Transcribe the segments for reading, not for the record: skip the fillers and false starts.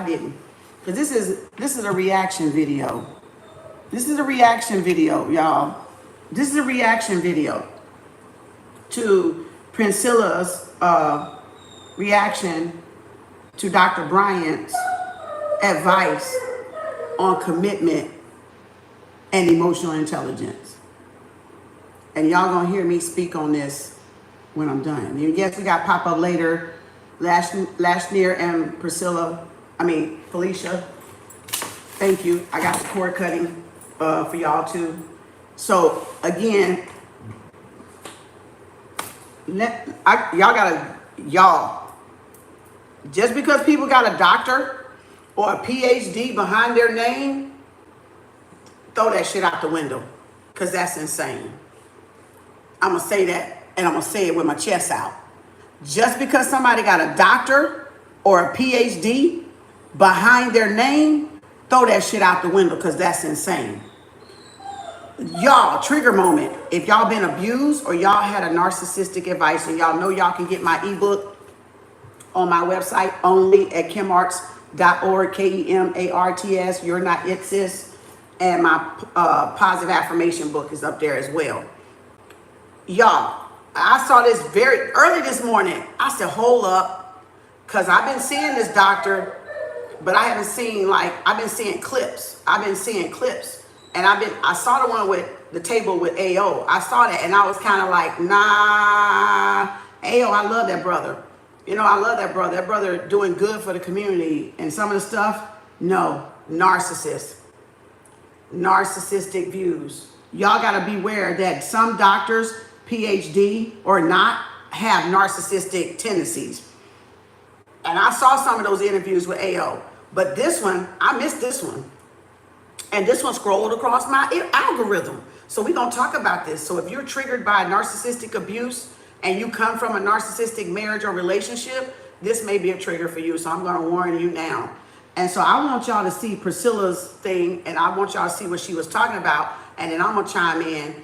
didn't. Because this is a reaction video. This is a reaction video, y'all. This is a reaction video to Princella's reaction to Dr. Bryant's advice on commitment and emotional intelligence. And y'all gonna hear me speak on this when I'm done. And yes, we got pop up later. Lashneer and Felicia. Thank you. I got the cord cutting for y'all too. So again, y'all, just because people got a doctor or a PhD behind their name, throw that shit out the window, because that's insane. I'm going to say that, and I'm going to say it with my chest out. Just because somebody got a doctor or a PhD behind their name, throw that shit out the window, because that's insane. Y'all, trigger moment. If y'all been abused or y'all had a narcissistic advice, and y'all know y'all can get my ebook on my website only at KemArts.org, KEMARTS, You're Not It Sis. And my positive affirmation book is up there as well. Y'all, I saw this very early this morning. I said, hold up, because I've been seeing this doctor, but I haven't seen, I've been seeing clips. And I saw the one with the table with AO. I saw that, and I was kind of like, nah, AO, I love that brother. You know, I love that brother. That brother doing good for the community. And some of the stuff, no, narcissistic views. Y'all got to beware that some doctors, PhD or not, have narcissistic tendencies. And I saw some of those interviews with AO. But this one, I missed this one. And this one scrolled across my algorithm. So we're going to talk about this. So if you're triggered by narcissistic abuse and you come from a narcissistic marriage or relationship, this may be a trigger for you. So I'm going to warn you now. And so I want y'all to see Priscilla's thing, and I want y'all to see what she was talking about. And then I'm going to chime in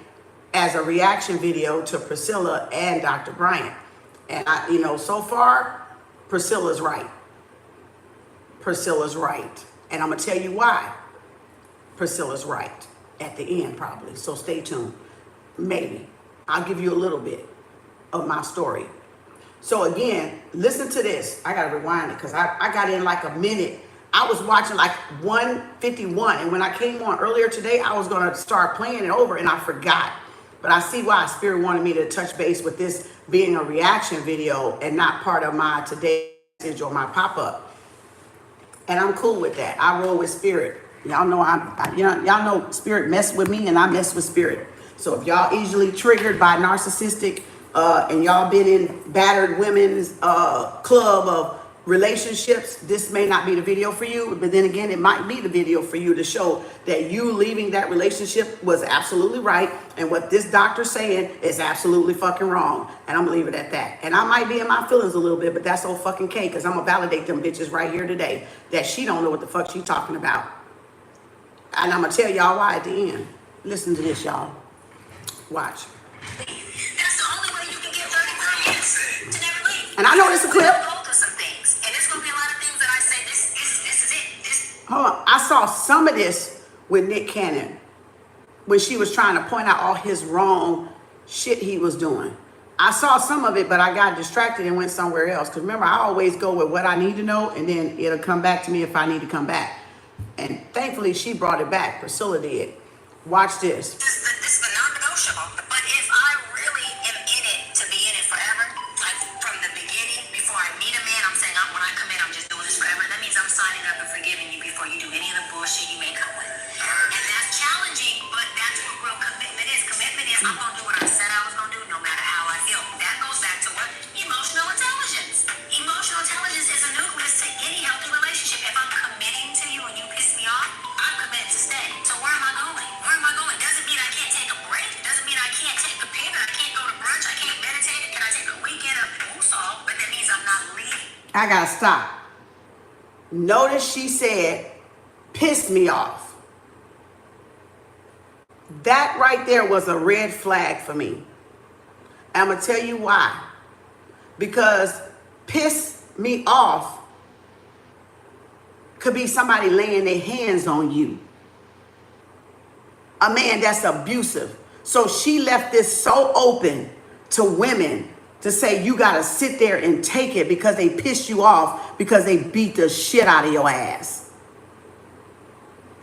as a reaction video to Priscilla and Dr. Bryant. And so far, Priscilla's right. Priscilla's right. And I'm going to tell you why. Priscilla's right at the end, probably. So stay tuned. Maybe. I'll give you a little bit of my story. So again, listen to this. I got to rewind it because I got in like a minute. I was watching like 1:51. And when I came on earlier today, I was going to start playing it over and I forgot. But I see why Spirit wanted me to touch base with this being a reaction video and not part of my today message or my pop-up. And I'm cool with that. I roll with Spirit. Y'all know y'all know Spirit mess with me and I mess with Spirit. So if y'all easily triggered by narcissistic and y'all been in battered women's club of relationships, this may not be the video for you. But then again, it might be the video for you to show that you leaving that relationship was absolutely right. And what this doctor's saying is absolutely fucking wrong. And I'm gonna leave it at that. And I might be in my feelings a little bit, but that's so fucking okay, because I'm gonna validate them bitches right here today that she don't know what the fuck she talking about. And I'm going to tell y'all why at the end. Listen to this, y'all. Watch. That's the only way you can get 30 minutes to never leave. And I know this is a clip. Go through some things. And there's going to be a lot of things that I say, this is it. Hold on. I saw some of this with Nick Cannon when she was trying to point out all his wrong shit he was doing. I saw some of it, but I got distracted and went somewhere else. Because remember, I always go with what I need to know, and then it'll come back to me if I need to come back. And thankfully, she brought it back. Priscilla did. Watch this. This is the non-negotiable. But if I really am in it to be in it forever, like from the beginning, before I meet a man, I'm saying when I come in, I'm just doing this forever. That means I'm signing up and forgiving you before you do any of the bullshit you may come with. And that's challenging, but that's what real commitment is. Commitment is I'm going to do what I said I was going to do, no matter how I feel. That goes back to what? Emotional intelligence. Emotional intelligence is a nucleus to any healthy relationship. If I'm committing to you and you piss me off, I'm committed to stay. So where am I going? Where am I going? Doesn't mean I can't take a break. Doesn't mean I can't take a pivot. I can't go to brunch. I can't meditate. Can I take a weekend of woosah? But that means I'm not leaving. I gotta stop. Notice she said, pissed me off. That right there was a red flag for me. I'm gonna tell you why. Because piss me off could be somebody laying their hands on you. A man that's abusive. So she left this so open to women to say you got to sit there and take it because they pissed you off, because they beat the shit out of your ass.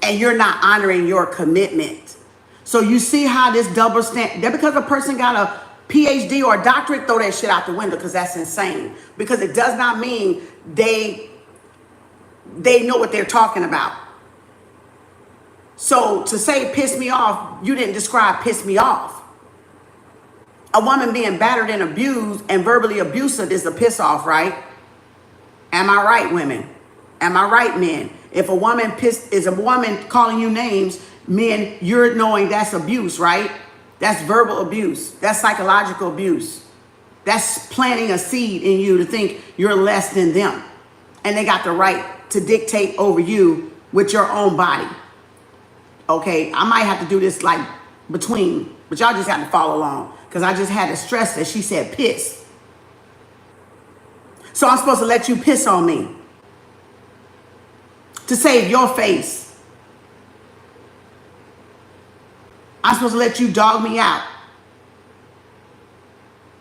And you're not honoring your commitment. So you see how this double standard, that because a person got a PhD or a doctorate, throw that shit out the window, because that's insane. Because it does not mean they know what they're talking about. So to say piss me off, you didn't describe piss me off. A woman being battered and abused and verbally abusive is a piss off, right? Am I right, women? Am I right, men? If a woman is a woman calling you names, men, you're knowing that's abuse, right? That's verbal abuse. That's psychological abuse. That's planting a seed in you to think you're less than them. And they got the right to dictate over you with your own body. Okay, I might have to do this like between, but y'all just have to follow along, because I just had to stress that she said piss. So I'm supposed to let you piss on me to save your face. I'm supposed to let you dog me out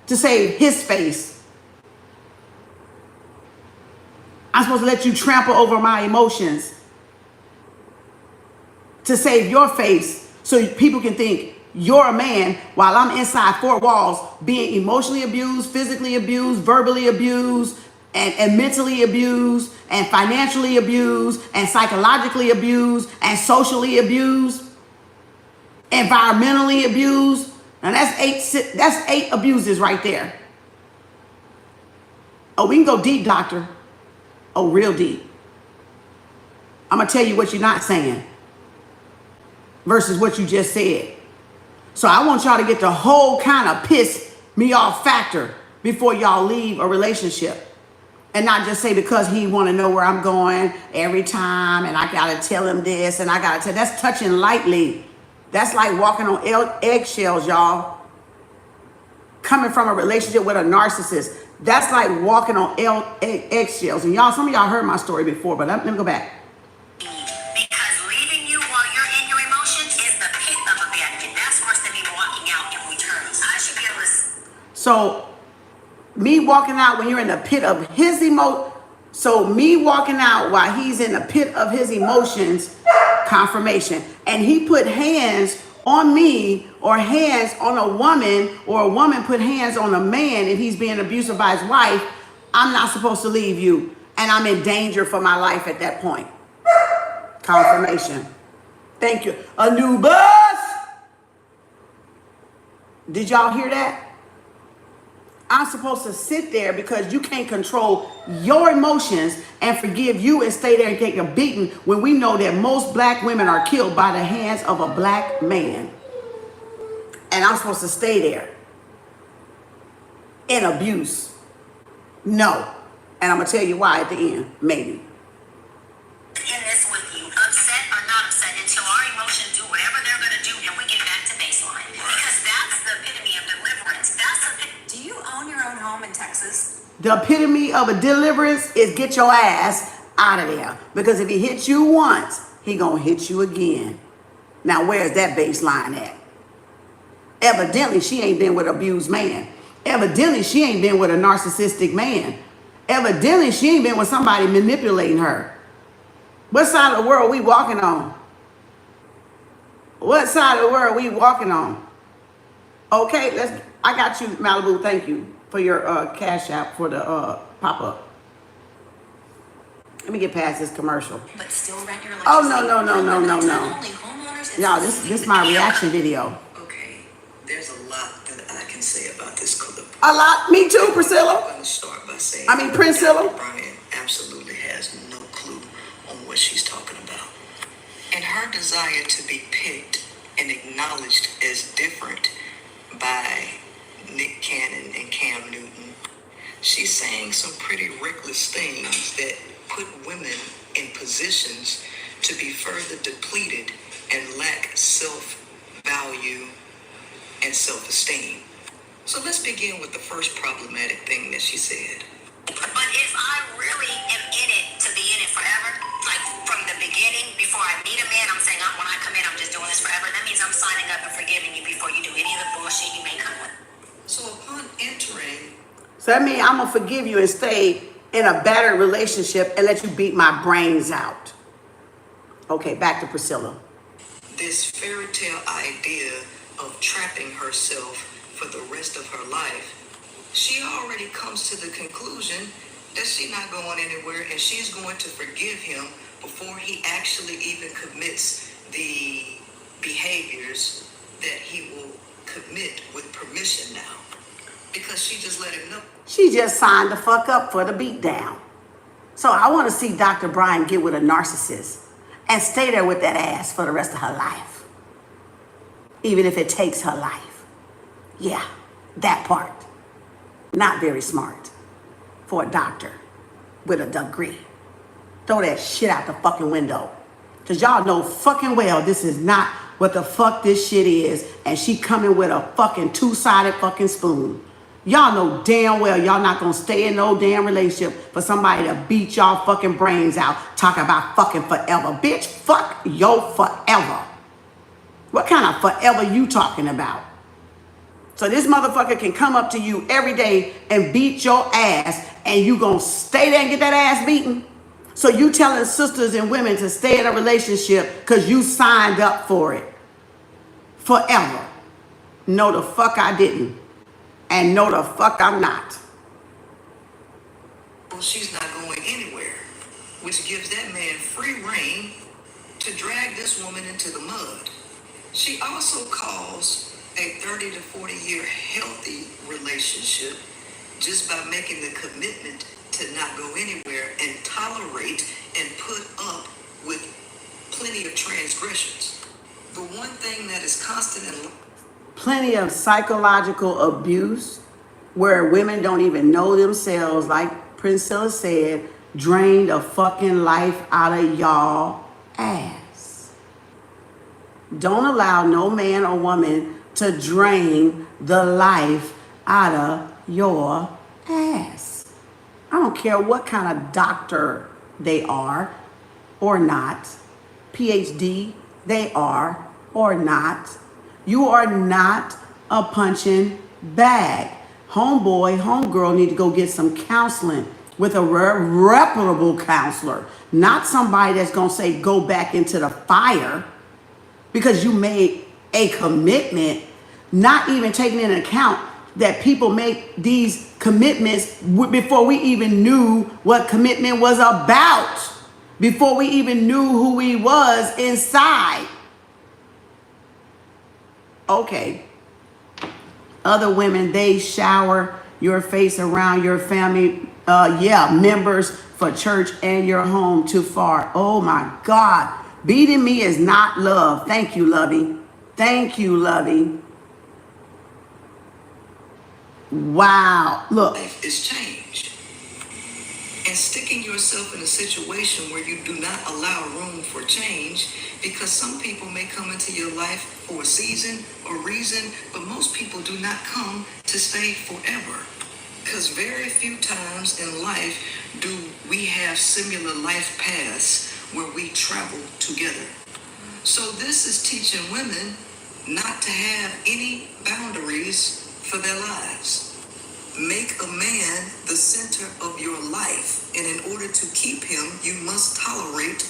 to save his face. I'm supposed to let you trample over my emotions to save your face, so people can think you're a man while I'm inside four walls being emotionally abused, physically abused, verbally abused, and mentally abused, and financially abused, and psychologically abused, and socially abused, environmentally abused. And that's eight abuses right there. Oh, we can go deep, doctor. Oh, real deep. I'm going to tell you what you're not saying versus what you just said. So I want y'all to get the whole kind of piss me off factor before y'all leave a relationship. And not just say because he want to know where I'm going every time and I got to tell him this and I got to tell. That's touching lightly. That's like walking on eggshells, y'all. Coming from a relationship with a narcissist. That's like walking on eggshells. And y'all, some of y'all heard my story before, but let me go back. Because leaving you while you're in your emotions is the pit of abandonment. That's worse than me walking out in return. I should be able to. So me walking out when you're in the pit of his so me walking out while he's in the pit of his emotions, confirmation. And he put hands on me or hands on a woman, or a woman put hands on a man if he's being abusive by his wife. I'm not supposed to leave you, and I'm in danger for my life at that point. Confirmation. Thank you. A new bus. Did y'all hear that? I'm supposed to sit there because you can't control your emotions and forgive you and stay there and take a beating when we know that most black women are killed by the hands of a black man. And I'm supposed to stay there in abuse. No. And I'm going to tell you why at the end, maybe. In this with you, upset or not upset, until our emotions do whatever they're going to do and we get back to baseline. Because that's the epitome of deliverance. Do you own your own home in Texas? The epitome of a deliverance is get your ass out of there. Because if he hits you once, he gonna hit you again. Now, where's that baseline at? Evidently, she ain't been with an abused man. Evidently, she ain't been with a narcissistic man. Evidently, she ain't been with somebody manipulating her. What side of the world we walking on? What side of the world we walking on? Okay, I got you, Malibu. Thank you for your cash app for the pop-up. Let me get past this commercial. But still rent your Oh, no. Y'all, this is my reaction video. Okay, there's a lot that I can say about this clip. A lot? Me too, Priscilla. I'm going to start by saying Princella. Dr. Bryant absolutely has no clue on what she's talking about. And her desire to be picked and acknowledged as different by Nick Cannon and Cam Newton, she's saying some pretty reckless things that put women in positions to be further depleted and lack self-value and self-esteem. So let's begin with the first problematic thing that she said. But if I really am in it to be in it forever, like before I meet a man, I'm saying when I come in, I'm just doing this forever. That means I'm signing up and forgiving you before you do any of the bullshit you may come with. So upon entering, So that means I'm going to forgive you and stay in a better relationship and let you beat my brains out. Okay, back to Priscilla. this fairy tale idea of trapping herself for the rest of her life, she already comes to the conclusion that she's not going anywhere and she's going to forgive him before he actually even commits the behaviors that he will commit with permission now. Because she just let him know. She just signed the fuck up for the beatdown. So I want to see Dr. Bryant get with a narcissist and stay there with that ass for the rest of her life. Even if it takes her life. Yeah, that part. Not very smart for a doctor with a degree. Throw that shit out the fucking window. Because y'all know fucking well this is not what the fuck this shit is. And she coming with a fucking two-sided fucking spoon. Y'all know damn well y'all not gonna stay in no damn relationship for somebody to beat y'all fucking brains out. Talk about fucking forever. Bitch, fuck your forever. What kind of forever you talking about? So this motherfucker can come up to you every day and beat your ass and you gonna stay there and get that ass beaten? So you telling sisters and women to stay in a relationship because you signed up for it forever. No, the fuck I didn't. And no, the fuck I'm not. Well, she's not going anywhere, which gives that man free rein to drag this woman into the mud. She also calls a 30 to 40 year healthy relationship just by making the commitment to not go anywhere and tolerate and put up with plenty of transgressions. The one thing that is constant in Plenty of psychological abuse where women don't even know themselves, like Princella said, drain the fucking life out of y'all ass. Don't allow no man or woman to drain the life out of your ass. I don't care what kind of doctor they are or not, PhD they are or not. You are not a punching bag. Homeboy, homegirl need to go get some counseling with a reputable counselor. Not somebody that's going to say go back into the fire because you made a commitment, not even taking into account that people make these commitments before we even knew what commitment was about, before we even knew who we was inside. Okay. Other women, they shower your face around your family, members for church and your home too far. Oh my God. Beating me is not love. Thank you, Lovey. Thank you, Lovey. Wow. Look. life is change. And sticking yourself in a situation where you do not allow room for change, because some people may come into your life for a season or reason, but most people do not come to stay forever. Because very few times in life do we have similar life paths where we travel together. So this is teaching women not to have any boundaries for their lives. Make a man the center of your life, and in order to keep him, you must tolerate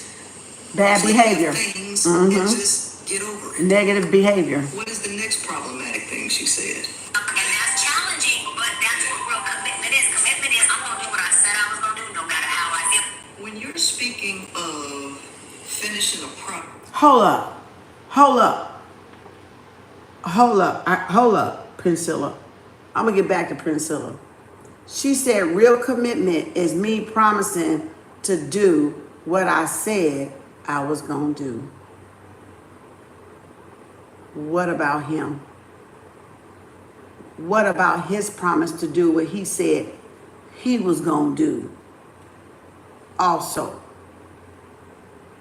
Bad behavior. things and just get over it. Negative behavior. What is the next problematic thing she said? And that's challenging, but that's what real commitment is. Commitment is I'm going to do what I said I was going to do no matter how I feel. When you're speaking of finishing a project, Hold up, Princella. I'm going to get back to Princella. She said real commitment is me promising to do what I said I was going to do. What about him? What about his promise to do what he said he was going to do? Also.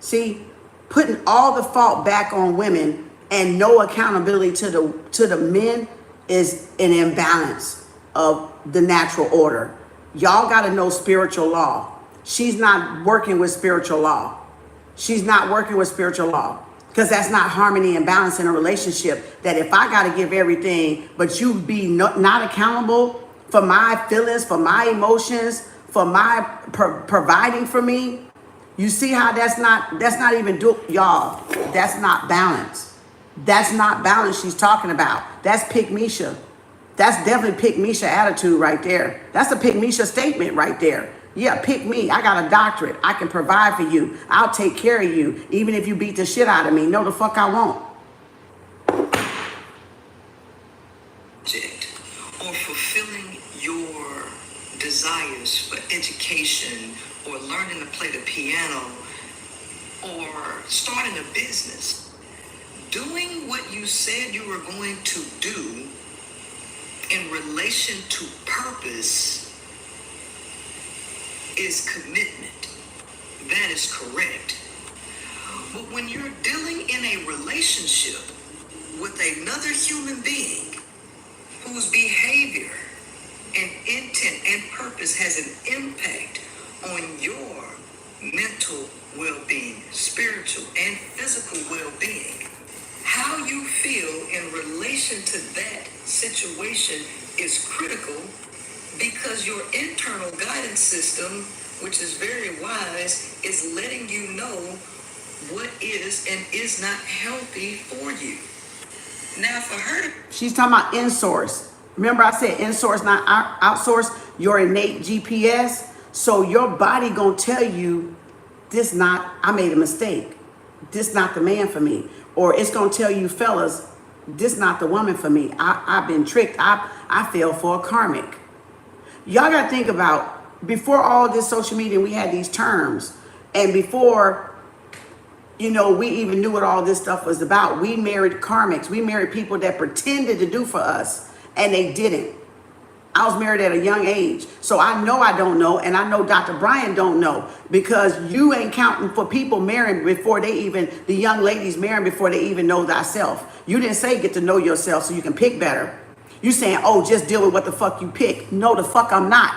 See, putting all the fault back on women and no accountability to the men is an imbalance of the natural order. Y'all got to know spiritual law. She's not working with spiritual law. she's not working with spiritual law. Because that's not harmony and balance in a relationship. That if I got to give everything, but you be not accountable for my feelings, for my emotions, for my providing for me. You see how that's not even y'all. That's not balance. That's not balance she's talking about. That's pick Misha. That's definitely pick Misha attitude right there. That's a pick Misha statement right there. Yeah, pick me. I got a doctorate. I can provide for you. I'll take care of you. Even if you beat the shit out of me. No, the fuck I won't. Or fulfilling your desires for education, or learning to play the piano, or starting a business. Doing what you said you were going to do in relation to purpose is commitment. That is correct. But when you're dealing in a relationship with another human being whose behavior and intent and purpose has an impact on your mental well-being, spiritual and physical well-being, how you feel in relation to that situation is critical, because your internal guidance system, which is very wise, is letting you know what is and is not healthy for you. Now for her, she's talking about in-source. Remember I said in-source, not outsource, your innate GPS. So your body gonna tell you, this not, I made a mistake. This not the man for me. Or it's gonna tell you, fellas, this not the woman for me. I've been tricked. I fell for a karmic. Y'all gotta think about, before all this social media, we had these terms. And before, you know, we even knew what all this stuff was about, we married karmics. We married people that pretended to do for us, and they didn't. I was married at a young age. So I know I don't know, and I know Dr. Bryant don't know, because you ain't counting for people marrying before they even, the young ladies marrying before they even know thyself. You didn't say get to know yourself so you can pick better. You saying, oh, just deal with what the fuck you pick. No, the fuck I'm not.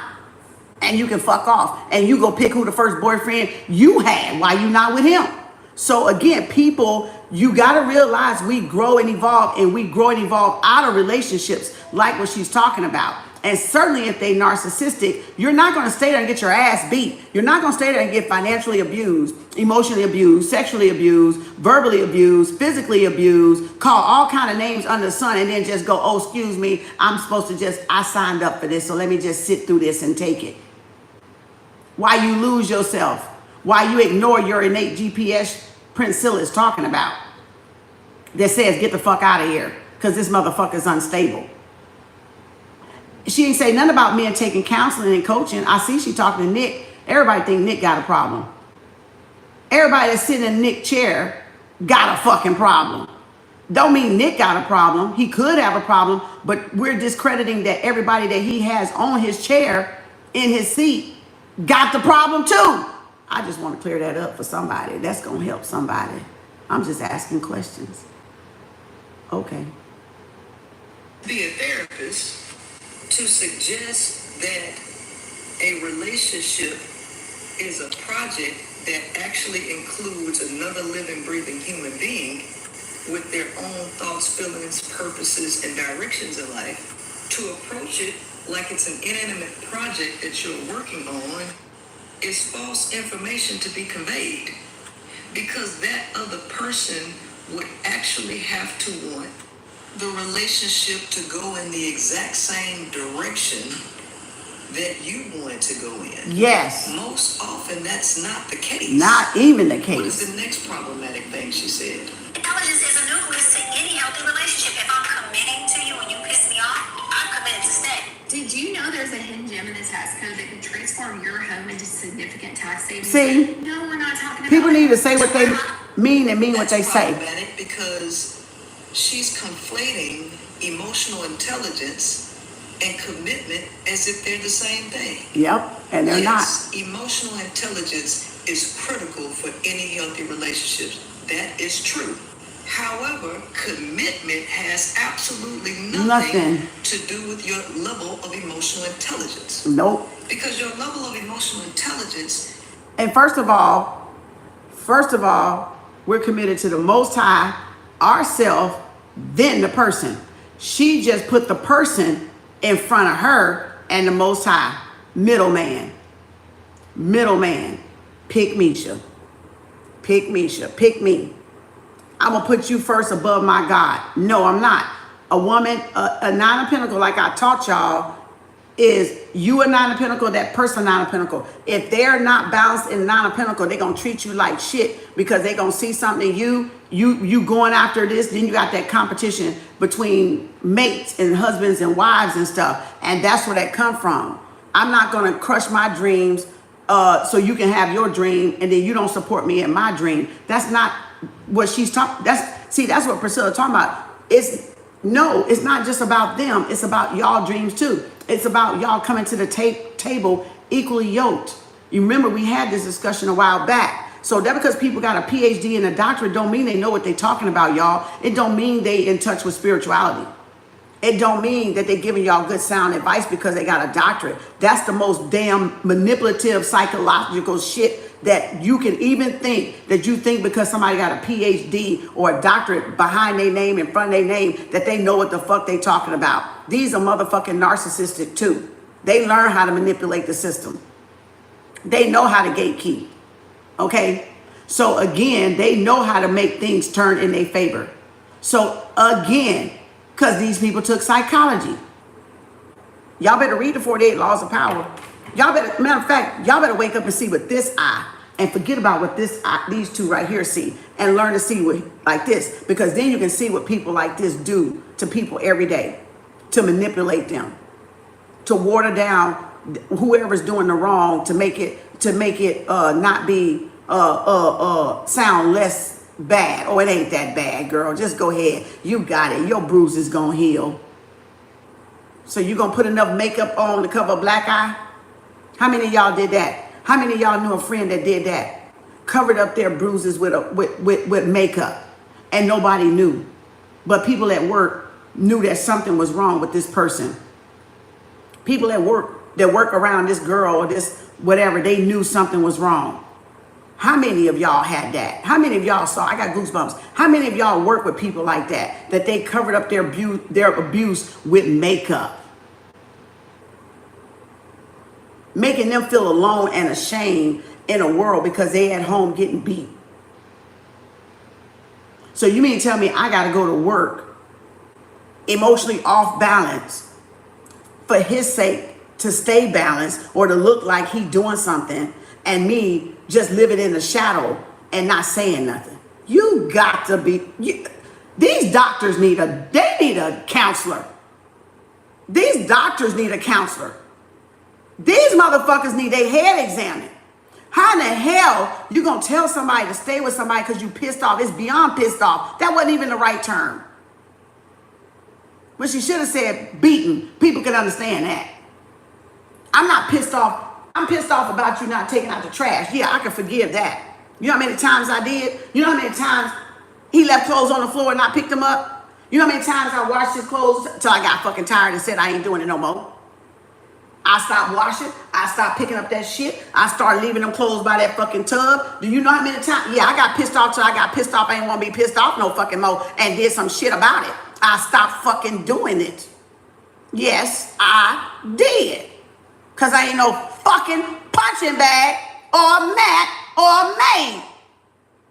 And you can fuck off. And you go pick who the first boyfriend you had. Why you not with him? So again, people, you got to realize we grow and evolve, and we grow and evolve out of relationships like what she's talking about. And certainly if they narcissistic, you're not going to stay there and get your ass beat. You're not going to stay there and get financially abused, emotionally abused, sexually abused, verbally abused, physically abused, call all kind of names under the sun, and then just go, oh, excuse me, I'm supposed to just, I signed up for this, so let me just sit through this and take it. Why you lose yourself? Why you ignore your innate GPS Princella is talking about, that says get the fuck out of here because this motherfucker's unstable. She ain't say nothing about men taking counseling and coaching. I see she talking to Nick. Everybody think Nick got a problem. Everybody that's sitting in Nick's chair got a fucking problem. Don't mean Nick got a problem. He could have a problem, but we're discrediting that everybody that he has on his chair, in his seat, got the problem too. I just want to clear that up for somebody. That's going to help somebody. I'm just asking questions. Okay. Be a therapist to suggest that a relationship is a project that actually includes another living, breathing human being with their own thoughts, feelings, purposes, and directions in life, to approach it like it's an inanimate project that you're working on is false information to be conveyed, because that other person would actually have to want the relationship to go in the exact same direction that you want it to go in. Yes. Most often that's not the case. Not even the case. What is the next problematic thing she said? Intelligence is a nucleus to any healthy relationship. If I'm committing to you and you piss me off, I'm committed to stay. Did you know there's a hidden gem in the tax code that can transform your home into significant tax savings? See? No, we're not talking about People need to say what they that. mean and mean what they That's say. problematic because she's conflating emotional intelligence and commitment as if they're the same thing. Yep, and they're Yes, emotional intelligence is critical for any healthy relationships. That is true. However, commitment has absolutely nothing to do with your level of emotional intelligence. not. Nope. Because your level of emotional intelligence, And first of all, First of all, we're committed to the Most High, ourself, then the person. She just put the person in front of her and the Most High. Middleman. Pick Misha. Pick me. I'm going to put you first above my God. No, I'm not. A woman, a nine of pentacles, like I taught y'all, is you a nine of pentacles, that person nine of pentacles. If they're not balanced in nine of pentacles, they're going to treat you like shit because they're going to see something in you going after this. Then you got that competition between mates and husbands and wives and stuff. And that's where that come from. I'm not going to crush my dreams so you can have your dream and then you don't support me in my dream. That's not what she's talking. That's what Priscilla talking about. It's not just about them. It's about y'all dreams too. It's about y'all coming to the table equally yoked. You remember we had this discussion a while back. So that because people got a PhD and a doctorate don't mean they know what they're talking about, y'all. It don't mean they in touch with spirituality. It don't mean that they're giving y'all good sound advice because they got a doctorate. That's the most damn manipulative psychological shit that you can even think, that you think because somebody got a PhD or a doctorate behind their name, in front of their name, that they know what the fuck they talking about. These are motherfucking narcissistic too. They learn how to manipulate the system. They know how to gatekeep. Okay? So again, they know how to make things turn in their favor. So again, because these people took psychology. Y'all better read the 48 Laws of Power. Y'all better, matter of fact, y'all better wake up and see what this eye, and forget about what this eye, these two right here see, and learn to see what like this, because then you can see what people like this do to people every day, to manipulate them, to water down whoever's doing the wrong, to make it not be sound less bad. Oh, it ain't that bad, girl. Just go ahead. You got it. Your bruise is gonna heal. So you gonna put enough makeup on to cover a black eye? How many of y'all did that? How many of y'all knew a friend that did that? Covered up their bruises with makeup, and nobody knew. But people at work knew that something was wrong with this person. People at work that work around this girl or this whatever, they knew something was wrong. How many of y'all had that? How many of y'all saw? I got goosebumps. How many of y'all work with people like that? That they covered up their abuse with makeup, making them feel alone and ashamed in a world because they at home getting beat. So you mean to tell me I got to go to work emotionally off balance for his sake, to stay balanced or to look like he doing something, and me just living in the shadow and not saying nothing? You got to be, these doctors need a counselor. These doctors need a counselor. These motherfuckers need their head examined. How in the hell you gonna tell somebody to stay with somebody because you pissed off? It's beyond pissed off. That wasn't even the right term. But she should have said beaten. People can understand that. I'm not pissed off. I'm pissed off about you not taking out the trash. Yeah, I can forgive that. You know how many times I did? You know how many times he left clothes on the floor and I picked them up? You know how many times I washed his clothes till I got fucking tired and said I ain't doing it no more? I stopped washing. I stopped picking up that shit. I started leaving them clothes by that fucking tub. Do you know how many times? Yeah, I got pissed off till I got pissed off. I ain't want to be pissed off no fucking more and did some shit about it. I stopped fucking doing it. Yes, I did. Because I ain't no fucking punching bag or mat or maid.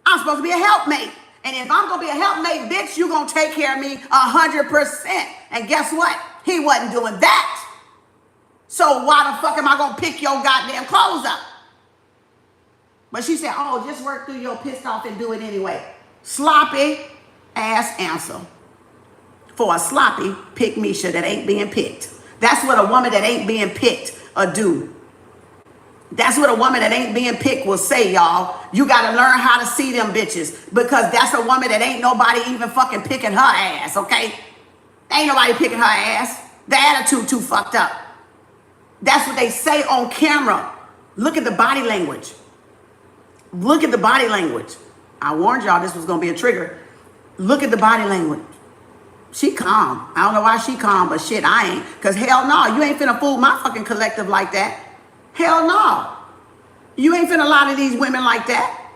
I'm supposed to be a helpmate. And if I'm going to be a helpmate, bitch, you going to take care of me 100%. And guess what? He wasn't doing that. So why the fuck am I going to pick your goddamn clothes up? But she said, oh, just work through your pissed off and do it anyway. Sloppy ass answer for a sloppy pick Misha that ain't being picked. That's what a woman that ain't being picked do. That's what a woman that ain't being picked will say, y'all. You got to learn how to see them bitches, because that's a woman that ain't nobody even fucking picking her ass, okay? Ain't nobody picking her ass. The attitude too fucked up. That's what they say on camera. Look at the body language. Look at the body language. I warned y'all this was going to be a trigger. Look at the body language. She calm. I don't know why she calm, but shit, I ain't. Because hell no, you ain't finna fool my fucking collective like that. Hell no. You ain't finna lie to these women like that.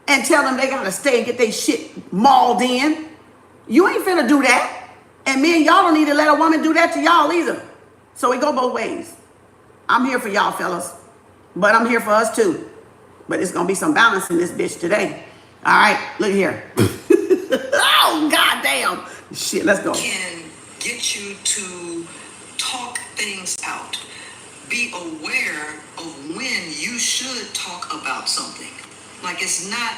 and tell them they gotta stay and get their shit mauled in. You ain't finna do that. And me and y'all don't need to let a woman do that to y'all either. So it go both ways. I'm here for y'all fellas, but I'm here for us too. But it's gonna be some balance in this bitch today. All right, look here. Oh, goddamn. Shit, let's go. Can get you to talk things out. Be aware of when you should talk about something. Like, it's not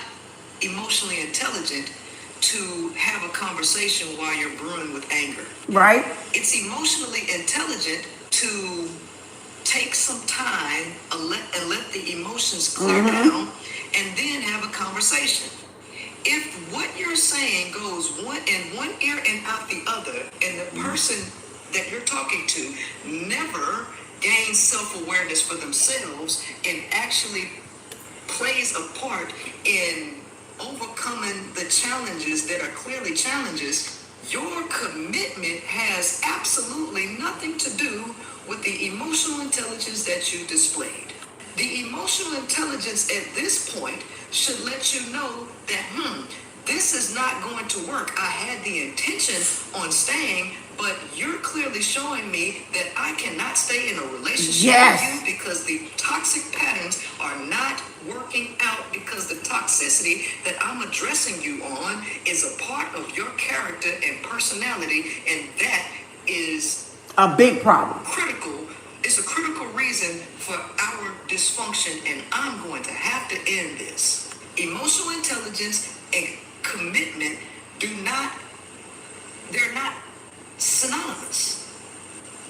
emotionally intelligent to have a conversation while you're brewing with anger. Right? It's emotionally intelligent to take some time and let the emotions clear down and then have a conversation. If what you're saying goes in one ear and out the other, and the person that you're talking to never gains self-awareness for themselves and actually plays a part in overcoming the challenges that are clearly challenges, your commitment has absolutely nothing to do with the emotional intelligence that you displayed. The emotional intelligence at this point should let you know that, this is not going to work. I had the intention on staying, but you're clearly showing me that I cannot stay in a relationship with you because the toxic patterns are not working out, because the toxicity that I'm addressing you on is a part of your character and personality, and that is a big problem. Critical. It's a critical reason for our dysfunction, and I'm going to have to end this. Emotional intelligence and commitment they're not synonymous.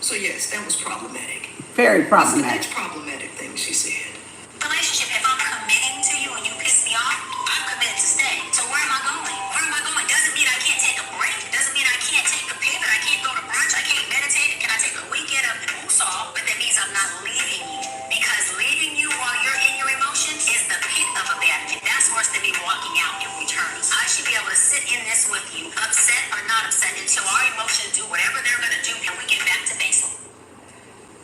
So yes, that was problematic. Very What's the problematic. next problematic thing she said? Relationship, if I'm committing to you and you piss me off, I'm committed to stay. So where am I going? Where am I going? Doesn't mean I can't take a break. Doesn't mean I can't take a pivot. I can't go to brunch. I can't meditate. Can I take a weekend of woosah? But that means I'm not leaving you. Because leaving you while you're in your emotions is the pit of a bad fit. That's worse than me walking out and returning. I should be able to sit in this with you, upset or not upset, until our emotions do whatever they're going to do and we get back to basics.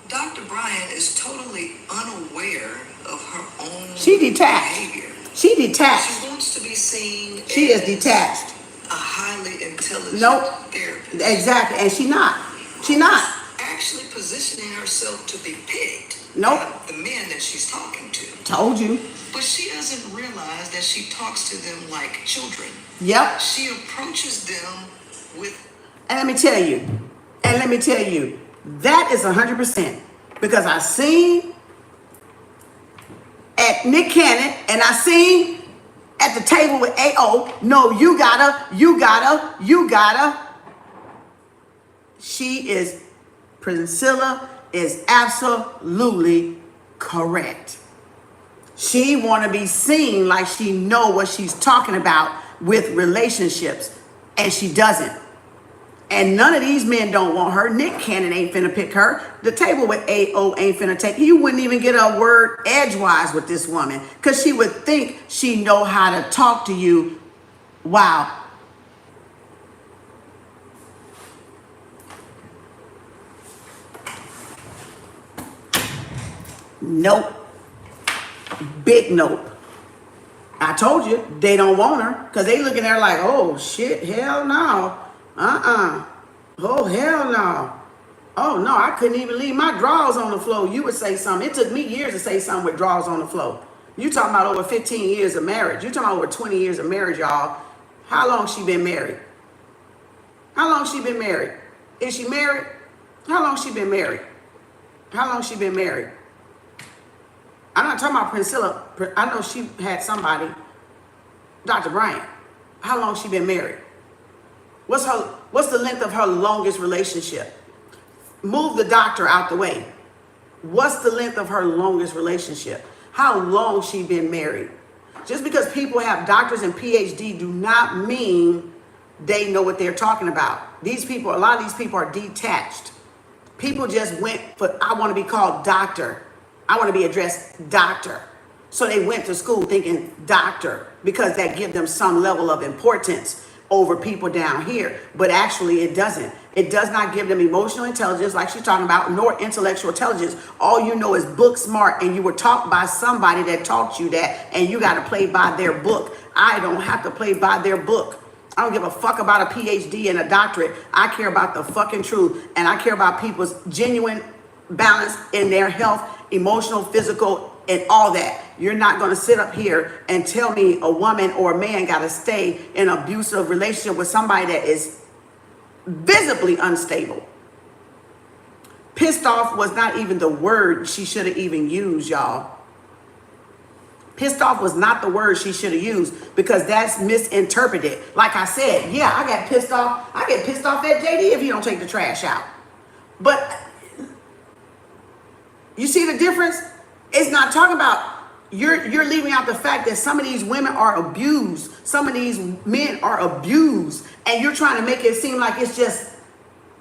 Dr. Bryant is totally unaware of her own She detached. behavior. She detached. She wants to be seen She is as detached. a highly intelligent Nope. therapist. Exactly. And she not. She not. Actually positioning herself to be picked Nope. by the men that she's talking to. Told you. But she doesn't realize that she talks to them like children. Yep. She approaches them with... And let me tell you, that is 100%. Because I seen at Nick Cannon and I seen at the table with AO, no, you gotta. Princella is absolutely correct. She want to be seen like she know what she's talking about with relationships, and she doesn't. And none of these men don't want her. Nick Cannon ain't finna pick her. The table with AO ain't finna take. He wouldn't even get a word edgewise with this woman, because she would think she know how to talk to you. Wow. Nope. Big nope. I told you they don't want her, because they looking at her like, oh shit, hell no. Oh hell no. Oh no, I couldn't even leave my drawers on the floor. You would say something. It took me years to say something with drawers on the floor. You talking about over 15 years of marriage. You talking about over 20 years of marriage, y'all. How long she been married? How long she been married? Is she married? How long she been married? How long she been married? I'm not talking about Princella. I know she had somebody. Dr. Bryant. How long she been married? What's the length of her longest relationship? Move the doctor out the way. What's the length of her longest relationship? How long she been married? Just because people have doctors and PhD do not mean they know what they're talking about. These people, a lot of these people are detached. People just went for, I want to be called doctor. I want to be addressed doctor. So they went to school thinking doctor, because that gives them some level of importance over people down here. But actually it doesn't. It does not give them emotional intelligence like she's talking about, nor intellectual intelligence. All you know is book smart, and you were taught by somebody that taught you that, and you got to play by their book. I don't have to play by their book. I don't give a fuck about a PhD and a doctorate. I care about the fucking truth, and I care about people's genuine balance in their health, emotional, physical, and all that. You're not going to sit up here and tell me a woman or a man got to stay in an abusive relationship with somebody that is visibly unstable. Pissed off was not even the word she should have even used, y'all. Pissed off was not the word she should have used, because that's misinterpreted. Like I said, yeah, I got pissed off. I get pissed off at JD if you don't take the trash out. But you see the difference? It's not talking about, you're leaving out the fact that some of these women are abused. Some of these men are abused. And you're trying to make it seem like it's just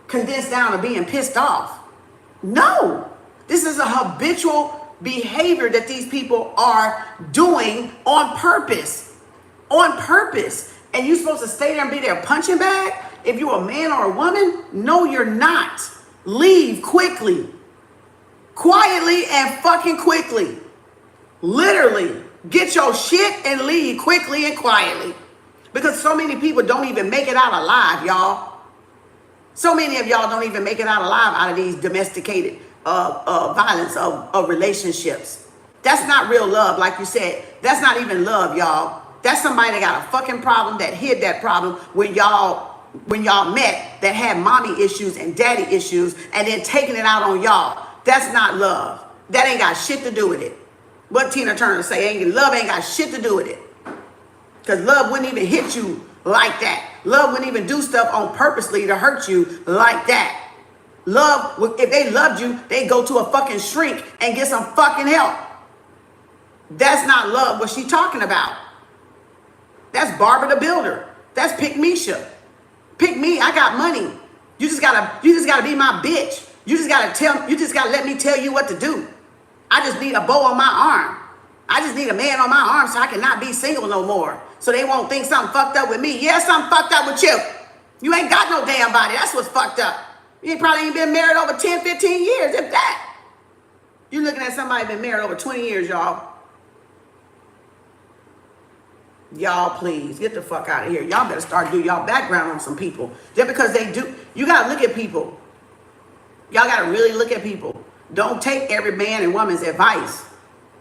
condensed down to being pissed off. No, this is a habitual behavior that these people are doing on purpose. On purpose. And you're supposed to stay there and be their punching bag? If you're a man or a woman? No, you're not. Leave quickly. Quietly and fucking quickly. Literally. Get your shit and leave quickly and quietly. Because so many people don't even make it out alive, y'all. So many of y'all don't even make it out alive out of these domesticated violence of relationships. That's not real love, like you said. That's not even love, y'all. That's somebody that got a fucking problem, that hid that problem when y'all met, that had mommy issues and daddy issues, and then taking it out on y'all. That's not love. That ain't got shit to do with it. What Tina Turner say, love ain't got shit to do with it. Because love wouldn't even hit you like that. Love wouldn't even do stuff on purposely to hurt you like that. Love, if they loved you, they'd go to a fucking shrink and get some fucking help. That's not love, what she talking about. That's Barbara the Builder. That's Pick Misha. Pick me, I got money. You just gotta be my bitch. You just gotta let me tell you what to do. I just need a bow on my arm. I just need a man on my arm so I cannot be single no more. So they won't think something fucked up with me. Yeah, something fucked up with you. You ain't got no damn body. That's what's fucked up. You probably ain't been married over 10, 15 years, if that. You're looking at somebody been married over 20 years, y'all. Y'all, please, get the fuck out of here. Y'all better start doing y'all background on some people. Just because they do, you got to look at people. Y'all got to really look at people. Don't take every man and woman's advice.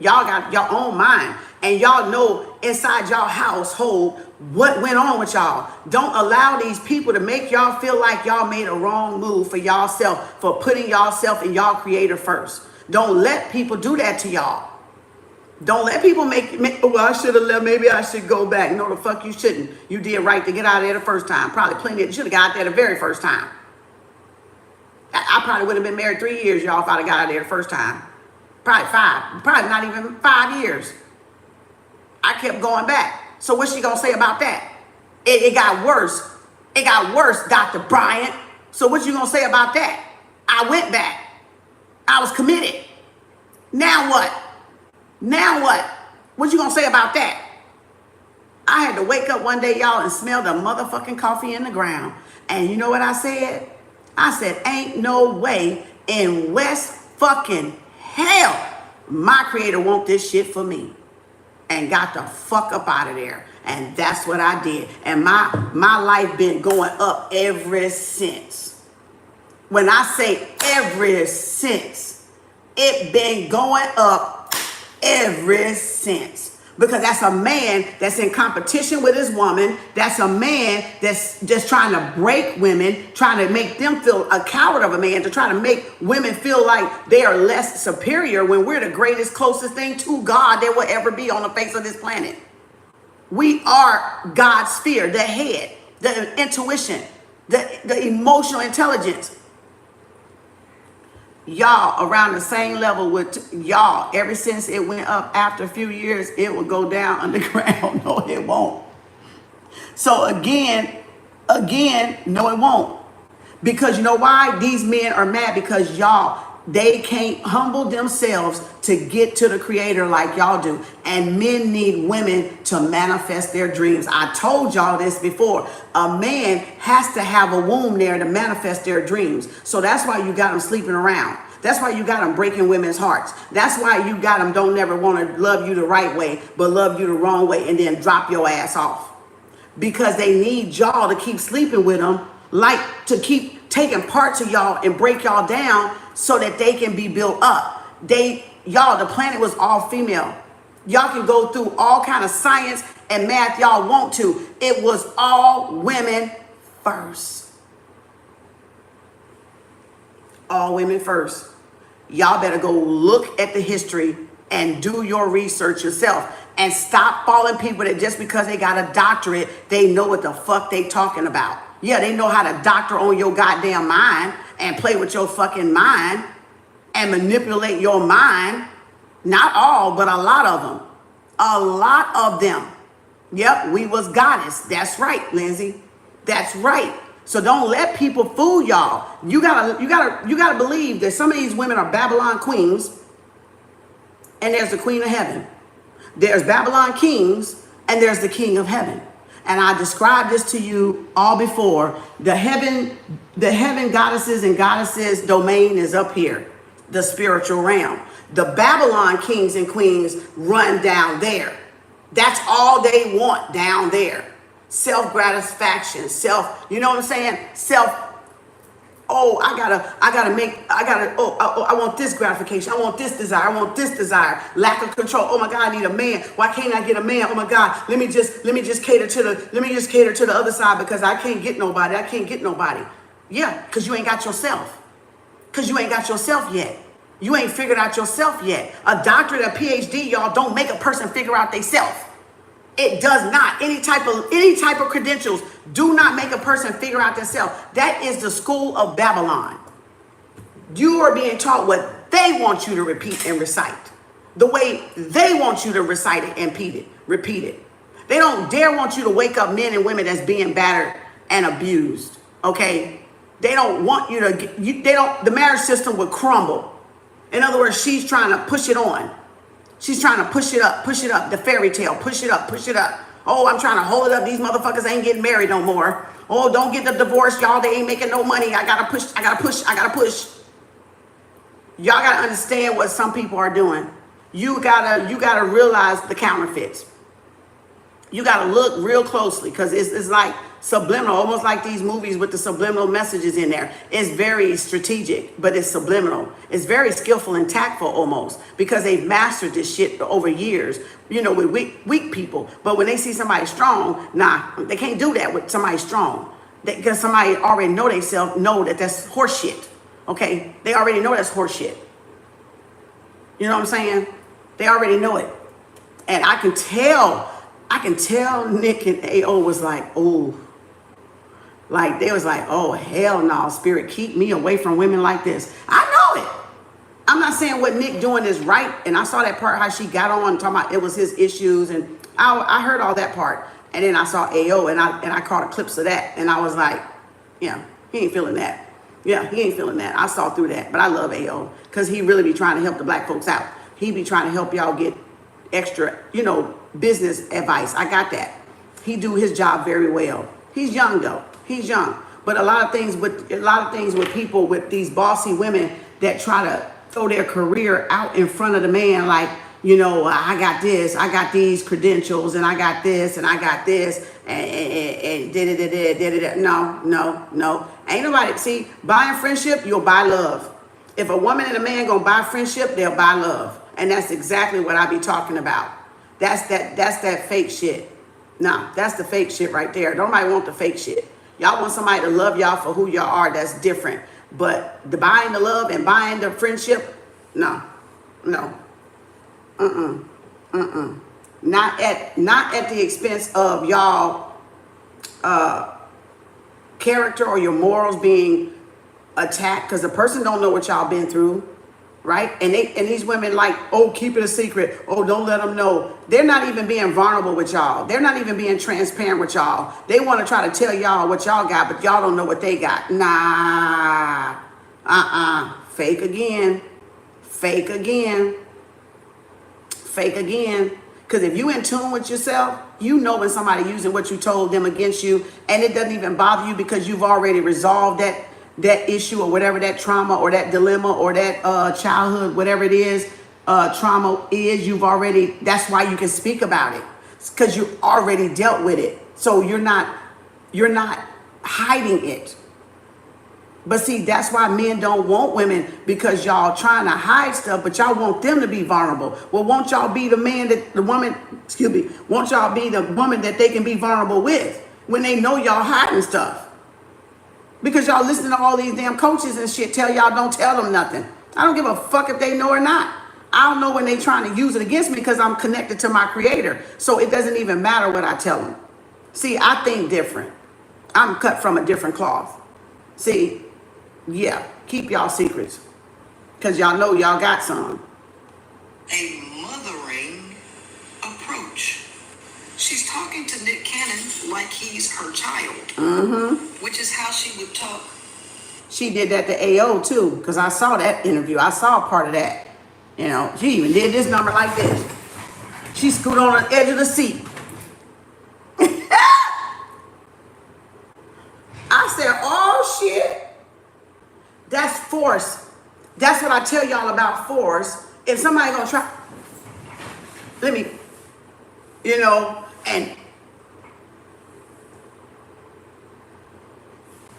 Y'all got your own mind. And y'all know inside y'all household what went on with y'all. Don't allow these people to make y'all feel like y'all made a wrong move for y'allself, for putting y'allself and y'all creator first. Don't let people do that to y'all. Don't let people make well, I should have left. Maybe I should go back. No, the fuck you shouldn't. You did right to get out of there the first time. Probably plenty. You should have got out there the very first time. I probably would have been married 3 years, y'all, if I'd have got out there the first time. Probably 5. Probably not even 5 years. I kept going back. So what's she going to say about that? It got worse. It got worse, Dr. Bryant. So what you going to say about that? I went back. I was committed. Now what? Now what? What you going to say about that? I had to wake up one day, y'all, and smell the motherfucking coffee in the ground. And you know what I said? I said, ain't no way in West fucking hell my creator want this shit for me. And got the fuck up out of there. And that's what I did. And my life been going up ever since. When I say ever since, it been going up ever since. Because that's a man that's in competition with his woman. That's a man that's just trying to break women, trying to make them feel a coward of a man, to try to make women feel like they are less superior when we're the greatest, closest thing to God there will ever be on the face of this planet. We are God's sphere, the head, the intuition, the emotional intelligence. Y'all around the same level with y'all. Ever since it went up, after a few years, it will go down underground. No, it won't. So again, no, it won't. Because you know why? These men are mad because y'all They can't humble themselves to get to the creator like y'all do. And men need women to manifest their dreams. I told y'all this before. A man has to have a womb there to manifest their dreams. So that's why you got them sleeping around. That's why you got them breaking women's hearts. That's why you got them don't never want to love you the right way, but love you the wrong way and then drop your ass off. Because they need y'all to keep sleeping with them, like to keep taking parts of y'all and break y'all down so that they can be built up. Y'all, the planet was all female. Y'all can go through all kind of science and math y'all want to. It was all women first. All women first. Y'all better go look at the history and do your research yourself. And stop following people that just because they got a doctorate, they know what the fuck they talking about. Yeah, they know how to doctor on your goddamn mind and play with your fucking mind and manipulate your mind. Not all, but a lot of them. A lot of them. Yep, we was goddess. That's right, Lindsay. That's right. So don't let people fool y'all. You gotta believe that some of these women are Babylon queens, and there's the queen of heaven. There's Babylon kings, and there's the king of heaven. And I described this to you all before. The heaven goddesses and goddesses domain is up here, the spiritual realm. The Babylon kings and queens run down there. That's all they want down there. Self-gratification, you know what I'm saying? I want this gratification. I want this desire. I want this desire. Lack of control. Oh my God, I need a man. Why can't I get a man? Oh my God, let me just cater to the other side because I can't get nobody. I can't get nobody. Yeah, because you ain't got yourself. Because you ain't got yourself yet. You ain't figured out yourself yet. A doctorate, a PhD, y'all, don't make a person figure out themselves. It does not. Any type of credentials do not make a person figure out themselves. That is the school of Babylon. You are being taught what they want you to repeat and recite. The way they want you to recite it and repeat it. They don't dare want you to wake up men and women that's being battered and abused. Okay? They don't want you to the marriage system would crumble. In other words, she's trying to push it on. She's trying to push it up, the fairy tale, push it up. Oh, I'm trying to hold it up. These motherfuckers ain't getting married no more. Oh, don't get the divorce, y'all. They ain't making no money. I gotta push. Y'all gotta understand what some people are doing. You gotta realize the counterfeits. You gotta look real closely because it's like subliminal, almost like these movies with the subliminal messages in there. It's very strategic, but it's subliminal. It's very skillful and tactful almost because they've mastered this shit over years, with weak people. But when they see somebody strong, they can't do that with somebody strong. Because somebody already know themselves, know that that's horseshit. Okay? They already know that's horseshit. You know what I'm saying? They already know it. And I can tell Nick and AO was like, oh, like they was like, oh, hell no, spirit, keep me away from women like this. I know it. I'm not saying what Nick doing is right. And I saw that part, how she got on talking about it was his issues. And I heard all that part. And then I saw AO and I caught clips of that. And I was like, yeah, he ain't feeling that. Yeah, he ain't feeling that. I saw through that. But I love AO because he really be trying to help the black folks out. He be trying to help y'all get extra, business advice. I got that. He do his job very well. He's young though. He's young. But a lot of things with people, with these bossy women that try to throw their career out in front of the man, like, I got this, I got these credentials, and I got this, and I got this, and no. Ain't nobody, see, buying friendship, you'll buy love. If a woman and a man gonna buy friendship, they'll buy love. And that's exactly what I be talking about. That's that fake shit. No, that's the fake shit right there. Nobody want the fake shit. Y'all want somebody to love y'all for who y'all are. That's different. But the buying the love and buying the friendship, no. Not at the expense of y'all character or your morals being attacked, because the person don't know what y'all been through. Right? And these women like, oh, keep it a secret. Oh, don't let them know. They're not even being vulnerable with y'all. They're not even being transparent with y'all. They want to try to tell y'all what y'all got, but y'all don't know what they got. Nah. fake again, fake again, fake again. Because if you in tune with yourself, you know when somebody using what you told them against you, and it doesn't even bother you because you've already resolved that issue or whatever that trauma or that dilemma or that childhood, whatever it is, trauma is, that's why you can speak about it. It's because you already dealt with it. So you're not hiding it. But see, that's why men don't want women, because y'all trying to hide stuff, but y'all want them to be vulnerable. Well, won't y'all be the woman that they can be vulnerable with when they know y'all hiding stuff? Because y'all listen to all these damn coaches and shit tell y'all don't tell them nothing. I don't give a fuck if they know or not. I don't know when they trying to use it against me because I'm connected to my creator. So it doesn't even matter what I tell them. See, I think different. I'm cut from a different cloth. See, yeah, keep y'all secrets, because y'all know y'all got some. A mothering approach. She's talking to Nick Cannon like he's her child, which is how she would talk. She did that to AO too, because I saw that interview. I saw part of that. You know, she even did this number like this. She scooted on the edge of the seat. I said, oh shit. That's force. That's what I tell y'all about force. If somebody gonna try, and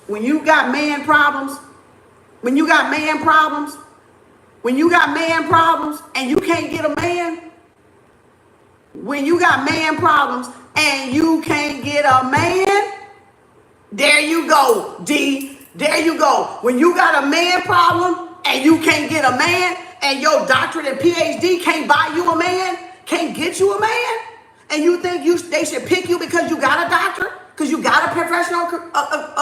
when you got man problems, and you can't get a man, when you got man problems and you can't get a man, there you go, D. There you go. When you got a man problem and you can't get a man, and your doctorate and PhD can't buy you a man, can't get you a man, and you think they should pick you because you got a doctorate, because you got a professional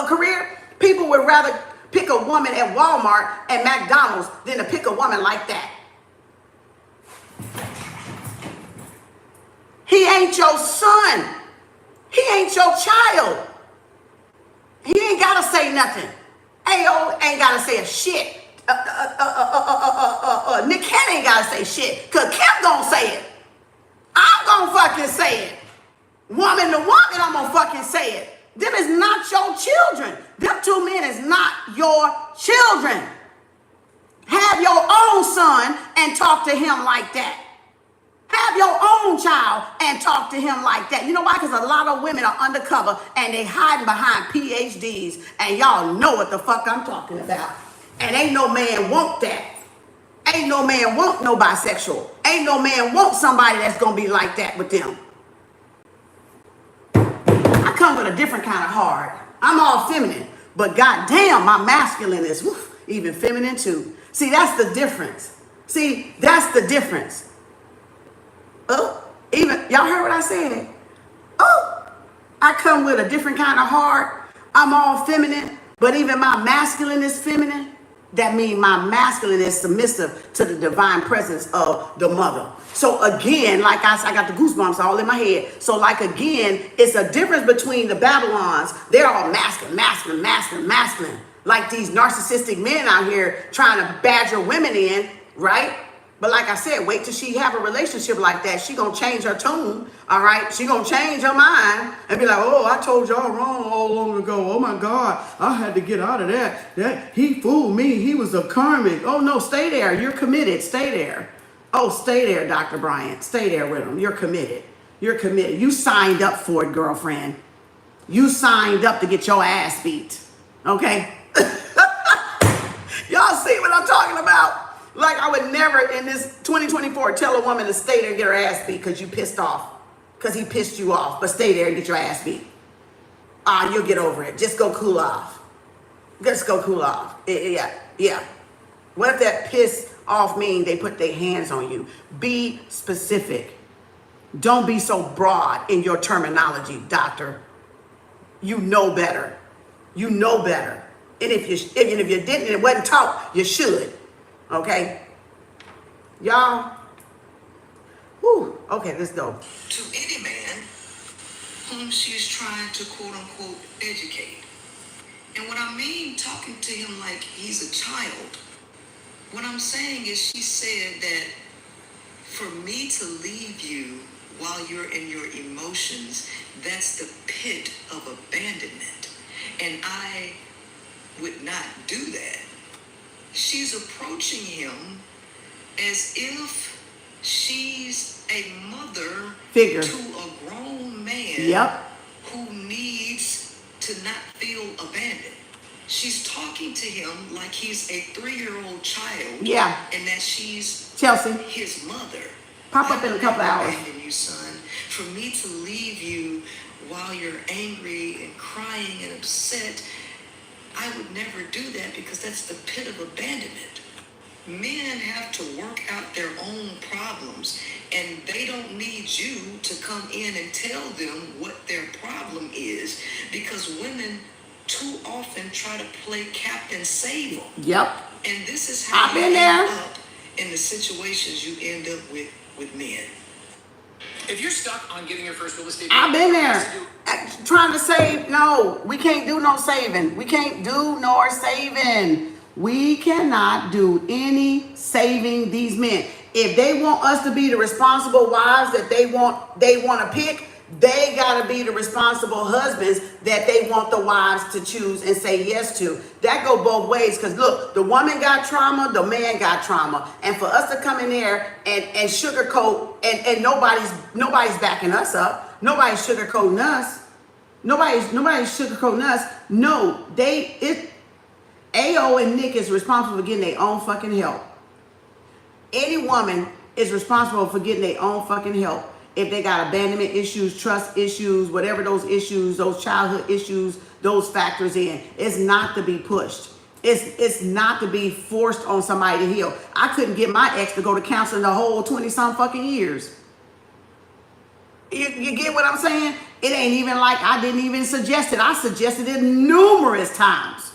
career, people would rather pick a woman at Walmart and McDonald's than to pick a woman like that. He ain't your son. He ain't your child. He ain't gotta say nothing. AO ain't gotta say a shit. Nick Cannon ain't gotta say shit, because Kem gonna say it. I'm gonna fucking say it. Woman to woman, I'm gonna fucking say it. Them is not your children. Them two men is not your children. Have your own son and talk to him like that. Have your own child and talk to him like that. You know why? Because a lot of women are undercover and they hiding behind PhDs, and y'all know what the fuck I'm talking about. And ain't no man want that. Ain't no man want no bisexual. Ain't no man want somebody that's gonna be like that with them. I come with a different kind of heart. I'm all feminine, but goddamn, my masculine is even feminine too. See, that's the difference. See, that's the difference. Oh, even y'all heard what I said. Oh, I come with a different kind of heart. I'm all feminine, but even my masculine is feminine. That means my masculine is submissive to the divine presence of the mother. So again, like I got the goosebumps all in my head. So like again, it's a difference between the Babylons. They're all masculine. Like these narcissistic men out here trying to badger women in, right? But like I said, wait till she have a relationship like that. She gonna change her tune, all right? She gonna change her mind and be like, oh, I told y'all wrong all long ago. Oh my God, I had to get out of that. He fooled me. He was a karmic. Oh no, stay there. You're committed. Stay there. Oh, stay there, Dr. Bryant. Stay there with him. You're committed. You're committed. You signed up for it, girlfriend. You signed up to get your ass beat. Okay? Y'all see what I'm talking about? Like I would never in this 2024 tell a woman to stay there and get her ass beat because you pissed off. Because he pissed you off. But stay there and get your ass beat. You'll get over it. Just go cool off. Just go cool off. Yeah. What if that piss off mean they put their hands on you? Be specific. Don't be so broad in your terminology, doctor. You know better. You know better. And if you didn't and it wasn't taught, you should. Okay? Y'all? Whew. Okay, let's go. To any man whom she's trying to quote unquote educate. And what I mean talking to him like he's a child What I'm saying is, she said that for me to leave you while you're in your emotions, that's the pit of abandonment. And I would not do that. She's approaching him as if she's a mother Figure. to a grown man. Yep. Who needs to not feel abandoned. She's talking to him like he's a 3-year-old child. Yeah. And that she's Chelsea, his mother. pop up in a couple hours. Abandon you, son. For me to leave you while you're angry and crying and upset, I would never do that, because that's the pit of abandonment. Men have to work out their own problems, and they don't need you to come in and tell them what their problem is, because women too often try to play Captain Save-Em. Yep. And this is how I've you been end there. up in the situations you end up with men. If you're stuck on getting your first real estate, I've been there. Trying to save. No, we can't do no saving. We can't do no saving. We cannot do any saving these men. If they want us to be the responsible wives that they want to pick, they got to be the responsible husbands that they want the wives to choose and say yes to. That go both ways, because look, the woman got trauma, the man got trauma. And for us to come in there and sugarcoat, and nobody's backing us up. Nobody's sugarcoating us. Nobody's sugarcoating us. No, AO and Nick is responsible for getting their own fucking help. Any woman is responsible for getting their own fucking help. If they got abandonment issues, trust issues, whatever those issues, those childhood issues, those factors in. It's not to be pushed. It's not to be forced on somebody to heal. I couldn't get my ex to go to counseling the whole 20-some fucking years. You get what I'm saying? It ain't even like I didn't even suggest it. I suggested it numerous times.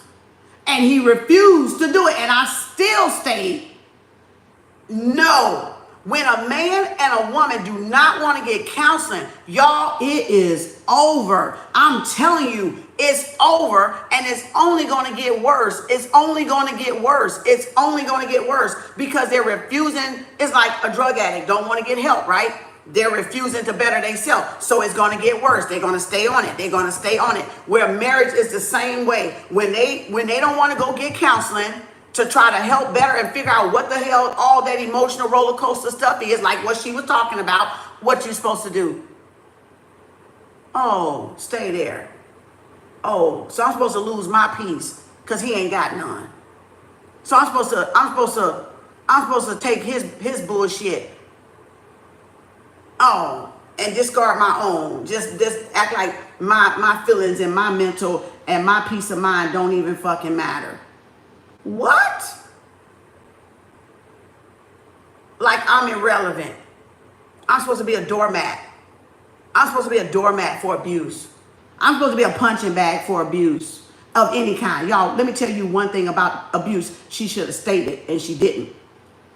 And he refused to do it. And I still stayed. No. When a man and a woman do not want to get counseling, y'all, it is over. I'm telling you, it's over, and it's only going to get worse. It's only going to get worse. It's only going to get worse, because they're refusing. It's like a drug addict don't want to get help, right? They're refusing to better themselves. So it's going to get worse. They're going to stay on it. They're going to stay on it. Where marriage is the same way. When they don't want to go get counseling to try to help better and figure out what the hell all that emotional roller coaster stuff is, like what she was talking about, what you're supposed to do. Oh, stay there. Oh, so I'm supposed to lose my peace because he ain't got none. So I'm supposed to take his bullshit. Oh, and discard my own. Just act like my feelings and my mental and my peace of mind don't even fucking matter. What? Like I'm irrelevant. I'm supposed to be a doormat. I'm supposed to be a doormat for abuse. I'm supposed to be a punching bag for abuse of any kind. Y'all, let me tell you one thing about abuse. She should have stated, and she didn't.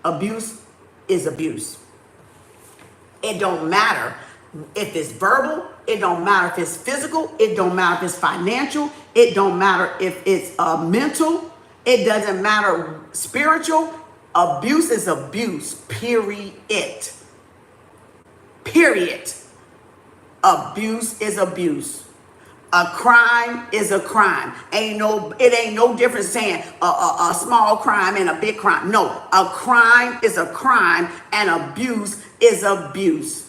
Abuse is abuse. It don't matter if it's verbal. It don't matter if it's physical. It don't matter if it's financial. It don't matter if it's mental. It doesn't matter spiritual. Abuse is abuse. Period. Period. Abuse is abuse. A crime is a crime. It ain't no difference saying a small crime and a big crime. No, a crime is a crime and abuse is abuse.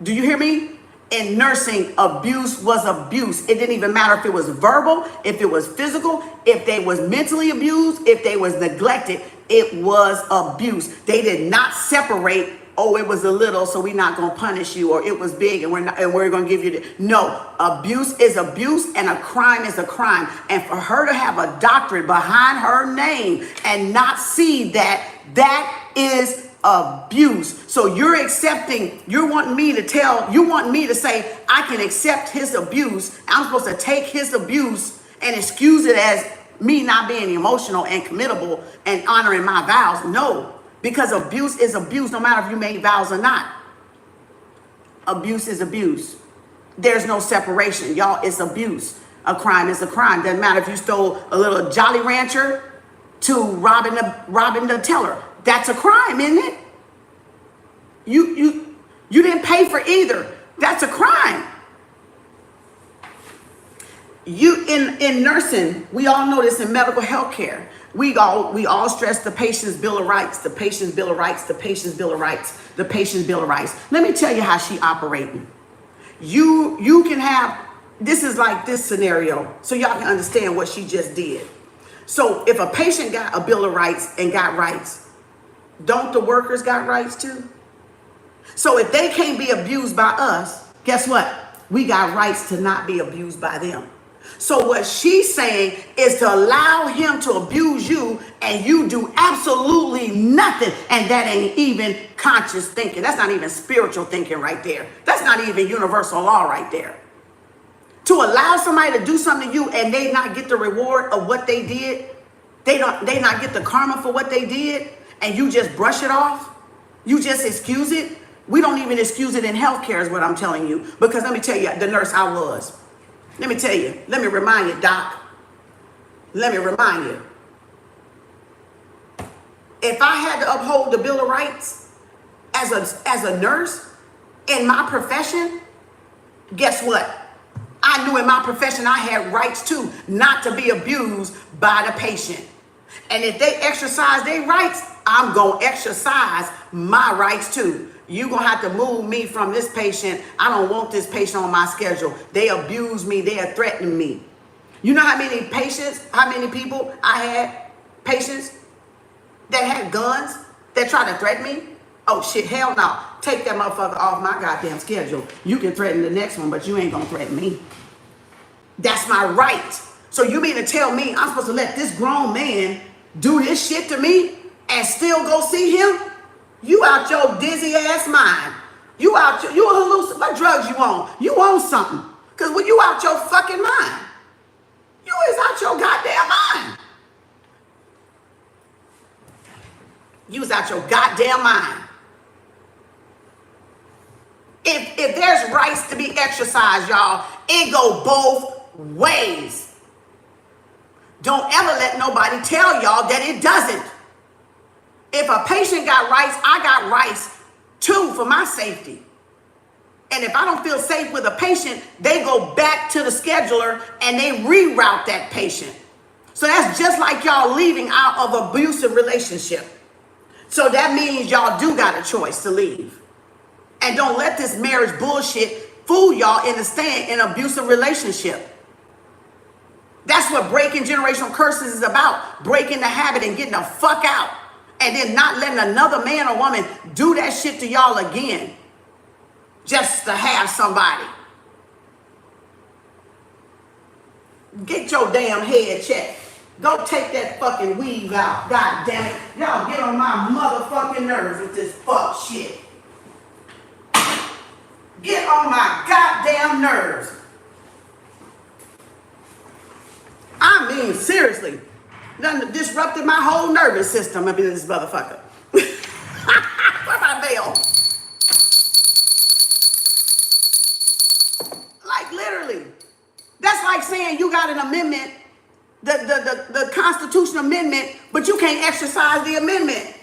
Do you hear me? In nursing, abuse was abuse. It didn't even matter if it was verbal, if it was physical, if they was mentally abused, if they was neglected. It was abuse. They did not separate. Oh, it was a little, so we're not gonna punish you, or it was big, and we're gonna give you the. No, abuse is abuse, and a crime is a crime. And for her to have a doctorate behind her name and not see that is abuse. So you want me to say I can accept his abuse. I'm supposed to take his abuse and excuse it as me not being emotional and committable and honoring my vows. No, because abuse is abuse, no matter if you made vows or not. Abuse is abuse. There's no separation, y'all. It's abuse. A crime is a crime. Doesn't matter if you stole a little Jolly Rancher to robbing the teller. That's a crime, isn't it? You didn't pay for either. That's a crime. You in nursing, we all know this in medical health care. We all stress the patient's bill of rights, the patient's bill of rights, the patient's bill of rights, the patient's bill of rights. Let me tell you how she operating. You can have, this is like this scenario, so y'all can understand what she just did. So if a patient got a bill of rights and got rights, don't the workers got rights too? So if they can't be abused by us, guess what? We got rights to not be abused by them. So what she's saying is to allow him to abuse you and you do absolutely nothing. And that ain't even conscious thinking. That's not even spiritual thinking right there. That's not even universal law right there. To allow somebody to do something to you and they not get the reward of what they did, they not get the karma for what they did, and you just brush it off, you just excuse it. We don't even excuse it in healthcare is what I'm telling you. Because let me tell you, the nurse I was. Let me tell you. Let me remind you, Doc. Let me remind you. If I had to uphold the Bill of Rights as a nurse in my profession, guess what? I knew in my profession I had rights too, not to be abused by the patient. And if they exercise their rights, I'm going to exercise my rights too. You're going to have to move me from this patient. I don't want this patient on my schedule. They abuse me. They are threatening me. You know how many patients, how many people I had, patients that had guns that tried to threaten me? Oh shit, hell no. Take that motherfucker off my goddamn schedule. You can threaten the next one, but you ain't going to threaten me. That's my right. So you mean to tell me I'm supposed to let this grown man do this shit to me and still go see him? You out your dizzy ass mind. You a hallucination. What drugs you on? You on something. Because when you out your fucking mind, you is out your goddamn mind. You was out your goddamn mind. If there's rights to be exercised, y'all, it go both ways. Don't ever let nobody tell y'all that it doesn't. If a patient got rights, I got rights too for my safety. And if I don't feel safe with a patient, they go back to the scheduler and they reroute that patient. So that's just like y'all leaving out of abusive relationship. So that means y'all do got a choice to leave. And don't let this marriage bullshit fool y'all into staying in an abusive relationship. That's what breaking generational curses is about. Breaking the habit and getting the fuck out. And then not letting another man or woman do that shit to y'all again. Just to have somebody. Get your damn head checked. Go take that fucking weave out. God damn it. Y'all get on my motherfucking nerves with this fuck shit. Get on my goddamn nerves. I mean, seriously. Done disrupted my whole nervous system up in this motherfucker. Where's my bell? Like literally. That's like saying you got an amendment, the Constitution Amendment, but you can't exercise the amendment.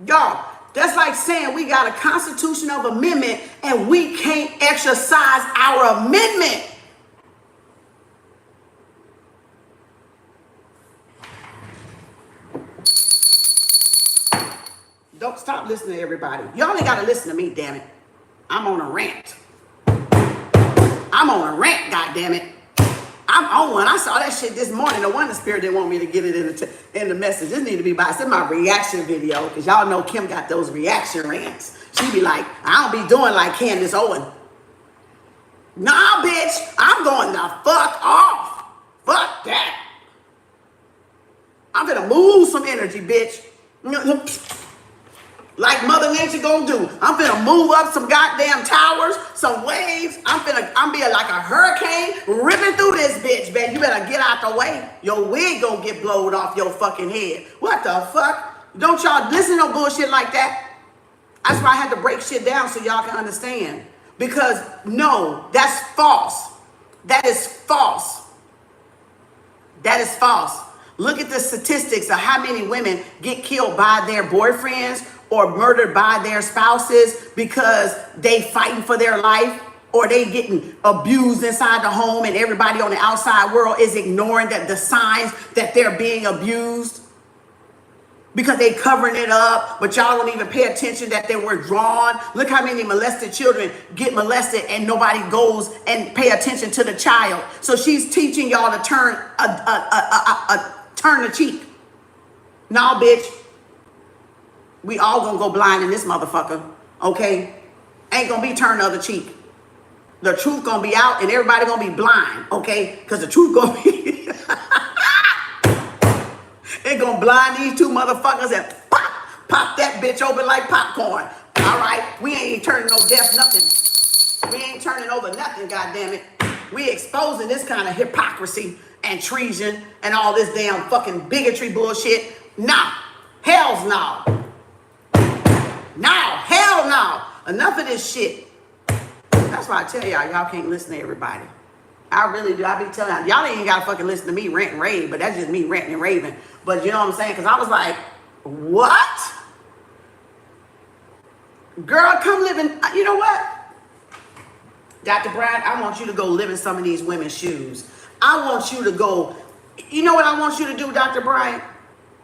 Y'all, that's like saying we got a Constitution of Amendment and we can't exercise our amendment. Don't stop listening to everybody. You only got to listen to me, damn it. I'm on a rant. I'm on a rant, goddammit. I'm on one. I saw that shit this morning. The Wonder Spirit didn't want me to get it in the message. This need to be by. It's in my reaction video because y'all know Kim got those reaction rants. She be like, I don't be doing like Candace Owen. Nah, bitch. I'm going the fuck off. Fuck that. I'm gonna move some energy, bitch. Like Mother Nature gonna do. I'm finna move up some goddamn towers, some waves. I'm being like a hurricane ripping through this bitch, man. You better get out the way. Your wig gonna get blowed off your fucking head. What the fuck? Don't y'all listen to no bullshit like that? That's why I had to break shit down so y'all can understand. Because no, that's false. That is false. That is false. Look at the statistics of how many women get killed by their boyfriends or murdered by their spouses because they fighting for their life, or they getting abused inside the home and everybody on the outside world is ignoring the signs that they're being abused because they covering it up, but y'all don't even pay attention that they were drawn. Look how many molested children get molested and nobody goes and pay attention to the child. So she's teaching y'all to turn turn the cheek. Nah, bitch. We all gonna go blind in this motherfucker, okay? Ain't gonna be turn the other cheek. The truth gonna be out and everybody gonna be blind, okay? Because the truth gonna be... It gonna blind these two motherfuckers and pop that bitch open like popcorn. All right? We ain't turning no deaf nothing. We ain't turning over nothing, goddammit. We exposing this kind of hypocrisy and treason and all this damn fucking bigotry bullshit. Nah. Hell's no. No, hell no. Enough of this shit. That's why I tell y'all can't listen to everybody. I really do. I be telling y'all ain't gotta fucking listen to me rant and rave, but that's just me ranting and raving. But you know what I'm saying? Because I was like, what? Girl, come live in, you know what? Dr. Bryant, I want you to go live in some of these women's shoes. I want you to go, you know what I want you to do, Dr. Bryant?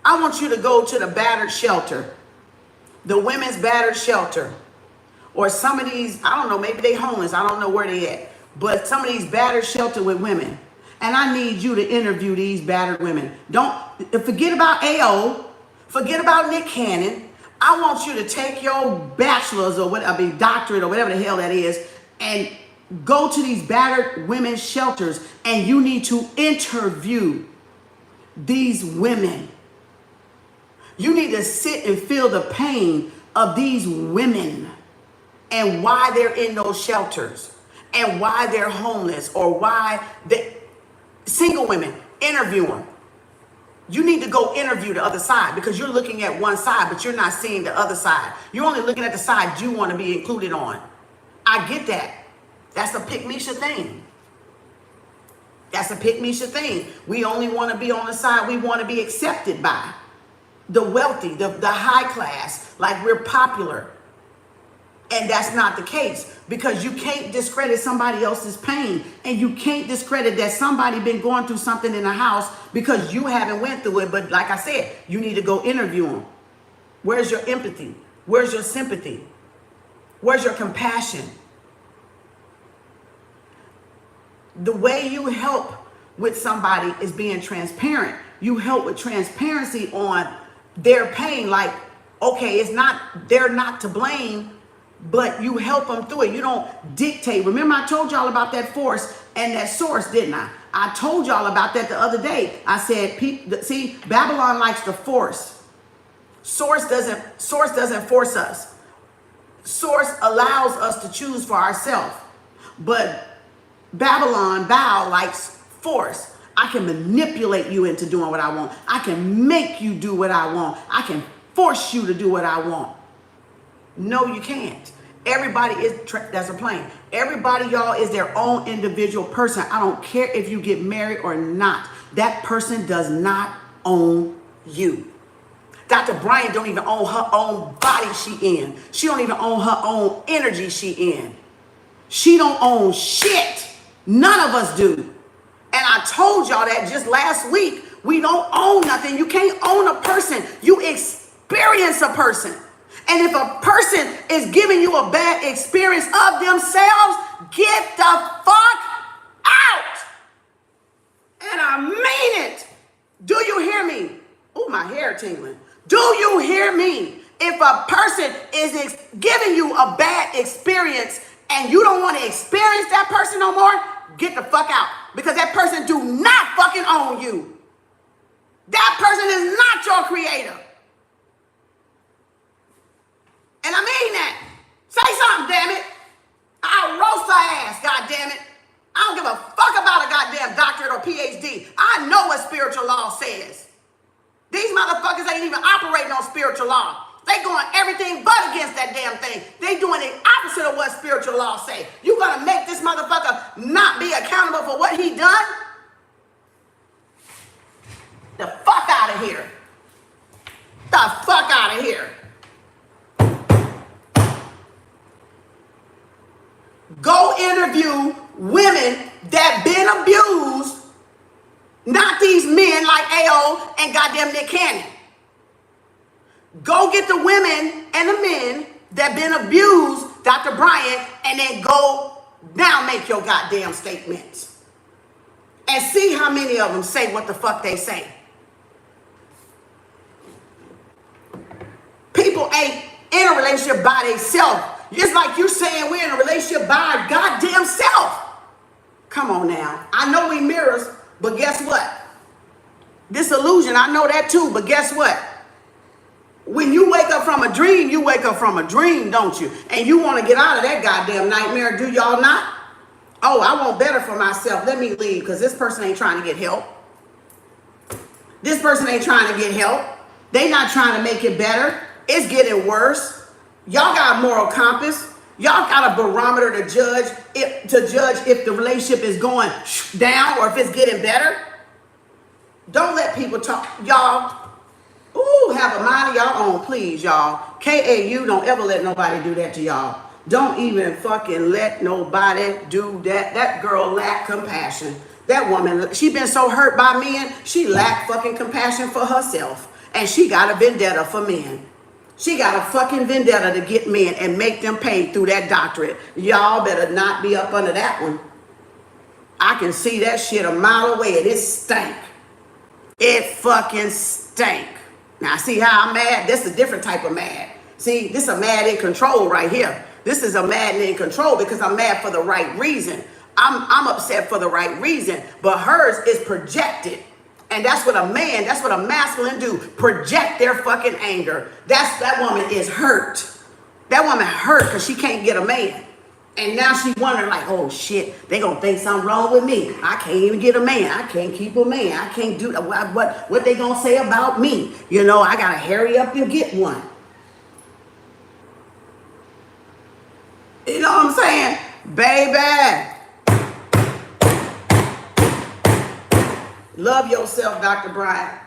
I want you to go to the battered shelter. The women's battered shelter, or some of these, I don't know, maybe they homeless, I don't know where they at, but some of these battered shelter with women. And I need you to interview these battered women. Don't forget about AO, forget about Nick Cannon. I want you to take your bachelor's or whatever, doctorate or whatever the hell that is, and go to these battered women's shelters, and you need to interview these women. You need to sit and feel the pain of these women and why they're in those shelters and why they're homeless or why they, single women, interview them. You need to go interview the other side because you're looking at one side, but you're not seeing the other side. You're only looking at the side you want to be included on. I get that. That's a pick-me-sha thing. That's a pick-me-sha thing. We only want to be on the side we want to be accepted by. The wealthy, the high class, like we're popular. And that's not the case because you can't discredit somebody else's pain, and you can't discredit that somebody been going through something in the house because you haven't went through it. But like I said, you need to go interview them. Where's your empathy? Where's your sympathy? Where's your compassion? The way you help with somebody is being transparent. You help with transparency on their pain. Like, okay, it's not, they're not to blame, but you help them through it. You don't dictate. Remember I told y'all about that force and that source, didn't I? I told y'all about that the other day. I said, see, Babylon likes to force. Source doesn't force us. Source allows us to choose for ourselves. But Babylon, Baal, likes force. I can manipulate you into doing what I want. I can make you do what I want. I can force you to do what I want. No, you can't. Everybody is, that's a plane. Everybody, y'all, is their own individual person. I don't care if you get married or not. That person does not own you. Dr. Bryant don't even own her own body she in. She don't even own her own energy she in. She don't own shit. None of us do. And I told y'all that just last week. We don't own nothing. You can't own a person. You experience a person. And if a person is giving you a bad experience of themselves, get the fuck out. And I mean it. Do you hear me? Oh, my hair tingling. Do you hear me? If a person is giving you a bad experience and you don't want to experience that person no more, get the fuck out. Because that person do not fucking own you. That person is not your creator. And I mean that. Say something, damn it. I'll roast her ass, god damn it. I don't give a fuck about a goddamn doctorate or PhD. I know what spiritual law says. These motherfuckers ain't even operating on spiritual law. They going everything but against that damn thing. They doing the opposite of what spiritual law say. You gonna make this motherfucker not be accountable for what he done? The fuck out of here. The fuck out of here. Go interview women that been abused, not these men like AO and goddamn Nick Cannon. Go get the women and the men that been abused, Dr. Bryant, and then go now make your goddamn statements. And see how many of them say what the fuck they say. People ain't in a relationship by themselves. It's like you saying we're in a relationship by our goddamn self. Come on now. I know we mirrors, but guess what? This illusion, I know that too, but guess what? When you wake up from a dream, you wake up from a dream, don't you? And you want to get out of that goddamn nightmare, do y'all not? Oh, I want better for myself. Let me leave because this person ain't trying to get help. This person ain't trying to get help. They not trying to make it better. It's getting worse. Y'all got a moral compass. Y'all got a barometer to judge if the relationship is going down or if it's getting better. Don't let people talk. Y'all, ooh, have a mind of y'all own, please, y'all. KAU, don't ever let nobody do that to y'all. Don't even fucking let nobody do that. That girl lacked compassion. That woman, she been so hurt by men, she lacked fucking compassion for herself. And she got a vendetta for men. She got a fucking vendetta to get men and make them pay through that doctorate. Y'all better not be up under that one. I can see that shit a mile away and it stank. It fucking stank. Now see how I'm mad? This is a different type of mad. See, this is a mad in control right here. This is a mad in control because I'm mad for the right reason. I'm upset for the right reason, but hers is projected. And that's what a man, that's what a masculine do. Project their fucking anger. That woman is hurt. That woman hurt because she can't get a man. And now she wondering like, oh shit, they gonna think something wrong with me. I can't even get a man. I can't keep a man. I can't do what they gonna say about me. You know, I gotta hurry up and get one. You know what I'm saying? Baby. Love yourself, Dr. Bryant.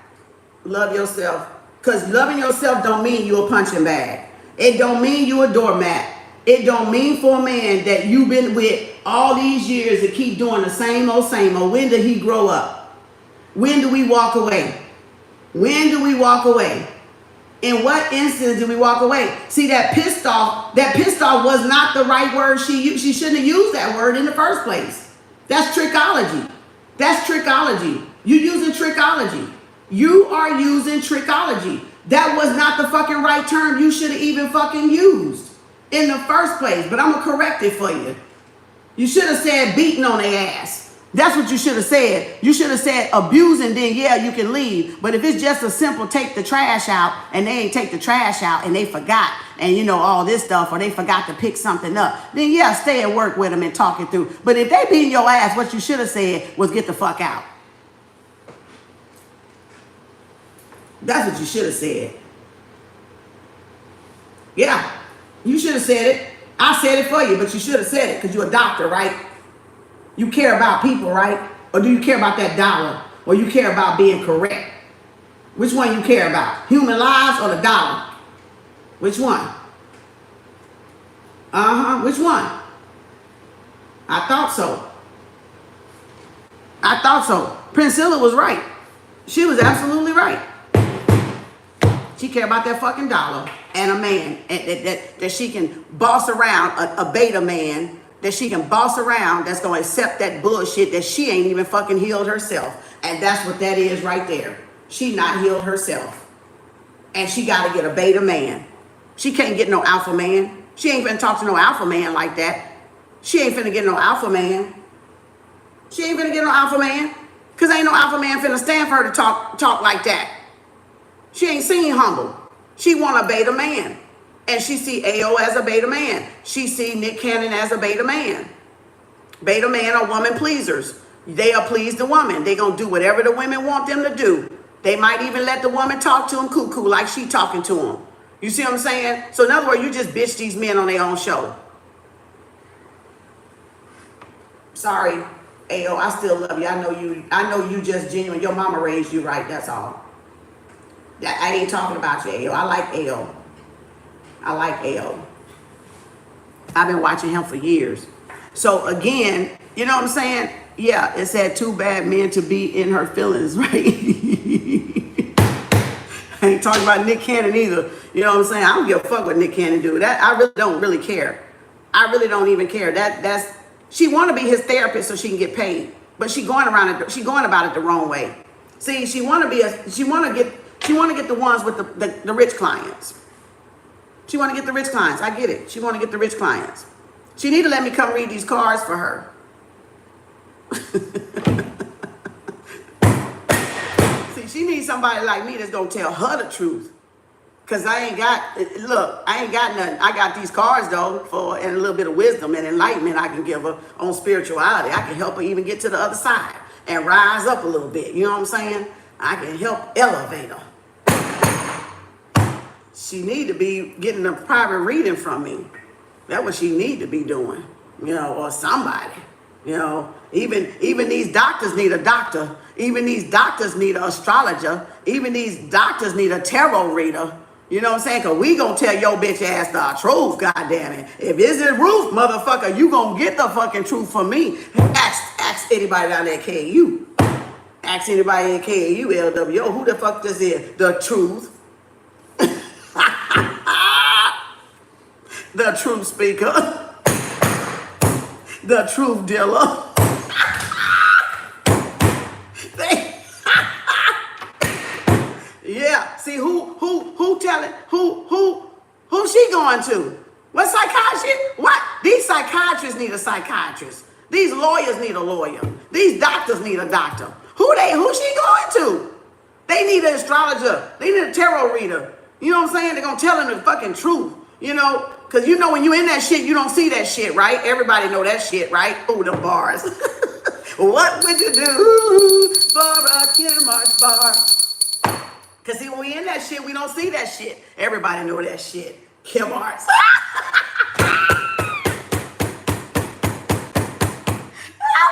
Love yourself. Because loving yourself don't mean you a punching bag. It don't mean you a doormat. It don't mean for a man that you've been with all these years to keep doing the same old, same old. When did he grow up? When do we walk away? When do we walk away? In what instance do we walk away? See, that pissed off was not the right word she used. She shouldn't have used that word in the first place. That's trickology. That's trickology. You're using trickology. You are using trickology. That was not the fucking right term you should have even fucking used in the first place. But I'm going to correct it for you. You should have said beating on their ass. That's what you should have said. You should have said abusing, then yeah, you can leave. But if it's just a simple take the trash out and they ain't take the trash out and they forgot and you know all this stuff or they forgot to pick something up, then yeah, stay at work with them and talk it through. But if they beating your ass, what you should have said was get the fuck out. That's what you should have said. Yeah, you should have said it. I said it for you, but you should have said it because you're a doctor, right? You care about people, right? Or do you care about that dollar? Or you care about being correct? Which one you care about? Human lives or the dollar? Which one? Which one? I thought so. I thought so. Princella was right. She was absolutely right. She cared about that fucking dollar and a man that she can boss around, a beta man that she can boss around that's going to accept that bullshit that she ain't even fucking healed herself. And that's what that is right there. She not healed herself. And she got to get a beta man. She can't get no alpha man. She ain't finna talk to no alpha man like that. She ain't finna get no alpha man. She ain't finna get no alpha man. Because ain't no alpha man finna stand for her to talk like that. She ain't seen humble. She want a beta man. And she see AO as a beta man. She see Nick Cannon as a beta man. Beta man are woman pleasers. They'll please the woman. They gonna do whatever the women want them to do. They might even let the woman talk to them cuckoo like she talking to them. You see what I'm saying? So in other words, you just bitch these men on their own show. Sorry, AO, I still love you. I know you just genuine. Your mama raised you right, that's all. I ain't talking about you, AO. I like AO. I like AO. I've been watching him for years. So again, you know what I'm saying? Yeah, it said two bad men to be in her feelings, right? I ain't talking about Nick Cannon either. You know what I'm saying? I don't give a fuck what Nick Cannon do. That I really don't really care. I really don't even care. That's she want to be his therapist so she can get paid, but she going about it the wrong way. See, she want to get the ones with the rich clients. She want to get the rich clients. I get it. She want to get the rich clients. She need to let me come read these cards for her. See, she needs somebody like me that's gonna tell her the truth. Cause I ain't got nothing. I got these cards though and a little bit of wisdom and enlightenment I can give her on spirituality. I can help her even get to the other side and rise up a little bit. You know what I'm saying? I can help elevate her. She need to be getting a private reading from me. That's what she need to be doing, you know, or somebody, you know. Even these doctors need a doctor. Even these doctors need an astrologer. Even these doctors need a tarot reader. You know what I'm saying? Because we going to tell your bitch ass the truth, goddammit. If it's the truth, motherfucker, you going to get the fucking truth from me. Ask anybody down there at KAU. Ask anybody at KAU LWO. Who the fuck this is? The truth. The truth speaker. The truth dealer. Yeah, see who telling who she going to? What psychiatrist? What? These psychiatrists need a psychiatrist. These lawyers need a lawyer. These doctors need a doctor. Who she going to? They need an astrologer. They need a tarot reader. You know what I'm saying? They're gonna tell them the fucking truth. You know, because you know when you in that shit, you don't see that shit, right? Everybody know that shit, right? Oh, the bars. What would you do for a Kem Arts bar? Because see, when we in that shit, we don't see that shit. Everybody know that shit. Kem Arts. Oh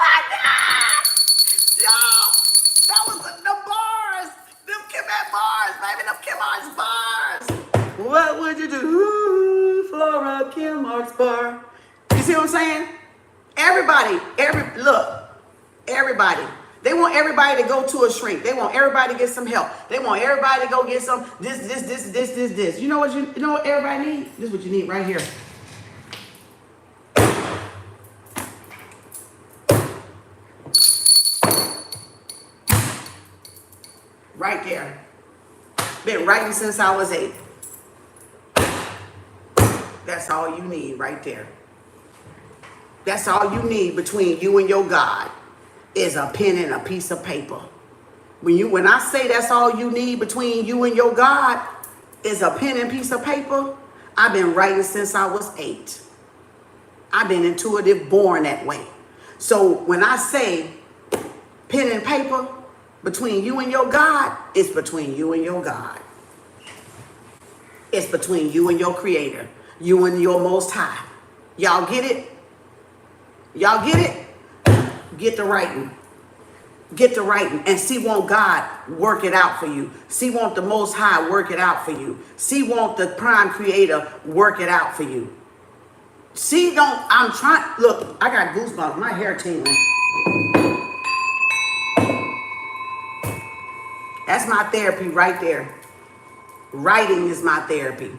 my God! Yo, that was the bars. Them Kem bars, baby. Them Kem Arts bars. What would you do for a Kem Arts bar? You see what I'm saying? Everybody. They want everybody to go to a shrink. They want everybody to get some help. They want everybody to go get some this. You know what everybody needs? This is what you need right here. Right there. Been writing since I was 8. That's all you need right there. That's all you need between you and your God is a pen and a piece of paper. When I say that's all you need between you and your God is a pen and piece of paper, I've been writing since I was 8. I've been intuitive, born that way. So when I say pen and paper between you and your God, it's between you and your God. It's between you and your Creator, you and your Most High. Y'all get it? Y'all get it? Get the writing. Get the writing. And see, won't God work it out for you? See, won't the Most High work it out for you? See, won't the Prime Creator work it out for you? See, look, I got goosebumps. My hair tingling. That's my therapy right there. Writing is my therapy.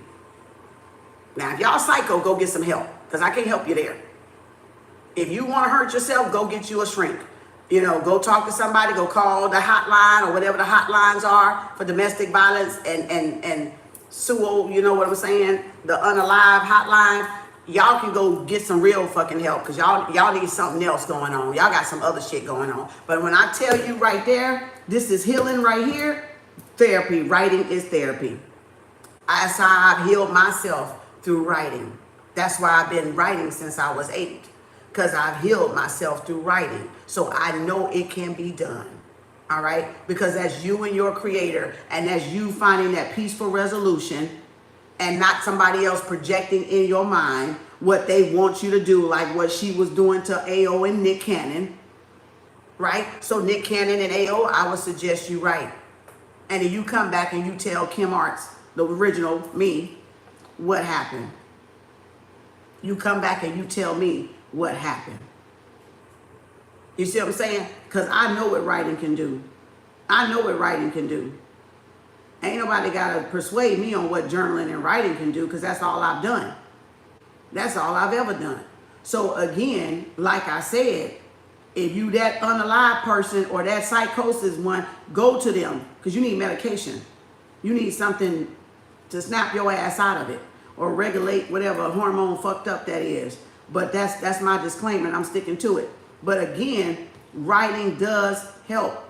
Now, if y'all psycho, go get some help, because I can't help you there. If you want to hurt yourself, go get you a shrink. You know, go talk to somebody, go call the hotline or whatever the hotlines are for domestic violence and SUO, you know what I'm saying? The unalive hotline. Y'all can go get some real fucking help, because y'all need something else going on. Y'all got some other shit going on. But when I tell you right there, this is healing right here, therapy. Writing is therapy. That's how I've healed myself, through writing. That's why I've been writing since I was 8. Because I've healed myself through writing. So I know it can be done. All right? Because as you and your Creator, and as you finding that peaceful resolution, and not somebody else projecting in your mind what they want you to do, like what she was doing to AO and Nick Cannon, right? So Nick Cannon and AO, I would suggest you write. And then you come back and you tell Kem Arts, the original me, what happened. You come back and you tell me what happened. You see what I'm saying? Because I know what writing can do. I know what writing can do. Ain't nobody got to persuade me on what journaling and writing can do, because that's all I've done. That's all I've ever done. So again, like I said, if you that unalive person or that psychosis one, go to them, because you need medication. You need something to snap your ass out of it or regulate whatever hormone fucked up that is. But that's my disclaimer, and I'm sticking to it. But again, writing does help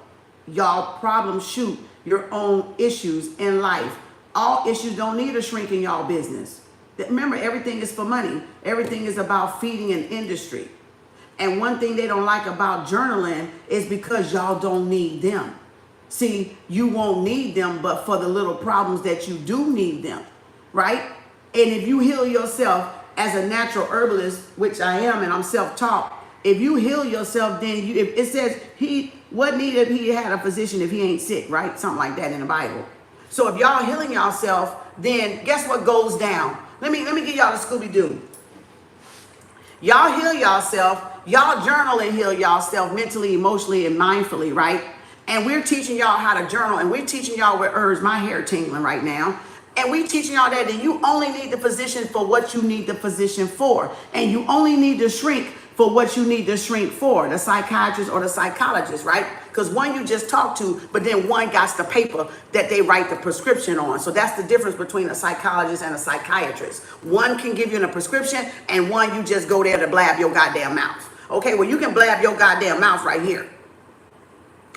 y'all problem shoot your own issues in life. All issues don't need a shrink in y'all business. Remember, everything is for money. Everything is about feeding an industry. And one thing they don't like about journaling is because y'all don't need them. See, you won't need them, but for the little problems that you do need them, right? And if you heal yourself as a natural herbalist, which I am, and I'm self-taught, if you heal yourself, then if it says what need if he had a physician if he ain't sick, right? Something like that in the Bible. So if y'all healing yourself, then guess what goes down? Let me give y'all the Scooby-Doo. Y'all heal yourself, y'all journal and heal yourself mentally, emotionally, and mindfully, right? And we're teaching y'all how to journal, and we're teaching y'all with herbs. My hair tingling right now. And we're teaching y'all that you only need the physician for what you need the physician for. And you only need to shrink for what you need to shrink for, the psychiatrist or the psychologist, right? Because one you just talked to, but then one got the paper that they write the prescription on. So that's the difference between a psychologist and a psychiatrist. One can give you a prescription, and one you just go there to blab your goddamn mouth. Okay, well, you can blab your goddamn mouth right here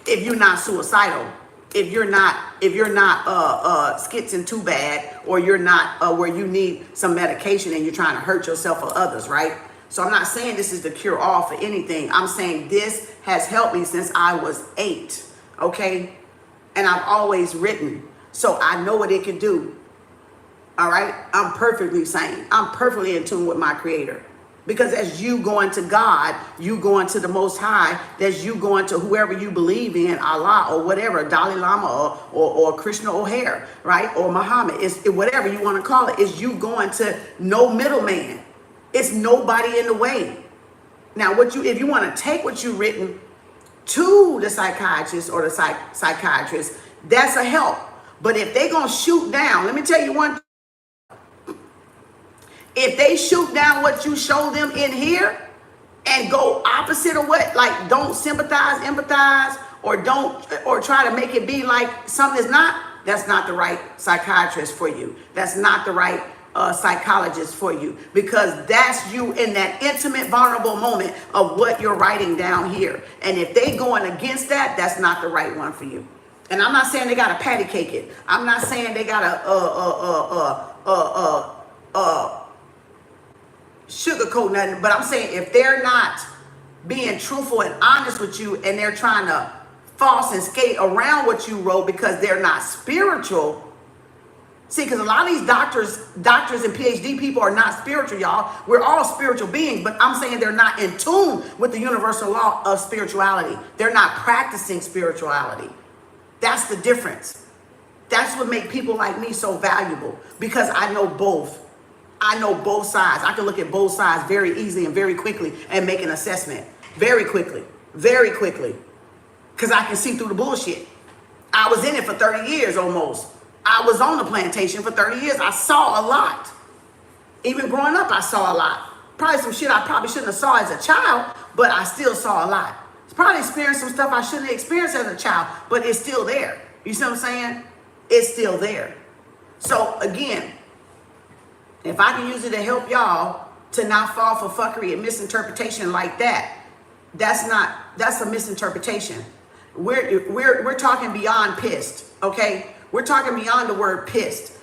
if you're not suicidal. If you're not schizophrenic too bad, or you're not where you need some medication and you're trying to hurt yourself or others, right? So I'm not saying this is the cure all for anything. I'm saying this has helped me since I was 8, okay? And I've always written, so I know what it can do, all right? I'm perfectly sane. I'm perfectly in tune with my creator. Because as you going to God, you going to the Most High, that's you going to whoever you believe in, Allah or whatever, Dalai Lama or Krishna O'Hare, right? Or Muhammad, it's whatever you want to call it, is you going to no middleman. It's nobody in the way. Now, if you want to take what you've written to the psychiatrist or the psychiatrist, that's a help. But if they gonna shoot down, let me tell you one. If they shoot down what you show them in here and go opposite of what, like don't sympathize, empathize, or try to make it be like something is not, that's not the right psychiatrist for you. That's not the right psychologist for you, because that's you in that intimate, vulnerable moment of what you're writing down here. And if they going against that, that's not the right one for you. And I'm not saying they gotta patty cake it. I'm not saying they gotta sugarcoat nothing, but I'm saying if they're not being truthful and honest with you, and they're trying to false and skate around what you wrote because they're not spiritual. See, because a lot of these doctors and PhD people are not spiritual, y'all. We're all spiritual beings, but I'm saying they're not in tune with the universal law of spirituality. They're not practicing spirituality. That's the difference. That's what makes people like me so valuable, because I know both. I know both sides. I can look at both sides very easily and very quickly and make an assessment very quickly, because I can see through the bullshit. I was in it for 30 years almost. I was on the plantation for 30 years. I saw a lot. Even growing up, I saw a lot. Probably some shit I probably shouldn't have saw as a child, but I still saw a lot. Probably experienced some stuff I shouldn't have experienced as a child, but it's still there. You see what I'm saying? It's still there. So again, if I can use it to help y'all to not fall for fuckery and misinterpretation like that, that's a misinterpretation. We're talking beyond pissed, okay? We're talking beyond the word pissed.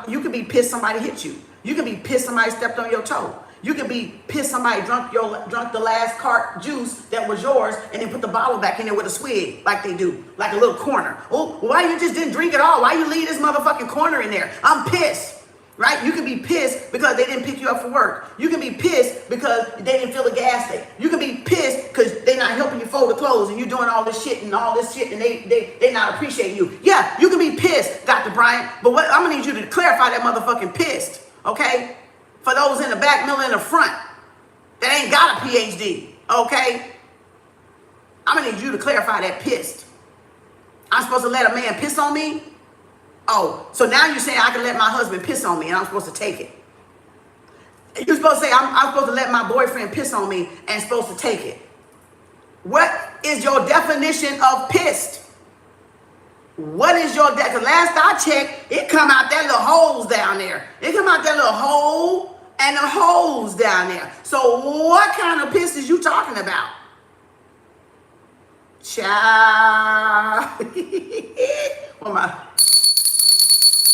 You could be pissed somebody hit you. You could be pissed somebody stepped on your toe. You could be pissed somebody drunk the last cart juice that was yours and then put the bottle back in there with a swig like they do, like a little corner. Oh, why you just didn't drink it all? Why you leave this motherfucking corner in there? I'm pissed. right? You can be pissed because they didn't pick you up for work. You can be pissed because they didn't fill the gas tank. You can be pissed because they're not helping you fold the clothes and you're doing all this shit and they not appreciating you. Yeah, you can be pissed, Dr. Bryant, but what I'm gonna need you to clarify that motherfucking pissed, okay? For those in the back, middle, and the front that ain't got a PhD, okay? I'm gonna need you to clarify that pissed. I'm supposed to let a man piss on me? Oh, so now you're saying I can let my husband piss on me and I'm supposed to take it. You're supposed to say I'm supposed to let my boyfriend piss on me and supposed to take it. What is your definition of pissed? What is your definition? Last I checked, it come out that little holes down there. It come out that little hole and the holes down there. So what kind of piss is you talking about? Child. What am I?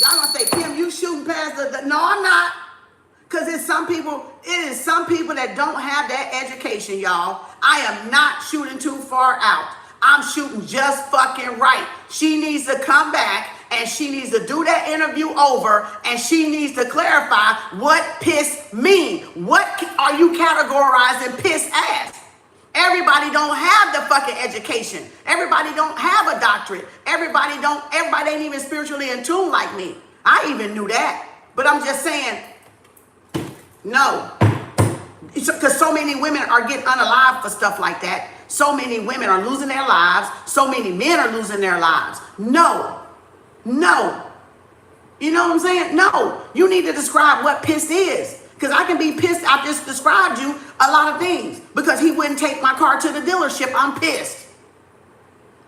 Y'all gonna say, Kim, you shooting past the no, I'm not. Because it is some people that don't have that education, y'all. I am not shooting too far out. I'm shooting just fucking right. She needs to come back and she needs to do that interview over and she needs to clarify what piss mean. What are you categorizing piss as? Everybody don't have the fucking education. Everybody don't have a doctorate. Everybody ain't even spiritually in tune like me. I even knew that. But I'm just saying, no. Because so many women are getting unalive for stuff like that. So many women are losing their lives. So many men are losing their lives. No. No. You know what I'm saying? No. You need to describe what pissed is. Because I can be pissed. I just described you a lot of things. Because he wouldn't take my car to the dealership, I'm pissed.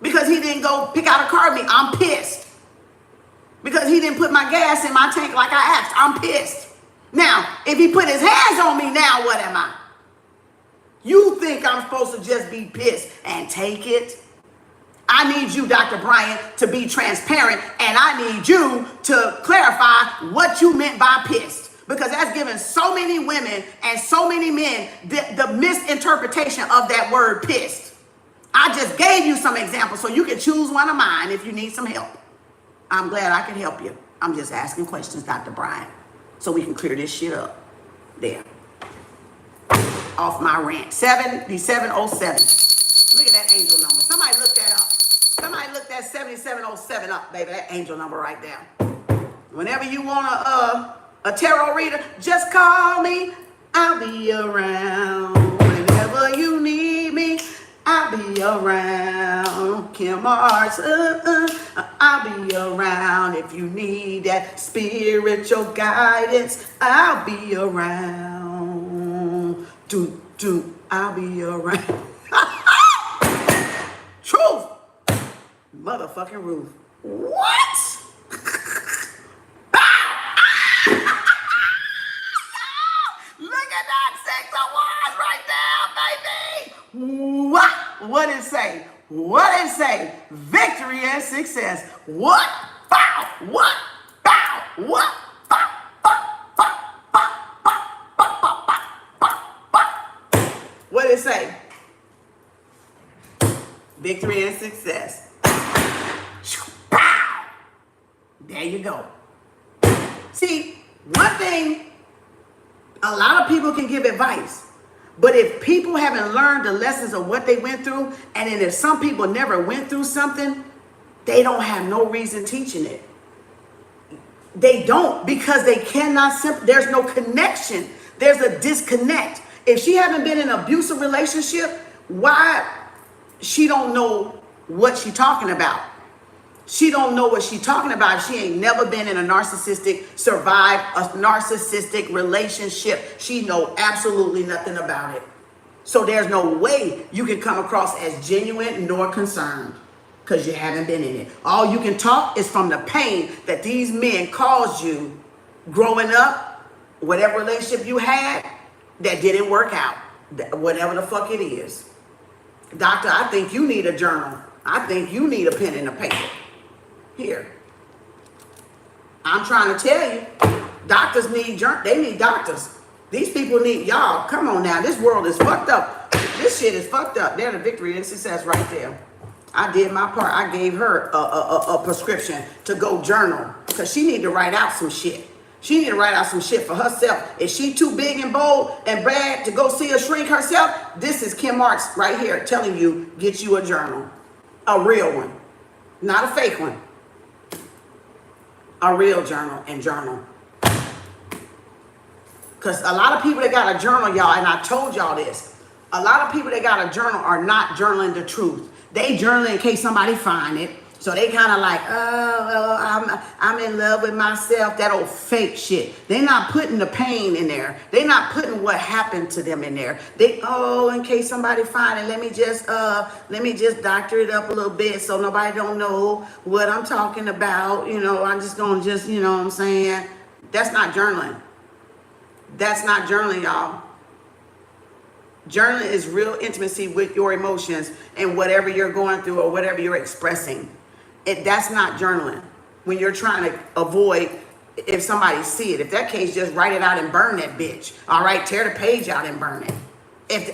Because he didn't go pick out a car with me, I'm pissed. Because he didn't put my gas in my tank like I asked, I'm pissed. Now, if he put his hands on me, now what am I? You think I'm supposed to just be pissed and take it? I need you, Dr. Bryant, to be transparent, and I need you to clarify what you meant by pissed. Because that's given so many women and so many men the misinterpretation of that word pissed. I just gave you some examples so you can choose one of mine if you need some help. I'm glad I can help you. I'm just asking questions, Dr. Bryant, so we can clear this shit up. There. Off my rant. 7707. Look at that angel number. Somebody look that up. Somebody look that 7707 up, baby. That angel number right there. Whenever you want a tarot reader, just call me. I'll be around. Whenever you need me, I'll be around. Kem Arts, I'll be around. If you need that spiritual guidance, I'll be around. I'll be around. Truth. Motherfucking Ruth. What? Look at that 6 of Wands right there, baby. What it say? What it say? Victory and success. What? Bow. What? Bow. What? Bow. What it say? Victory and success. Bow. There you go. See, one thing, a lot of people can give advice, but if people haven't learned the lessons of what they went through, and then if some people never went through something, they don't have no reason teaching it. They don't, because they cannot, there's no connection. There's a disconnect. If she haven't been in an abusive relationship, why she don't know what she talking about? She don't know what she talking about. She ain't never been in a survived a narcissistic relationship. She know absolutely nothing about it. So there's no way you can come across as genuine nor concerned because you haven't been in it. All you can talk is from the pain that these men caused you growing up, whatever relationship you had that didn't work out, whatever the fuck it is. Doctor, I think you need a journal. I think you need a pen and a paper. Here. I'm trying to tell you, doctors need they need doctors. These people need y'all. Come on now. This world is fucked up. This shit is fucked up. There's the victory and success right there. I did my part. I gave her a prescription to go journal because she need to write out some shit. She need to write out some shit for herself. If she too big and bold and bad to go see a shrink herself, this is Kem Arts right here telling you, get you a journal. A real one. Not a fake one. A real journal and journal. Because a lot of people that got a journal, y'all, and I told y'all this, a lot of people that got a journal are not journaling the truth. They journal in case somebody find it. So they kind of like, I'm in love with myself. That old fake shit. They're not putting the pain in there. They're not putting what happened to them in there. In case somebody find it, let me just doctor it up a little bit so nobody don't know what I'm talking about. You know, I'm just gonna you know what I'm saying? That's not journaling. That's not journaling, y'all. Journaling is real intimacy with your emotions and whatever you're going through or whatever you're expressing. That's not journaling. When you're trying to avoid if somebody see it. If that case, just write it out and burn that bitch. All right, tear the page out and burn it.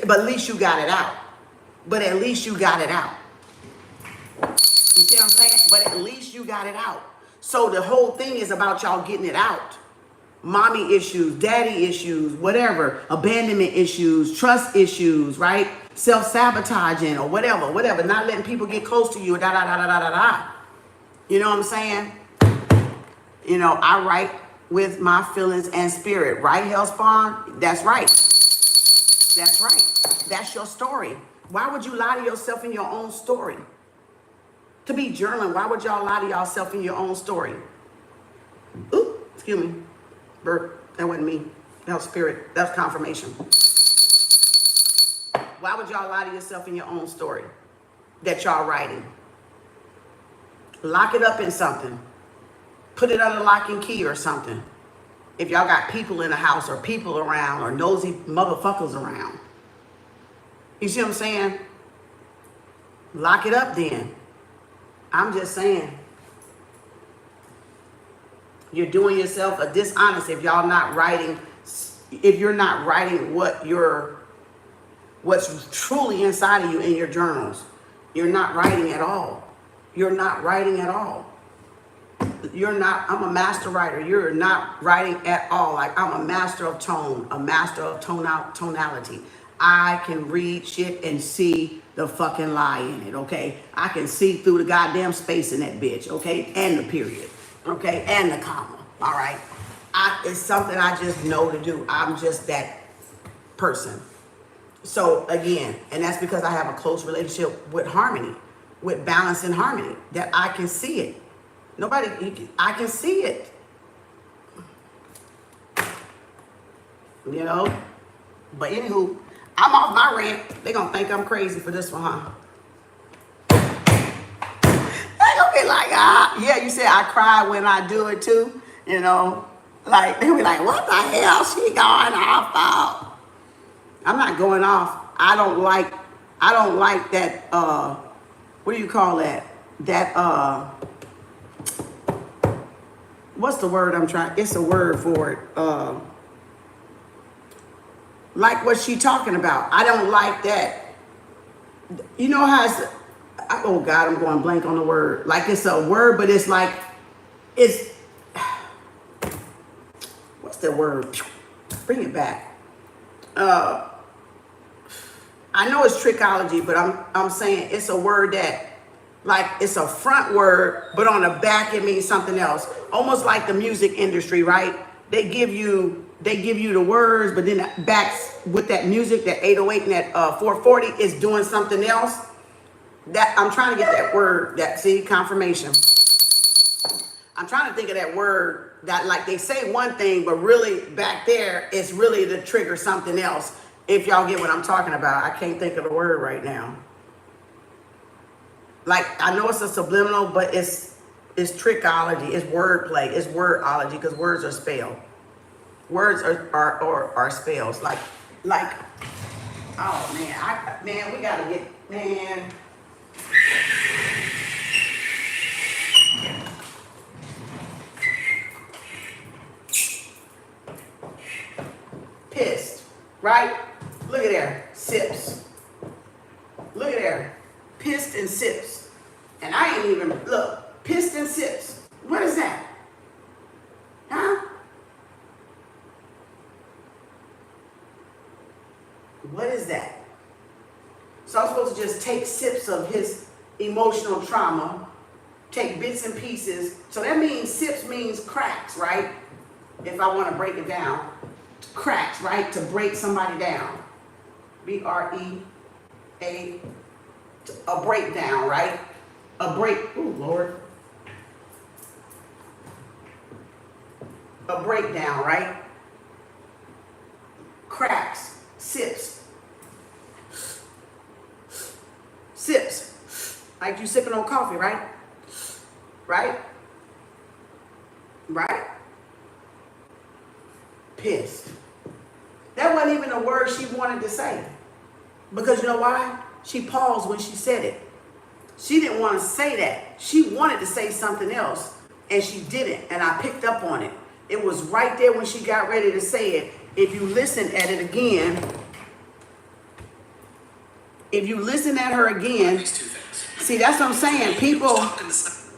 But at least you got it out. But at least you got it out. You see what I'm saying? But at least you got it out. So the whole thing is about y'all getting it out. Mommy issues, daddy issues, whatever, abandonment issues, trust issues, right? Self-sabotaging or whatever, not letting people get close to you, You know what I'm saying? You know, I write with my feelings and spirit, right, Hellspawn? That's right. That's right. That's your story. Why would you lie to yourself in your own story? To be journaling, why would y'all lie to yourself in your own story? Ooh, excuse me. Burp, that wasn't me. That was spirit. That's confirmation. Why would y'all lie to yourself in your own story that y'all writing? Lock it up in something. Put it under lock and key or something. If y'all got people in the house or people around or nosy motherfuckers around. You see what I'm saying? Lock it up then. I'm just saying. You're doing yourself a dishonest if y'all not writing, if you're not writing what's truly inside of you in your journals. You're not writing at all. You're not writing at all. I'm a master writer. You're not writing at all. Like, I'm a master of tone, a master of tonality. I can read shit and see the fucking lie in it, okay? I can see through the goddamn space in that bitch, okay? And the period. Okay, and the comma, all right? It's something I just know to do. I'm just that person. So again, and that's because I have a close relationship with harmony, with balance and harmony, that I can see it. I can see it. You know? But anywho, I'm off my rant. They're gonna think I'm crazy for this one, huh? Be like, yeah, you said I cry when I do it too, you know, like they'll be like, what the hell she going off of? I'm not going off. I don't like that, what do you call that? That, what's the word I'm trying, it's a word for it. Like what she talking about. I don't like that. You know how it's, oh God, I'm going blank on the word. Like it's a word, but it's like, what's the word? Bring it back. I know it's trickology, but I'm saying it's a word that, like, it's a front word, but on the back it means something else. Almost like the music industry, right? They give you the words, but then the backs with that music, that 808 and that 440 is doing something else. That I'm trying to get that word, confirmation. I'm trying to think of that word that, like, they say one thing, but really back there, it's really to trigger something else. If y'all get what I'm talking about, I can't think of the word right now. Like, I know it's a subliminal, but it's trickology, it's wordplay, it's wordology, because words are spelled. Words are spells. Like, oh man, we gotta get, man. Pissed, right? Look at there, sips. Look at there, pissed and sips. And I ain't even, look, pissed and sips. What is that? Huh? What is that? So I'm supposed to just take sips of his emotional trauma, take bits and pieces. So that means sips means cracks, right? If I want to break it down. Cracks, right? To break somebody down. B-R-E-A, a breakdown, right? A break, ooh, Lord. A breakdown, right? Cracks, sips. Sips. Like you sipping on coffee, right? Right? Right? Pissed. That wasn't even a word she wanted to say. Because you know why? She paused when she said it. She didn't want to say that. She wanted to say something else, and she didn't, and I picked up on it. It was right there when she got ready to say it. If you listen at it again, if you listen at her again, These two things. see, that's what I'm saying. People, Talking to some-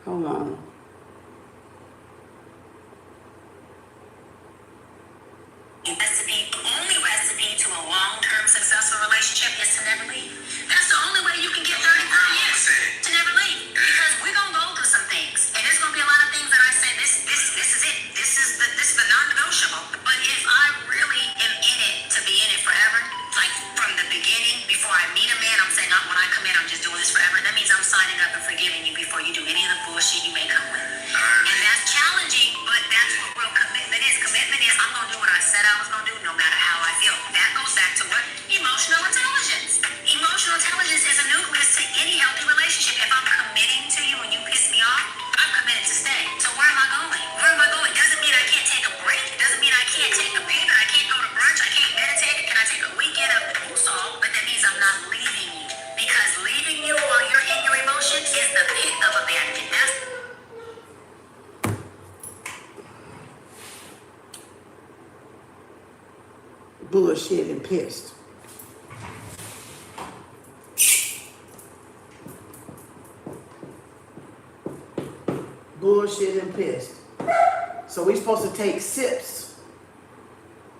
hold on. Recipe, the only recipe to a long-term successful relationship is to never leave. That's the only way you can get 35 years, to never leave. Because we're gonna go through some things, and there's gonna be a lot of things that I say. This is it. This is the non-negotiable. But if I really am in it to be in it forever, like from the beginning, before I meet a man, I'm saying when I come in, I'm just doing this forever. That means I'm signing up and forgiving you before you do any of the bullshit you may come with. And that's challenging, but that's what real commitment is. Commitment is I'm gonna do what I said I was gonna do, no matter how I feel. That goes back to what? Emotional intelligence. Emotional intelligence is a nucleus to any healthy relationship. If I'm committing to you and you piss me off, I'm committed to stay. So where am I going? Where am I going? Doesn't mean I can't take a break. Doesn't mean I can't take a payment. I can't go to brunch. I can't meditate. Can I take a weekend of the pool? But that means I'm not leaving you. Because leaving you while you're in your emotions is the pit of abandonment. That's Bullshit and pissed. Bullshit and pissed. So we're supposed to take sips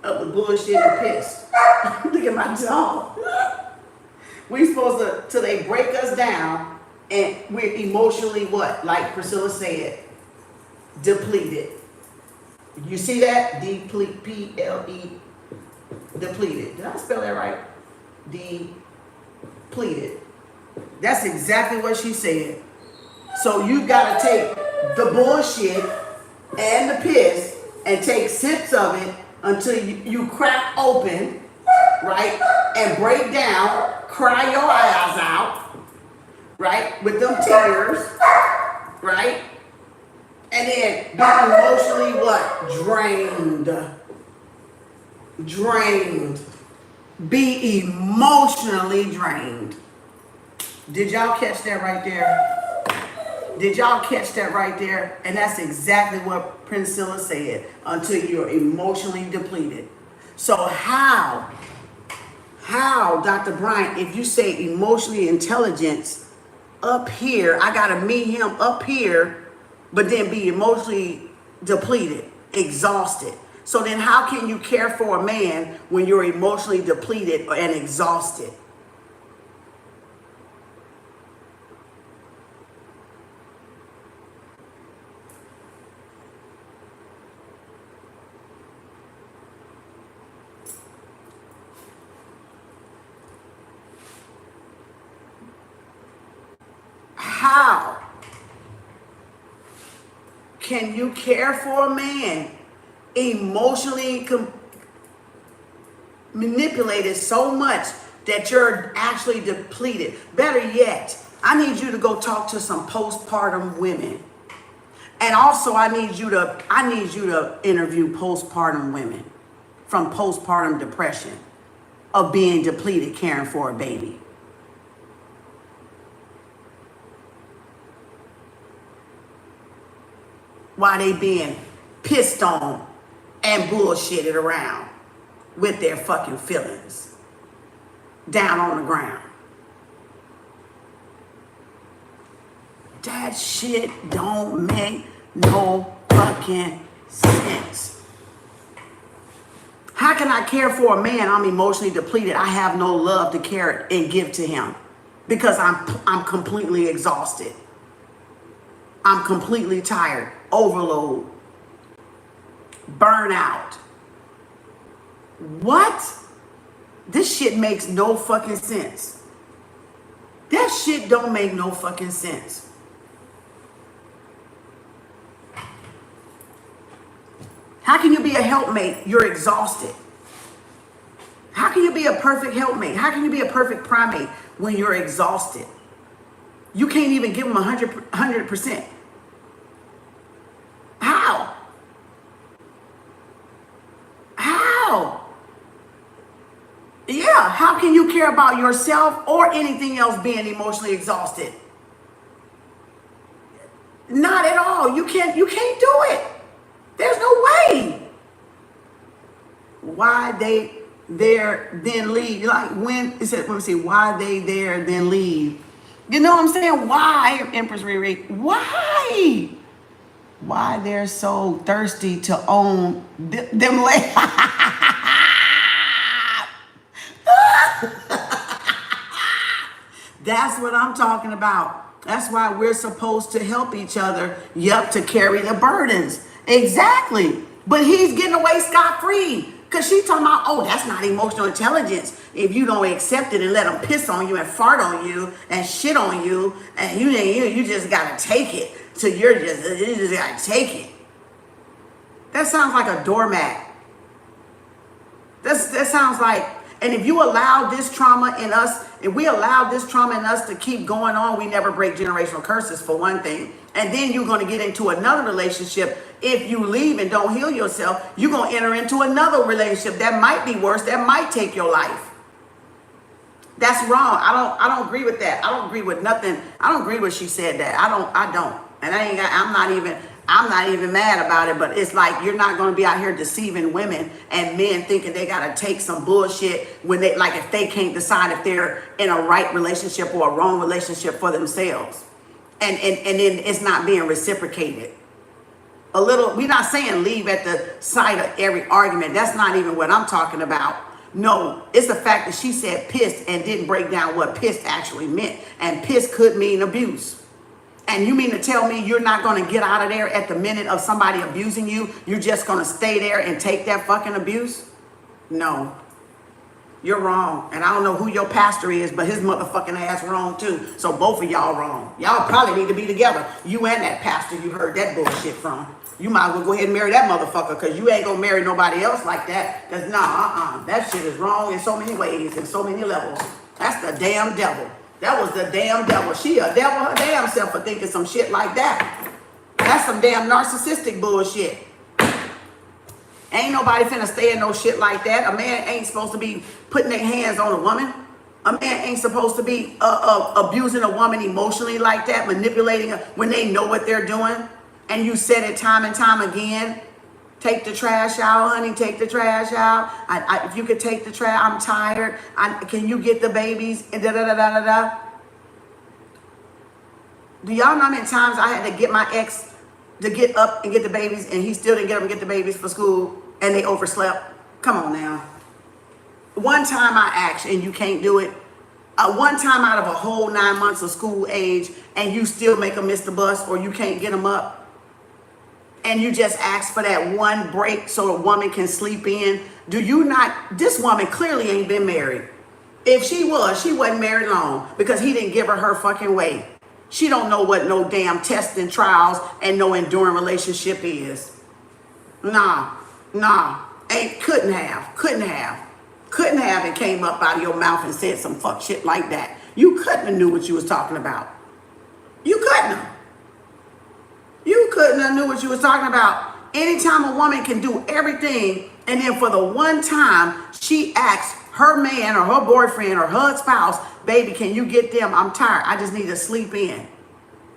of the bullshit and pissed. Look at my dog. We're supposed to, till they break us down, and we're emotionally what? Like Priscilla said, depleted. You see that? Deplete, P-L-E, depleted. Did I spell that right? Depleted. That's exactly what she said. So you gotta take the bullshit and the piss and take sips of it until you crack open, right? And break down, cry your eyes out, right? With them tears, right? And then be emotionally what? Drained. Be emotionally drained. Did y'all catch that right there? Did y'all catch that right there? And that's exactly what Princella said, until you're emotionally depleted. So how, Dr. Bryant, if you say emotionally intelligence up here, I gotta meet him up here, but then be emotionally depleted, exhausted. So then how can you care for a man when you're emotionally depleted and exhausted? How can you care for a man emotionally manipulated so much that you're actually depleted? Better yet, I need you to go talk to some postpartum women. And also I need you to interview postpartum women from postpartum depression of being depleted caring for a baby. While they being pissed on and bullshitted around with their fucking feelings down on the ground. That shit don't make no fucking sense. How can I care for a man? I'm emotionally depleted. I have no love to care and give to him because I'm completely exhausted. I'm completely tired, overload, burnout. What? This shit makes no fucking sense. That shit don't make no fucking sense. How can you be a helpmate? You're exhausted. How can you be a perfect helpmate? How can you be a perfect primate when you're exhausted? You can't even give them 100%. How? How? Yeah, how can you care about yourself or anything else being emotionally exhausted? Not at all. You can't do it. There's no way. Why they there then leave? Like when it said, let me see, why they there then leave? You know what I'm saying? Why, Empress Riri? Why? Why they're so thirsty to own them like That's what I'm talking about. That's why we're supposed to help each other, to carry the burdens. Exactly. But he's getting away scot-free. Because she's talking about, oh, that's not emotional intelligence. If you don't accept it and let them piss on you and fart on you and shit on you, and you just got to take it. So you just got to take it. That sounds like a doormat. That sounds like, and if you allow this trauma in us, if we allow this trauma in us to keep going on, we never break generational curses, for one thing. And then you're going to get into another relationship. If you leave and don't heal yourself, you're going to enter into another relationship that might be worse, that might take your life. That's wrong. I don't agree with that. I don't agree with nothing. I don't agree with she said that. I don't. And I'm not even mad about it, but it's like you're not going to be out here deceiving women and men thinking they got to take some bullshit when they, like, if they can't decide if they're in a right relationship or a wrong relationship for themselves. And then it's not being reciprocated. We're not saying leave at the side of every argument. That's not even what I'm talking about. No, it's the fact that she said pissed and didn't break down what pissed actually meant. And pissed could mean abuse. And you mean to tell me you're not going to get out of there at the minute of somebody abusing you? You're just going to stay there and take that fucking abuse? No. You're wrong. And I don't know who your pastor is, but his motherfucking ass wrong too. So both of y'all wrong. Y'all probably need to be together. You and that pastor you heard that bullshit from. You might as well go ahead and marry that motherfucker, because you ain't going to marry nobody else like that. Because that shit is wrong in so many ways, in so many levels. That's the damn devil. That was the damn devil. She a devil her damn self for thinking some shit like that. That's some damn narcissistic bullshit. Ain't nobody finna stay in no shit like that. A man ain't supposed to be putting their hands on a woman. A man ain't supposed to be abusing a woman emotionally like that, manipulating her when they know what they're doing. And you said it time and time again. Take the trash out, honey. Take the trash out. If you could take the trash, I'm tired. Can you get the babies? And da da da da da da. Do y'all know how many times I had to get my ex to get up and get the babies, and he still didn't get up and get the babies for school, and they overslept? Come on now. One time I asked, and you can't do it. One time out of a whole 9 months of school age, and you still make them miss the bus, or you can't get them up. And you just ask for that one break so a woman can sleep in. Do you not? This woman clearly ain't been married. If she was, she wasn't married long, because he didn't give her fucking way. She don't know what no damn tests and trials and no enduring relationship is. Nah. Couldn't have and came up out of your mouth and said some fuck shit like that. You couldn't have knew what you was talking about. You couldn't have. You couldn't have knew what you was talking about. Anytime a woman can do everything, and then for the one time she asks her man or her boyfriend or her spouse, baby, can you get them? I'm tired. I just need to sleep in.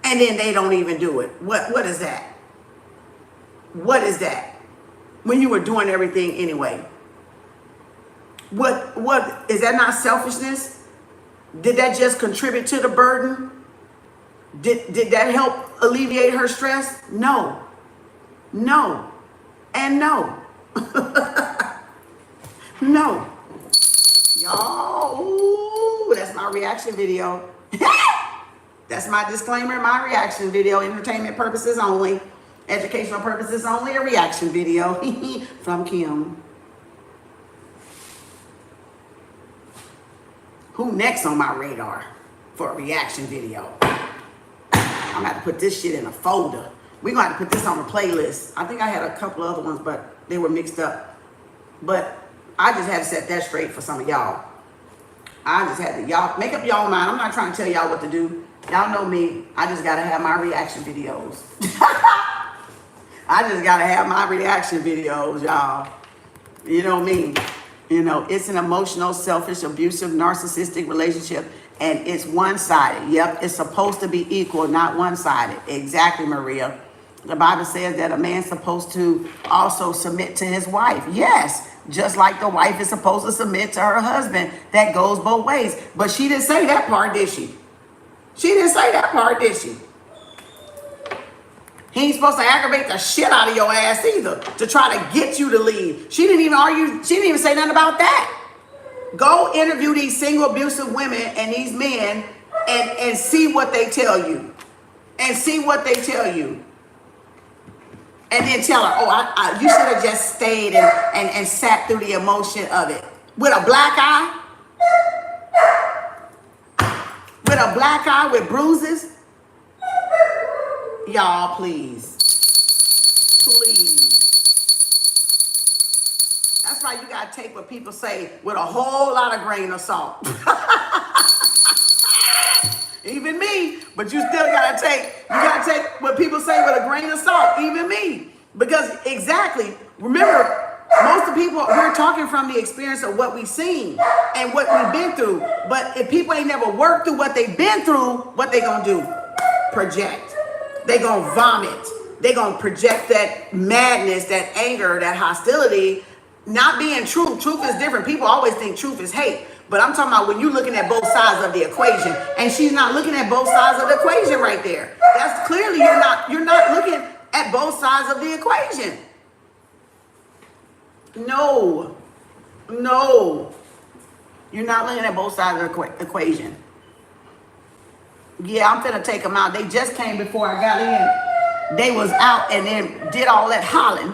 And then they don't even do it. What is that? What is that? When you were doing everything anyway. What is that? Not selfishness? Did that just contribute to the burden? Did that help alleviate her stress? No. And no. know. Y'all, ooh, that's my reaction video. That's my disclaimer, my reaction video. Entertainment purposes only. Educational purposes only, a reaction video from Kem. Who next on my radar for a reaction video? I'm gonna have to put this shit in a folder. We're gonna have to put this on a playlist. I think I had a couple other ones, but they were mixed up. But I just had to set that straight for some of y'all. I just had to, y'all, make up y'all mind. I'm not trying to tell y'all what to do. Y'all know me. I just gotta have my reaction videos. I just gotta have my reaction videos, y'all. You know me. You know, it's an emotional, selfish, abusive, narcissistic relationship, and it's one-sided. Yep, it's supposed to be equal, not one-sided. Exactly, Maria. The Bible says that a man's supposed to also submit to his wife. Yes, just like the wife is supposed to submit to her husband. That goes both ways. But she didn't say that part, did she? She didn't say that part, did she? He ain't supposed to aggravate the shit out of your ass either to try to get you to leave. She didn't even argue. She didn't even say nothing about that. Go interview these single abusive women and these men and see what they tell you. And see what they tell you. And then tell her, oh, you should have just stayed and sat through the emotion of it. With a black eye? With a black eye with bruises? Y'all, please. Please. That's why you got to take what people say with a whole lot of grain of salt. Even me, but you still gotta take what people say with a grain of salt, even me. Because exactly, remember, most of the people, we're talking from the experience of what we've seen and what we've been through. But if people ain't never worked through what they've been through, what they gonna do? Project. They gonna vomit. They gonna project that madness, that anger, that hostility, not being true. Truth is different. People always think truth is hate. But I'm talking about when you're looking at both sides of the equation, and she's not looking at both sides of the equation right there. That's clearly you're not looking at both sides of the equation. No, you're not looking at both sides of the equation. Yeah, I'm finna take them out. They just came before I got in. They was out and then did all that hollering.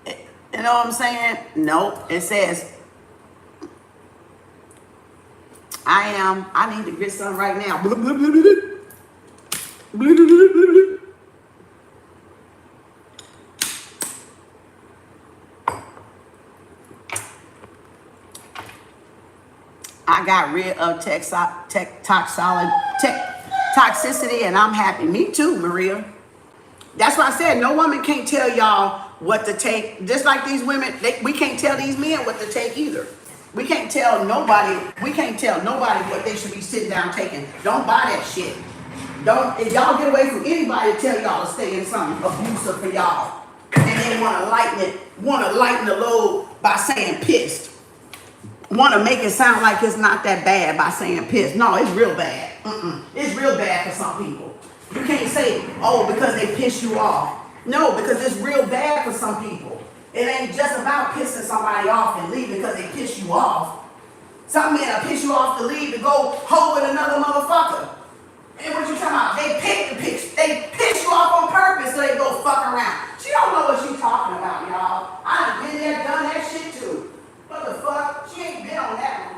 You know what I'm saying? Nope. It says, I need to get some right now. I got rid of toxicity and I'm happy. Me too, Maria. That's why I said no woman can't tell y'all what to take. Just like these women, we can't tell these men what to take either. We can't tell nobody what they should be sitting down taking. Don't buy that shit. If y'all get away from anybody to tell y'all to stay in something abusive for y'all, and they want to lighten the load by saying pissed. Want to make it sound like it's not that bad by saying pissed. No, it's real bad. It's real bad for some people. You can't say, oh, because they piss you off. No, because it's real bad for some people. It ain't just about pissing somebody off and leaving because they piss you off. Some men will piss you off to leave to go hoe with another motherfucker. And what you talking about? They piss you off on purpose so they go fuck around. She don't know what she talking about, y'all. I done been there, done that shit too. What the fuck? She ain't been on that one.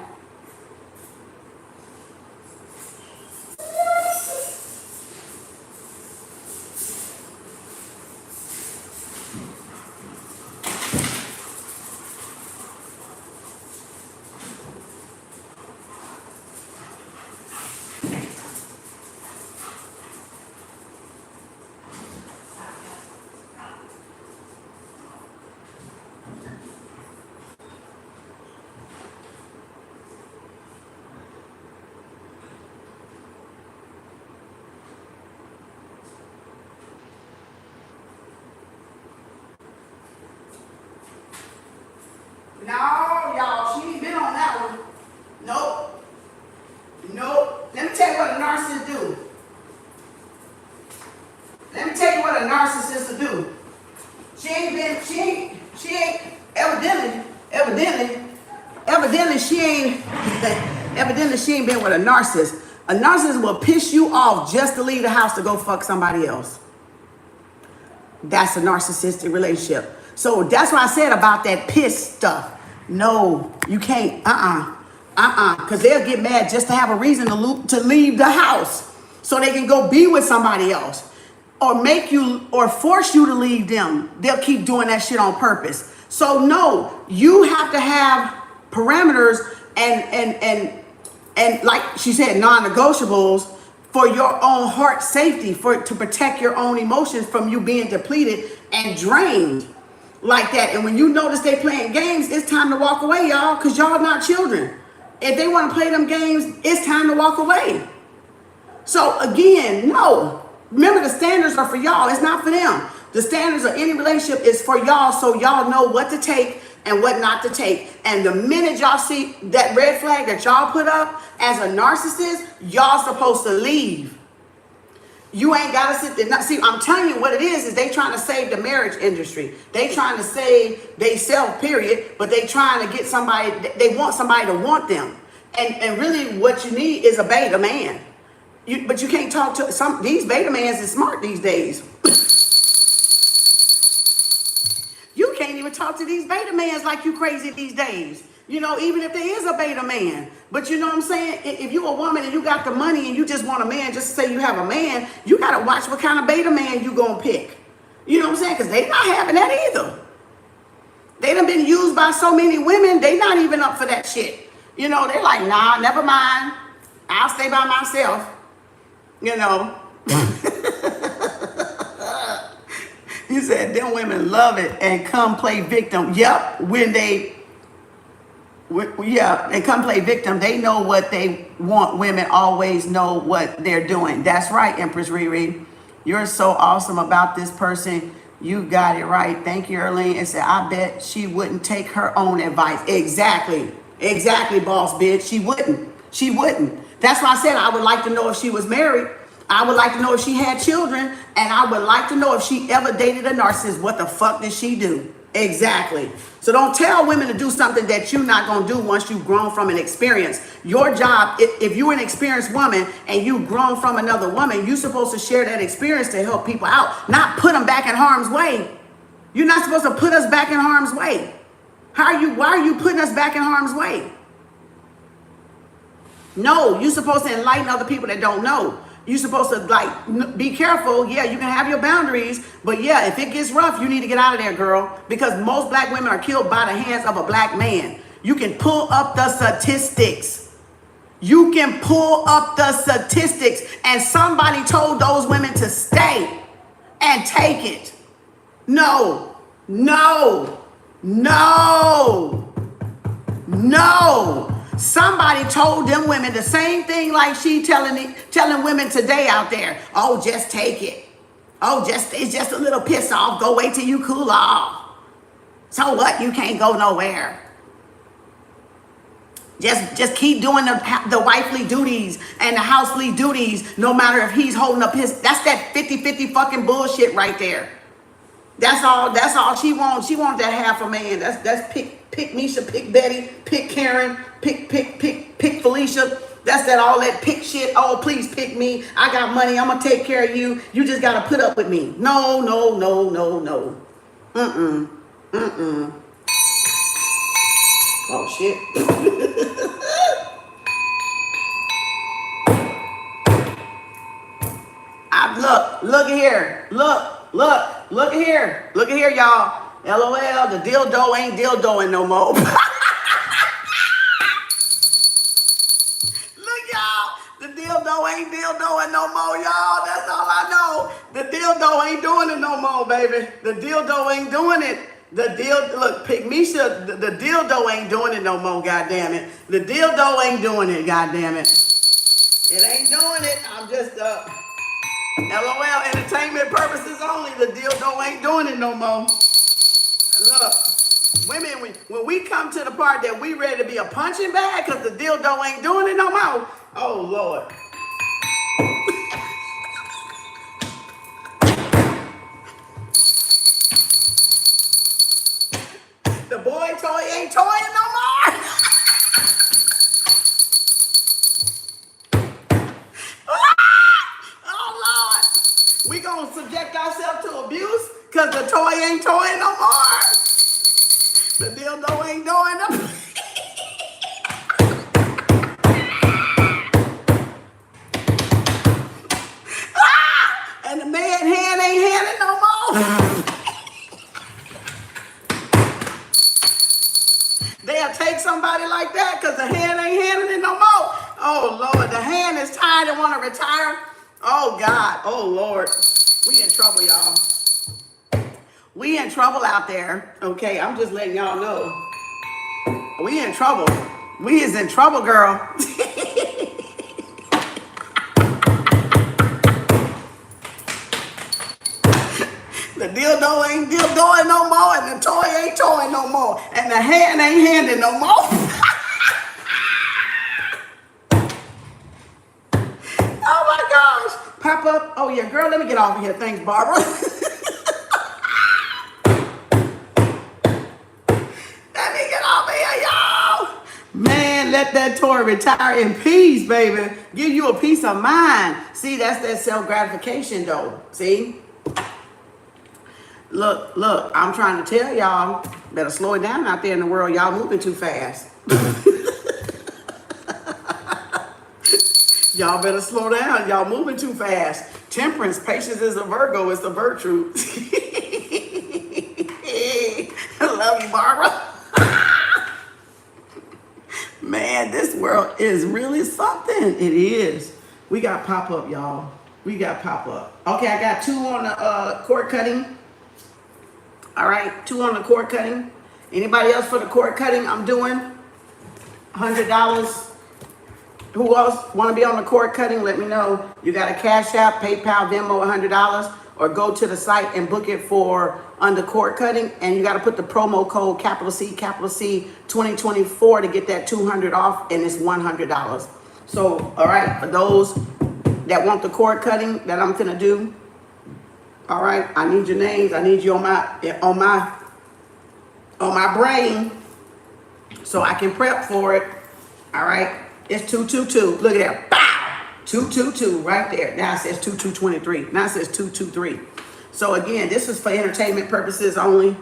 No, y'all, she ain't been on that one. Nope. Let me tell you what a narcissist do. Let me tell you what a narcissist will do. She ain't evidently, evidently she ain't been with a narcissist. A narcissist will piss you off just to leave the house to go fuck somebody else. That's a narcissistic relationship. So that's what I said about that piss stuff. No, you can't. Because they'll get mad just to have a reason to leave the house so they can go be with somebody else or make you or force you to leave them. They'll keep doing that shit on purpose. So no, you have to have parameters and like she said, non-negotiables for your own heart safety, to protect your own emotions from you being depleted and drained like that. And when you notice they playing games, it's time to walk away, y'all, because y'all not children. If they want to play them games, it's time to walk away. So again, no. Remember, the standards are for y'all. It's not for them. The standards of any relationship is for y'all, so y'all know what to take and what not to take. And the minute y'all see that red flag that y'all put up as a narcissist, y'all supposed to leave. You ain't got to sit there. See, I'm telling you what it is they trying to save the marriage industry. They trying to save they self, period, but they trying to get somebody, they want somebody to want them. And really what you need is a beta man. But you can't talk to these beta mans is smart these days. You can't even talk to these beta mans like you crazy these days. You know, even if there is a beta man. But you know what I'm saying? If you a woman and you got the money and you just want a man, just to say you have a man, you got to watch what kind of beta man you going to pick. You know what I'm saying? Because they not having that either. They done been used by so many women, they not even up for that shit. You know, they're like, nah, never mind. I'll stay by myself. You know. You said them women love it and come play victim. Yep, they come play victim. They know what they want. Women always know what they're doing. That's right, Empress Riri. You're so awesome about this person. You got it right. Thank you, Erlene. And said, I bet she wouldn't take her own advice. Exactly, boss bitch. She wouldn't. That's why I said I would like to know if she was married. I would like to know if she had children, and I would like to know if she ever dated a narcissist. What the fuck did she do? Exactly. So don't tell women to do something that you're not going to do once you've grown from an experience. Your job, if you're an experienced woman and you've grown from another woman, you're supposed to share that experience to help people out, not put them back in harm's way. You're not supposed to put us back in harm's way. Why are you putting us back in harm's way? No, you're supposed to enlighten other people that don't know. You're supposed to be careful. Yeah, you can have your boundaries, but yeah, if it gets rough, you need to get out of there, girl, because most black women are killed by the hands of a black man. You can pull up the statistics. And somebody told those women to stay and take it. No. Somebody told them women the same thing like she telling women today out there. Oh, just take it. Oh, it's just a little piss off. Go wait till you cool off. So what? You can't go nowhere. Just keep doing the wifely duties and the housely duties, no matter if he's holding up his. That's that 50-50 fucking bullshit right there. That's all she wants. She wants that half a man. That's pick Misha, pick Betty, pick Karen, pick Felicia. That's all that pick shit. Oh, please pick me. I got money. I'm gonna take care of you. You just gotta put up with me. No. Oh shit. Look here. Look at here, y'all. LOL, the dildo ain't dildoing no more. Look, y'all, the dildo ain't dildoing no more, y'all. That's all I know. The dildo ain't doing it no more, baby. The dildo ain't doing it. Look, pick Misha, the dildo ain't doing it no more, goddamn it. The dildo ain't doing it, goddamn it. It ain't doing it. I'm just, LOL, entertainment purposes only. The dildo ain't doing it no more. Look, women, when we come to the part that we ready to be a punching bag because the dildo ain't doing it no more. Oh, Lord. The boy toy ain't toying no more. Oh, Lord. We gonna subject ourselves to abuse because the toy ain't toying no more. The dildo ain't doing nothing. And the man hand ain't handing no more. They'll take somebody like that because the hand ain't handing it no more. Oh, Lord, the hand is tired and want to retire. Oh, God. Oh, Lord. We in trouble, y'all. We in trouble out there. Okay, I'm just letting y'all know. We in trouble. We is in trouble, girl. The dildo ain't dildoing no more, and the toy ain't toying no more, and the hand ain't handing no more. Oh my gosh. Pop up. Oh yeah, girl, let me get off of here. Thanks, Barbara. Let me get off of here, y'all. Man, let that toy retire in peace, baby. Give you a peace of mind. See, that's that self-gratification though. See? Look, I'm trying to tell y'all, better slow it down out there in the world. Y'all moving too fast. Y'all better slow down. Y'all moving too fast. Temperance, patience is a Virgo. It's a virtue. I love you, Barbara. Man, this world is really something. It is. We got pop-up, y'all. We got pop-up. Okay, I got 2 on the cord cutting. All right, 2 on the cord cutting. Anybody else for the cord cutting? I'm doing $100. Who else want to be on the cord cutting? Let me know. You got a Cash App, PayPal, Venmo, $100, or go to the site and book it for under cord cutting. And you got to put the promo code capital C 2024 to get that $200 off, and it's $100. So, all right, for those that want the cord cutting that I'm gonna do. All right, I need your names. I need you on my brain so I can prep for it. All right, it's 222. Look at that. Bow! 222 right there. Now it says 2223. Now it says 223. So again, this is for entertainment purposes only,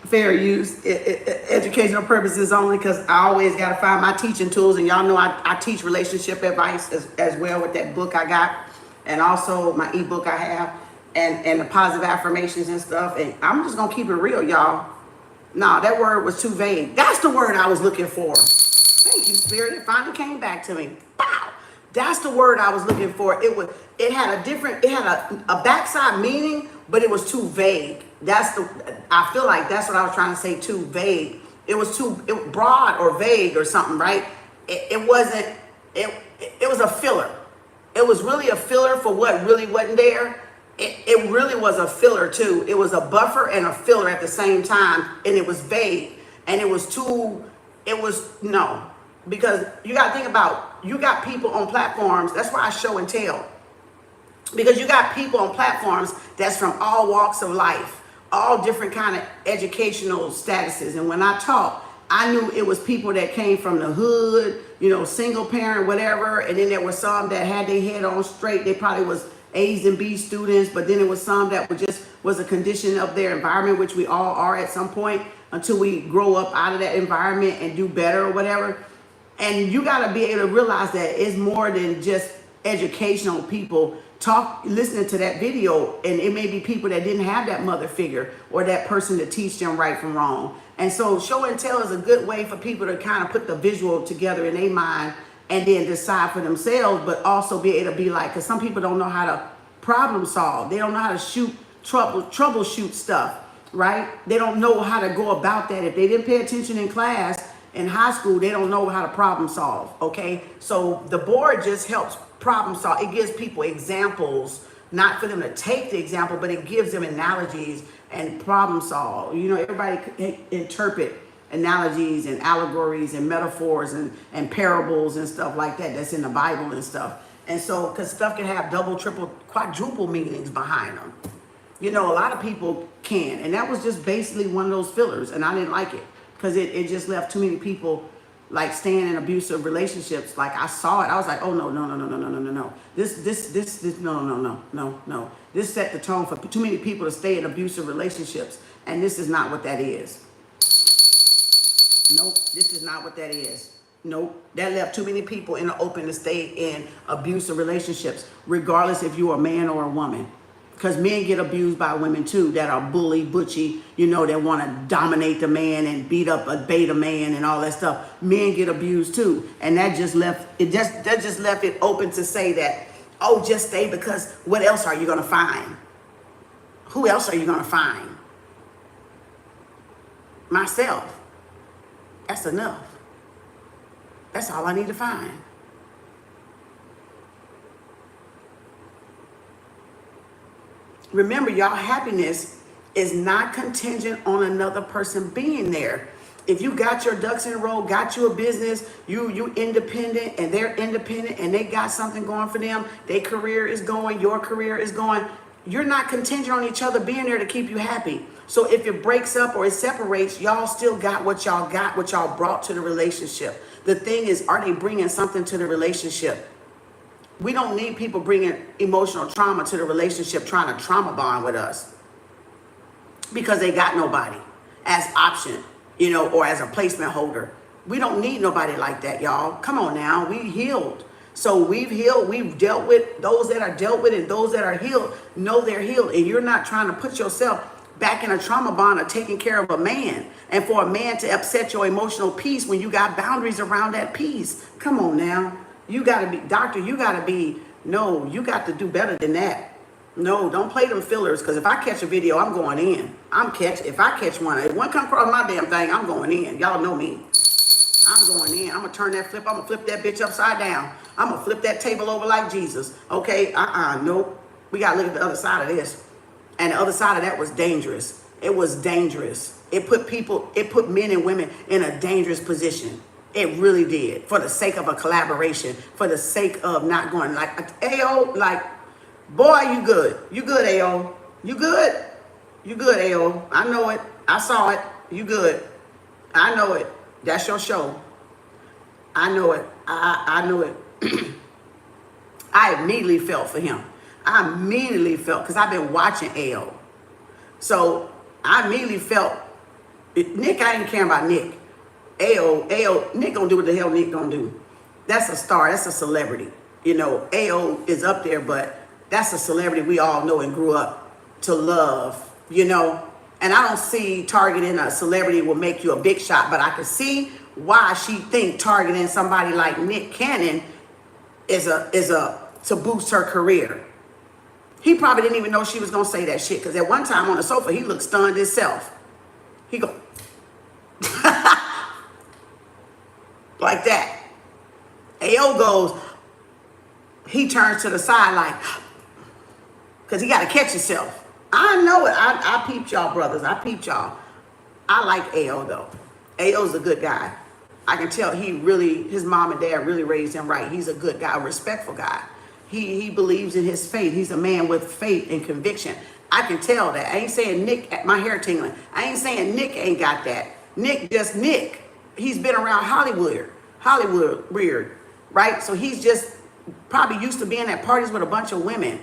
fair use, educational purposes only, because I always got to find my teaching tools. And y'all know I teach relationship advice as well with that book I got, and also my ebook I have. And the positive affirmations and stuff. And I'm just gonna keep it real, y'all. Nah, that word was too vague. That's the word I was looking for. Thank you, Spirit. It finally came back to me. Wow. That's the word I was looking for. It had a backside meaning, but it was too vague. I feel like that's what I was trying to say, too vague. It was too broad or vague or something, right? It was a filler. It was really a filler for what really wasn't there. It really was a filler too. It was a buffer and a filler at the same time, and it was vague, and because you got to think about, you got people on platforms. That's why I show and tell, because you got people on platforms that's from all walks of life, all different kind of educational statuses. And when I talk, I knew it was people that came from the hood, single parent, whatever. And then there were some that had their head on straight. They probably was A's and B students, but then it was some that was a condition of their environment, which we all are at some point, until we grow up out of that environment and do better or whatever. And you got to be able to realize that it's more than just educational people listening to that video, and it may be people that didn't have that mother figure or that person to teach them right from wrong. And so show and tell is a good way for people to kind of put the visual together in their mind and then decide for themselves, but also be able to be like, because some people don't know how to problem solve. They don't know how to troubleshoot stuff, right? They don't know how to go about that. If they didn't pay attention in class in high school, they don't know how to problem solve, okay? So the board just helps problem solve. It gives people examples, not for them to take the example, but it gives them analogies and problem solve. Everybody can interpret analogies and allegories and metaphors and parables and stuff like that that's in the Bible and stuff. And so, because stuff can have double, triple, quadruple meanings behind them. A lot of people can. And that was just basically one of those fillers, and I didn't like it. because it just left too many people like staying in abusive relationships. Like I saw it, I was like, oh no, no, no, no, no, no, no, no, no. This, no, no, no, no, no. This set the tone for too many people to stay in abusive relationships, and this is not what that is. Nope, this is not what that is. Nope, that left too many people in the open to stay in abusive relationships, regardless if you're a man or a woman. Because men get abused by women too, that are bully, butchy, you know, that want to dominate the man and beat up a beta man and all that stuff. Men get abused too. And that just left it open to say that, oh, just stay, because what else are you going to find? Who else are you going to find? Myself. That's enough. That's all I need to find. Remember, y'all, happiness is not contingent on another person being there. If you got your ducks in a row, got you a business, you independent and they're independent and they got something going for them, their career is going, your career is going, you're not contingent on each other being there to keep you happy. So if it breaks up or it separates, y'all still got, what y'all brought to the relationship. The thing is, are they bringing something to the relationship? We don't need people bringing emotional trauma to the relationship, trying to trauma bond with us because they got nobody as option, you know, or as a placement holder. We don't need nobody like that, y'all. Come on now, we healed. So we've healed, we've dealt with those that are dealt with, and those that are healed know they're healed. And you're not trying to put yourself back in a trauma bond of taking care of a man, and for a man to upset your emotional peace when you got boundaries around that peace. Come on now. You got to be, doctor, you got to be, no, you got to do better than that. No, don't play them fillers, because if I catch a video, I'm going in. If I catch one, if one come across my damn thing, I'm going in. Y'all know me. I'm going in. I'm going to turn that flip. I'm going to flip that bitch upside down. I'm going to flip that table over like Jesus. Okay, nope. We got to look at the other side of this. And the other side of that was dangerous. It was dangerous. It put men and women in a dangerous position. It really did, for the sake of a collaboration, for the sake of not going like, AO, like, boy, you good. You good, AO. You good. You good, AO. I know it. I saw it. You good. I know it. That's your show. I know it. I know it. I immediately felt for him. I immediately felt, because I've been watching AO. So I immediately felt, Nick, I didn't care about Nick. AO, Nick gonna do what the hell Nick gonna do. That's a star, that's a celebrity. You know, AO is up there, but that's a celebrity we all know and grew up to love, you know. And I don't see targeting a celebrity will make you a big shot, but I can see why she think targeting somebody like Nick Cannon is to boost her career. He probably didn't even know she was gonna say that shit, because at one time on the sofa, he looked stunned himself. He go, like that. AO goes, he turns to the side like, because he got to catch himself. I know it. I peeped y'all, brothers. I peeped y'all. I like AO though. AO's a good guy. I can tell his mom and dad really raised him right. He's a good guy, a respectful guy. He believes in his faith. He's a man with faith and conviction. I can tell that. I ain't saying Nick, my hair tingling. I ain't saying Nick ain't got that. Nick, just Nick. He's been around Hollywood weird, right? So he's just probably used to being at parties with a bunch of women,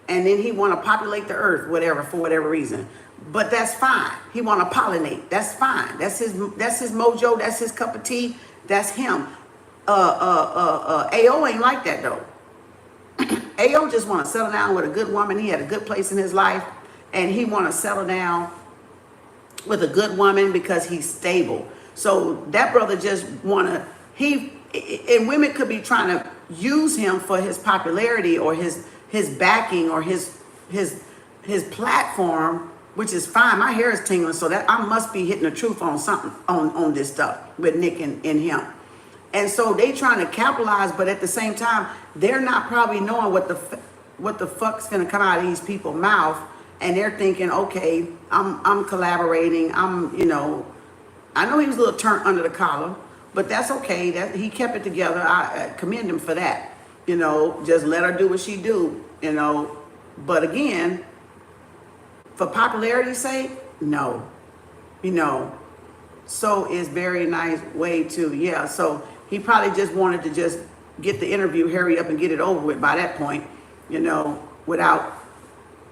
and then he want to populate the earth, for whatever reason. But that's fine. He want to pollinate. That's fine. That's his mojo. That's his cup of tea. That's him. AO ain't like that though. AO just want to settle down with a good woman. He had a good place in his life, and he want to settle down with a good woman because he's stable. So that brother just wanna, and women could be trying to use him for his popularity or his backing or his platform, which is fine. My hair is tingling, so that I must be hitting the truth on something on this stuff with Nick and him. And so they trying to capitalize, but at the same time, they're not probably knowing what the fuck's gonna come out of these people's mouth, and they're thinking, okay, I'm collaborating, I know he was a little turned under the collar, but that's okay. That he kept it together. I commend him for that. Just let her do what she do, But again, for popularity's sake, no. So is very nice way to, yeah. So he probably just wanted to just get the interview, hurry up and get it over with by that point, you know, without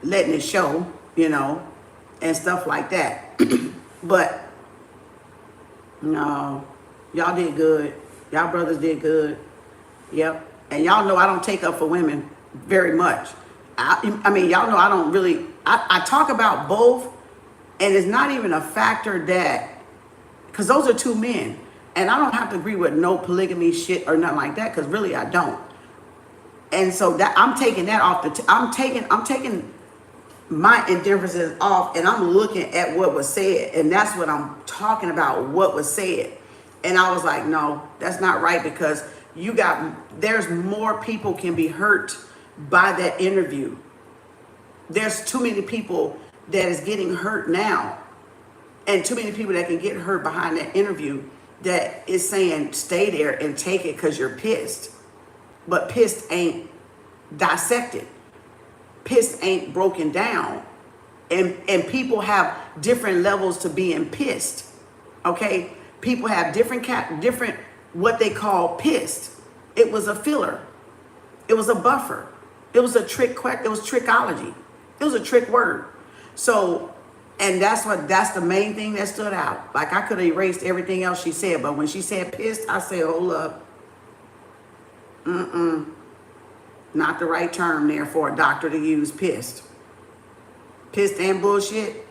letting it show, you know, and stuff like that. But no, y'all did good. Y'all brothers did good. Yep. And y'all know I don't take up for women very much. I mean, y'all know I don't really, I talk about both, and it's not even a factor that, because those are two men, and I don't have to agree with no polygamy shit or nothing like that, because really I don't. And so that I'm taking that off I'm taking my indifferences off, and I'm looking at what was said, and that's what I'm talking about, what was said. And I was like, no, that's not right, because there's more people can be hurt by that interview. There's too many people that is getting hurt now, and too many people that can get hurt behind that interview that is saying stay there and take it because you're pissed. But pissed ain't dissected. Pissed ain't broken down. And people have different levels to being pissed. Okay? People have different what they call pissed. It was a filler. It was a buffer. It was a trick. It was trickology. It was a trick word. So, and that's the main thing that stood out. Like, I could have erased everything else she said, but when she said pissed, I said, hold up. Not the right term there for a doctor to use, pissed. Pissed and bullshit.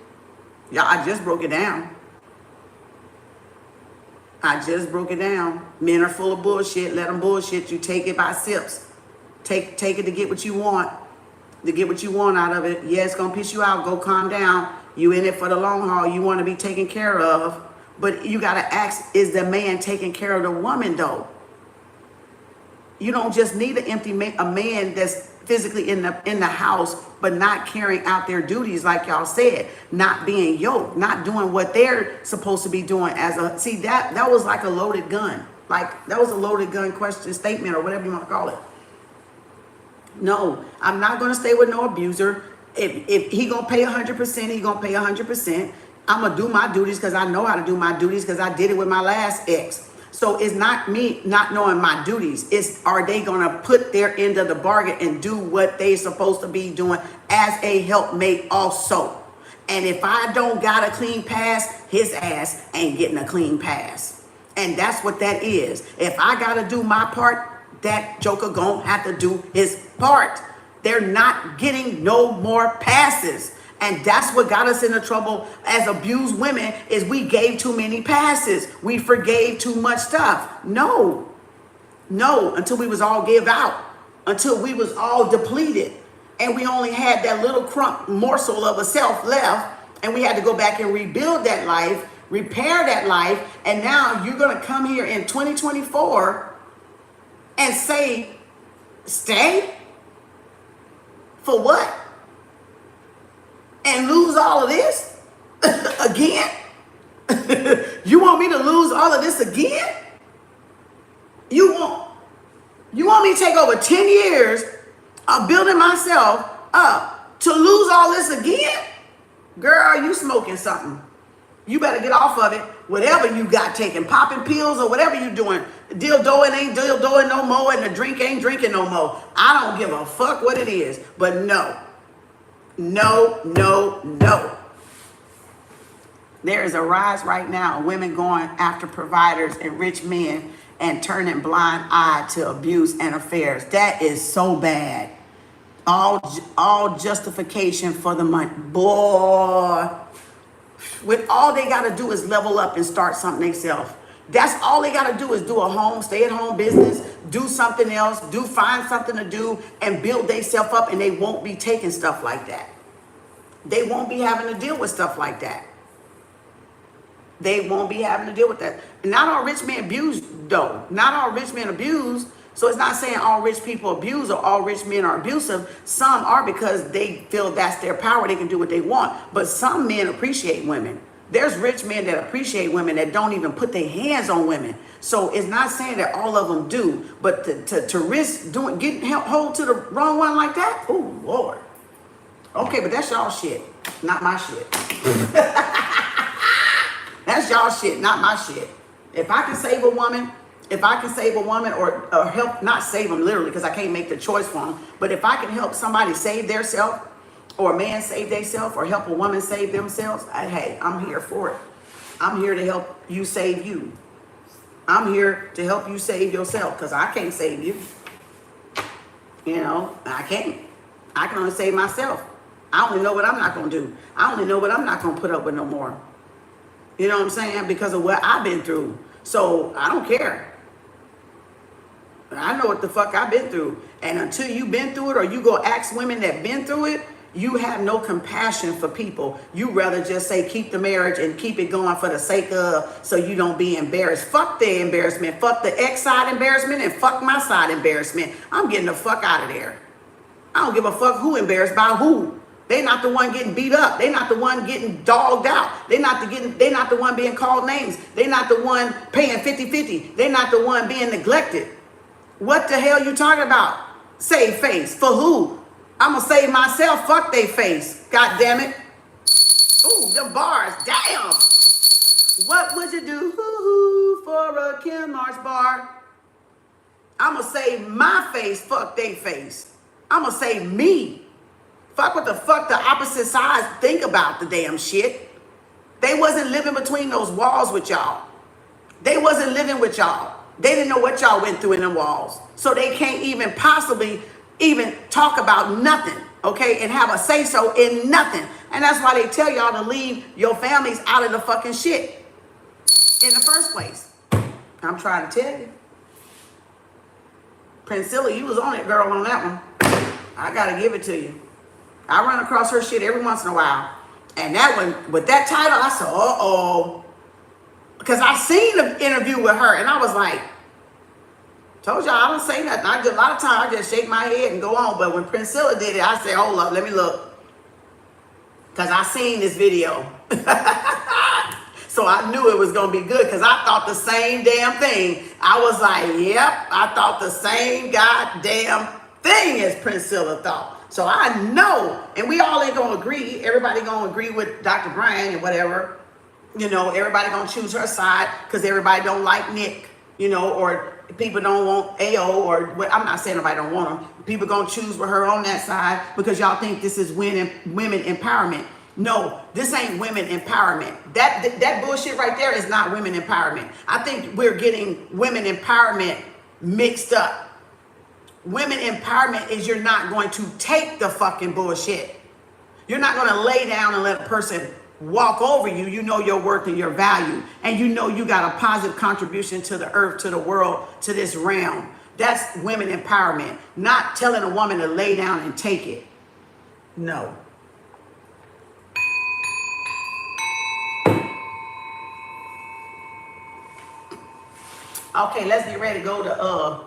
Yeah, I just broke it down. Men are full of bullshit. Let them bullshit you. Take it by sips. Take it to get what you want. To get what you want out of it. Yeah, it's going to piss you out. Go calm down. You in it for the long haul. You want to be taken care of. But you got to ask, is the man taking care of the woman, though? You don't just need a man that's physically in the house, but not carrying out their duties, like y'all said, not being yoked, not doing what they're supposed to be doing see, that was like a loaded gun. Like, that was a loaded gun question, statement, or whatever you want to call it. No, I'm not going to stay with no abuser. If he going to pay 100%, he going to pay 100%. I'm going to do my duties because I know how to do my duties because I did it with my last ex. So it's not me not knowing my duties. It's, are they going to put their end of the bargain and do what they supposed to be doing as a helpmate also? And if I don't got a clean pass, his ass ain't getting a clean pass. And that's what that is. If I got to do my part, that joker gonna have to do his part. They're not getting no more passes. And that's what got us into trouble as abused women, is we gave too many passes. We forgave too much stuff. No, until we was all give out, until we was all depleted. And we only had that little morsel of a self left. And we had to go back and rebuild that life, repair that life. And now you're gonna come here in 2024 and say, stay? For what? And lose all of this again? You want me to lose all of this again? You want me to take over 10 years of building myself up to lose all this again? Girl, you smoking something. You better get off of it. Whatever you got taking, popping pills or whatever you doing. Dildoing ain't dildoing no more, and the drink ain't drinking no more. I don't give a fuck what it is. But no. There is a rise right now of women going after providers and rich men and turning blind eye to abuse and affairs. That is so bad. All justification for the money. Boy. When all they got to do is level up and start something themselves. That's all they got to do, is do a stay-at-home business, do something else, find something to do, and build themselves up, and they won't be taking stuff like that. They won't be having to deal with stuff like that. They won't be having to deal with that. Not all rich men abuse, though. Not all rich men abuse. So it's not saying all rich people abuse or all rich men are abusive. Some are because they feel that's their power. They can do what they want. But some men appreciate women. There's rich men that appreciate women that don't even put their hands on women. So it's not saying that all of them do. But to risk getting hold to the wrong one like that? Oh, Lord. Okay, but that's y'all shit. Not my shit. That's y'all shit, not my shit. If I can save a woman, or help, not save them literally because I can't make the choice for them, but if I can help somebody save their self, or a man save their self, or help a woman save themselves, hey, I'm here for it. I'm here to help you save you. I'm here to help you save yourself because I can't save you. You know, I can't. I can only save myself. I only know what I'm not going to do. I only know what I'm not going to put up with no more. You know what I'm saying? Because of what I've been through. So I don't care. I know what the fuck I've been through. And until you've been through it, or you go ask women that been through it, you have no compassion for people. You rather just say keep the marriage and keep it going for the sake of, so you don't be embarrassed. Fuck the embarrassment. Fuck the ex side embarrassment and fuck my side embarrassment. I'm getting the fuck out of there. I don't give a fuck who embarrassed by who. They not the one getting beat up. They not the one getting dogged out. They not the one being called names. They not the one paying 50-50. They not the one being neglected. What the hell you talking about? Save face. For who? I'm gonna save myself. Fuck they face. God damn it. Ooh, them bars. Damn. What would you do for a Kem Arts bar? I'm gonna save my face. Fuck they face. I'm gonna save me. Fuck what the fuck the opposite sides think about the damn shit. They wasn't living between those walls with y'all. They wasn't living with y'all. They didn't know what y'all went through in them walls. So they can't even possibly even talk about nothing, okay? And have a say-so in nothing. And that's why they tell y'all to leave your families out of the fucking shit in the first place. I'm trying to tell you. Princella, you was on it, girl, on that one. I gotta give it to you. I run across her shit every once in a while. And that one, with that title, I said, uh-oh. Because I seen the interview with her, and I was like, told y'all I don't say nothing. A lot of times I just shake my head and go on. But when Princella did it, I said, hold up, let me look. Because I seen this video. So I knew it was going to be good because I thought the same damn thing. I was like, yep, I thought the same goddamn thing as Princella thought. So I know, and we all ain't going to agree. Everybody going to agree with Dr. Bryant and whatever. You know, everybody going to choose her side because everybody don't like Nick, you know, or people don't want AO, or I'm not saying nobody don't want them. People going to choose with her on that side because y'all think this is women empowerment. No, this ain't women empowerment. That bullshit right there is not women empowerment. I think we're getting women empowerment mixed up. Women empowerment is you're not going to take the fucking bullshit. You're not going to lay down and let a person walk over you. You know your worth and your value. And you know you got a positive contribution to the earth, to the world, to this realm. That's women empowerment. Not telling a woman to lay down and take it. No. Okay, let's get ready to go to,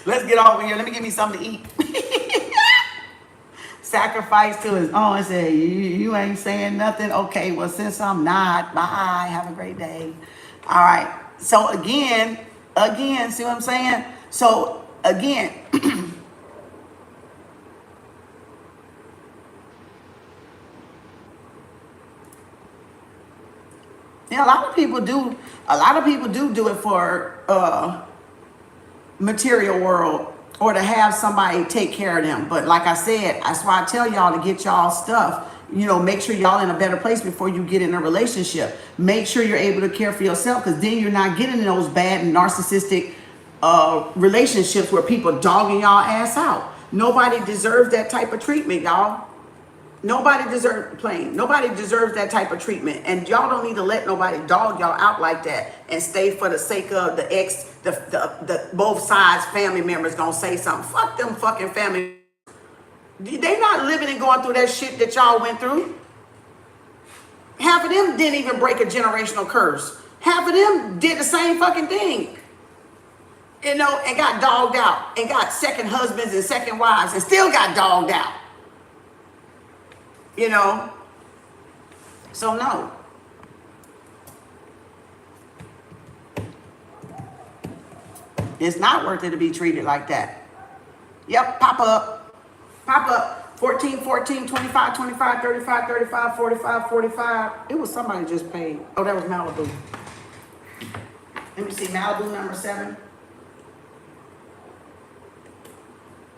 let's get over here. Let me give me something to eat. Sacrifice to his own and say, you ain't saying nothing. Okay, well, since I'm not, bye. Have a great day. All right. So again, see what I'm saying? So again, yeah, a lot of people do it for material world, or to have somebody take care of them. But like I said, that's why I tell y'all to get y'all stuff. You know, make sure y'all in a better place before you get in a relationship. Make sure you're able to care for yourself, because then you're not getting in those bad and narcissistic relationships where people dogging y'all ass out. Nobody deserves that type of treatment, y'all. Nobody deserves that type of treatment. And y'all don't need to let nobody dog y'all out like that and stay for the sake of the both sides family members gonna say something. Fuck them fucking family. They not living and going through that shit that y'all went through. Half of them didn't even break a generational curse. Half of them did the same fucking thing. You know, and got dogged out and got second husbands and second wives and still got dogged out. You know, so no. It's not worth it to be treated like that. Yep, pop up. 14, 14, 25, 25, 35, 35, 45, 45. It was somebody just paid. Oh, that was Malibu. Let me see, Malibu number 7.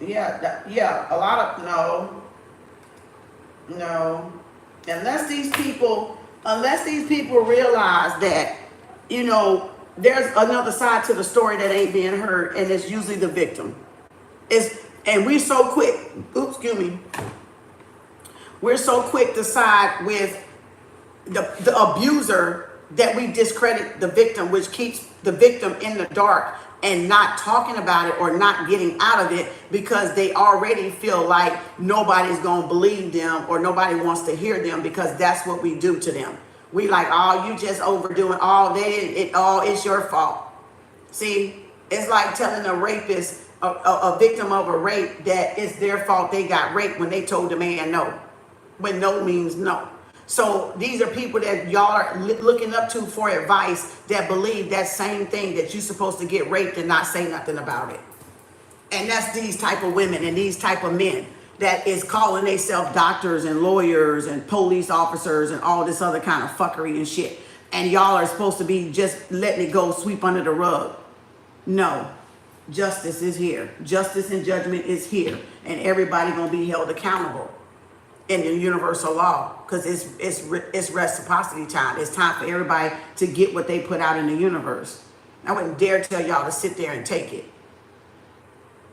Yeah, a lot of, no. Unless these people realize that, you know, there's another side to the story that ain't being heard, and it's usually the victim. And we're so quick, we're so quick to side with the abuser that we discredit the victim, which keeps the victim in the dark and not talking about it or not getting out of it because they already feel like nobody's gonna believe them or nobody wants to hear them, because that's what we do to them. We like, oh, you just overdoing, it's your fault. See, it's like telling a rapist, a victim of a rape, that it's their fault they got raped when they told the man no, when no means no. So these are people that y'all are looking up to for advice that believe that same thing, that you're supposed to get raped and not say nothing about it. And that's these type of women and these type of men that is calling themselves doctors and lawyers and police officers and all this other kind of fuckery and shit. And y'all are supposed to be just letting it go, sweep under the rug. No. Justice is here. Justice and judgment is here, and everybody gonna be held accountable in the universal law, because it's reciprocity time. It's time for everybody to get what they put out in the universe. I wouldn't dare tell y'all to sit there and take it.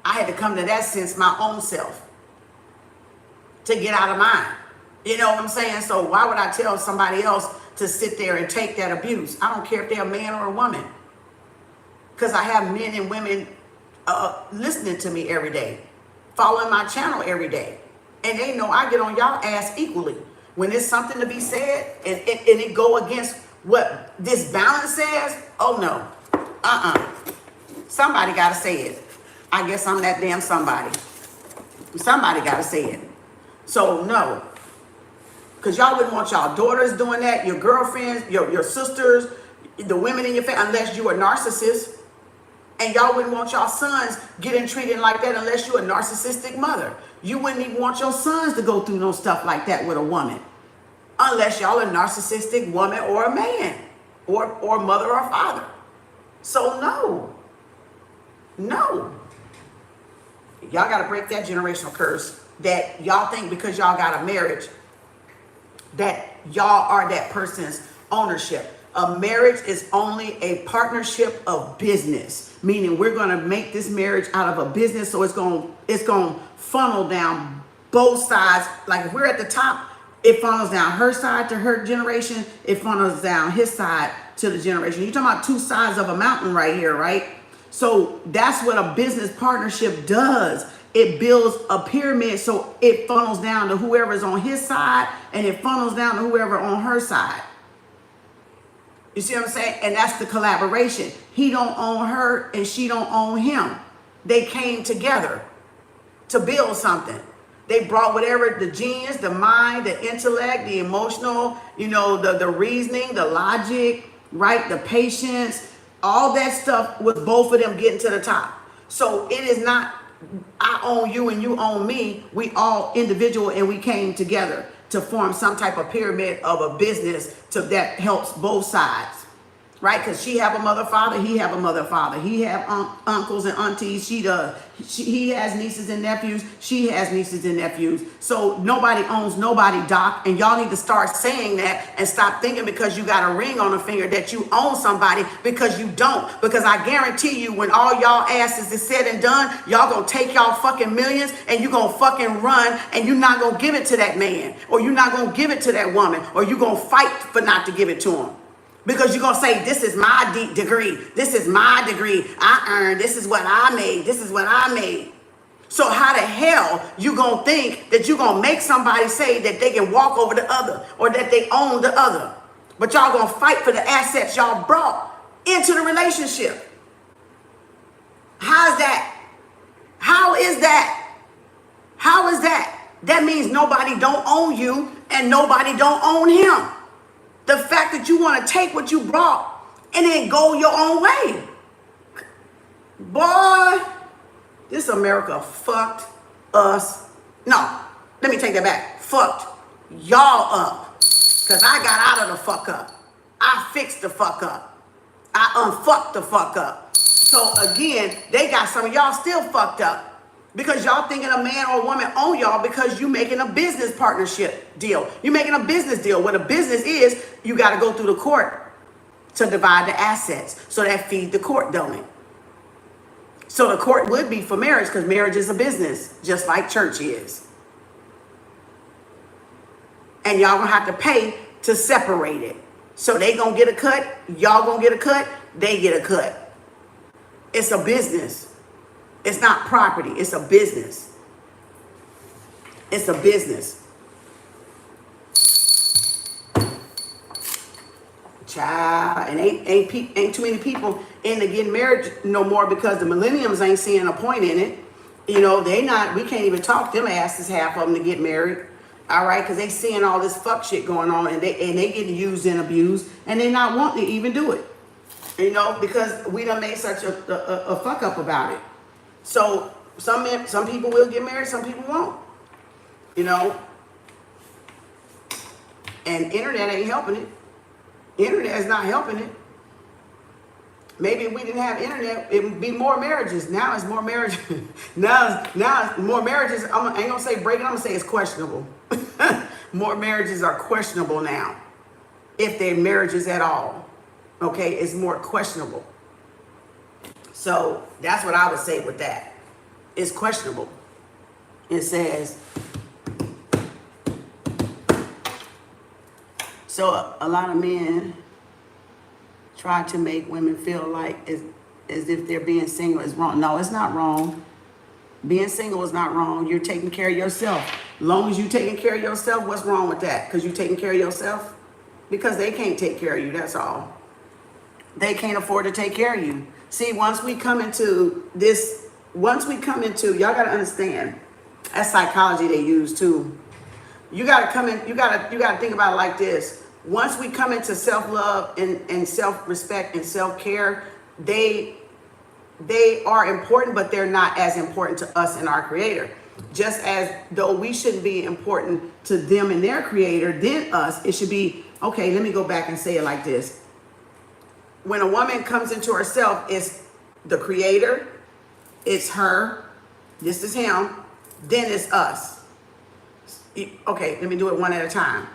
I had to come to that sense my own self to get out of mine. You know what I'm saying? So why would I tell somebody else to sit there and take that abuse? I don't care if they're a man or a woman, because I have men and women listening to me every day, following my channel every day, and they know I get on y'all ass equally when there's something to be said and it go against what this balance says. Oh no, somebody gotta say it. I guess I'm that damn somebody. Somebody gotta say it. So no, because y'all wouldn't want y'all daughters doing that, your girlfriends, your sisters, the women in your family, unless you a narcissist. And y'all wouldn't want y'all sons getting treated like that unless you're a narcissistic mother. You wouldn't even want your sons to go through no stuff like that with a woman, unless y'all a narcissistic woman or a man, or mother or father. So no. Y'all got to break that generational curse that y'all think because y'all got a marriage that y'all are that person's ownership. A marriage is only a partnership of business, meaning we're going to make this marriage out of a business. So it's going to funnel down both sides. Like if we're at the top, it funnels down her side to her generation. It funnels down his side to the generation. You're talking about two sides of a mountain right here, right? So that's what a business partnership does. It builds a pyramid, so it funnels down to whoever's on his side, and it funnels down to whoever on her side. You see what I'm saying? And that's the collaboration. He don't own her and she don't own him. They came together to build something. They brought whatever, the genius, the mind, the intellect, the emotional, the reasoning, the logic, right? The patience, all that stuff with both of them getting to the top. So it is not, I own you and you own me. We all individual and we came together to form some type of pyramid of a business that helps both sides, right? Because she have a mother, father, he have a mother, father. He have uncles and aunties, she does. He has nieces and nephews, she has nieces and nephews. So nobody owns nobody, Doc. And y'all need to start saying that and stop thinking because you got a ring on a finger that you own somebody, because you don't. Because I guarantee you, when all y'all asses is said and done, y'all gonna take y'all fucking millions and you gonna fucking run, and you're not gonna give it to that man, or you're not gonna give it to that woman, or you're gonna fight for not to give it to him. Because you're going to say, this is my degree. This is my degree. I earned. This is what I made. This is what I made. So how the hell you going to think that you're going to make somebody say that they can walk over the other or that they own the other? But y'all going to fight for the assets y'all brought into the relationship. How is that? How is that? How is that? That means nobody don't own you and nobody don't own him. The fact that you want to take what you brought and then go your own way. Boy, this America fucked us. No, Let me take that back. Fucked y'all up. Because I got out of the fuck up. I fixed the fuck up. I unfucked the fuck up. So again, they got some of y'all still fucked up. Because y'all thinking a man or a woman own y'all because you making a business partnership deal. You making a business deal. What a business is, you got to go through the court to divide the assets. So that feed the court, don't it? So the court would be for marriage because marriage is a business, just like church is. And y'all gonna have to pay to separate it. So they gonna get a cut, y'all gonna get a cut, they get a cut. It's a business. It's not property, it's a business. It's a business. Child, and ain't too many people into getting married no more because the millenniums ain't seeing a point in it. You know, we can't even talk them asses, half of them, to get married. All right, because they seeing all this fuck shit going on and they getting used and abused and they not wanting to even do it. You know, because we done made such a fuck up about it. So some people will get married, some people won't. You know, and internet ain't helping it. Internet is not helping it. Maybe if we didn't have internet, it would be more marriages. Now it's more marriages. now it's more marriages. I ain't gonna say breaking. I'm gonna say it's questionable. More marriages are questionable now, if they're marriages at all. Okay, it's more questionable. So that's what I would say with that. It's questionable. It says, so a lot of men try to make women feel like as if they're being single is wrong. No, it's not wrong. Being single is not wrong. You're taking care of yourself. As long as you're taking care of yourself, what's wrong with that? Because you're taking care of yourself? Because they can't take care of you, that's all. They can't afford to take care of you. See, once we come into, y'all gotta understand, that's psychology they use too. You gotta think about it like this. Once we come into self-love and self-respect and self-care, they are important, but they're not as important to us and our creator. Just as though we shouldn't be important to them and their creator, then us, it should be, okay, let me go back and say it like this. When a woman comes into herself, it's the creator, it's her, this is him, then it's us. Okay, let me do it one at a time.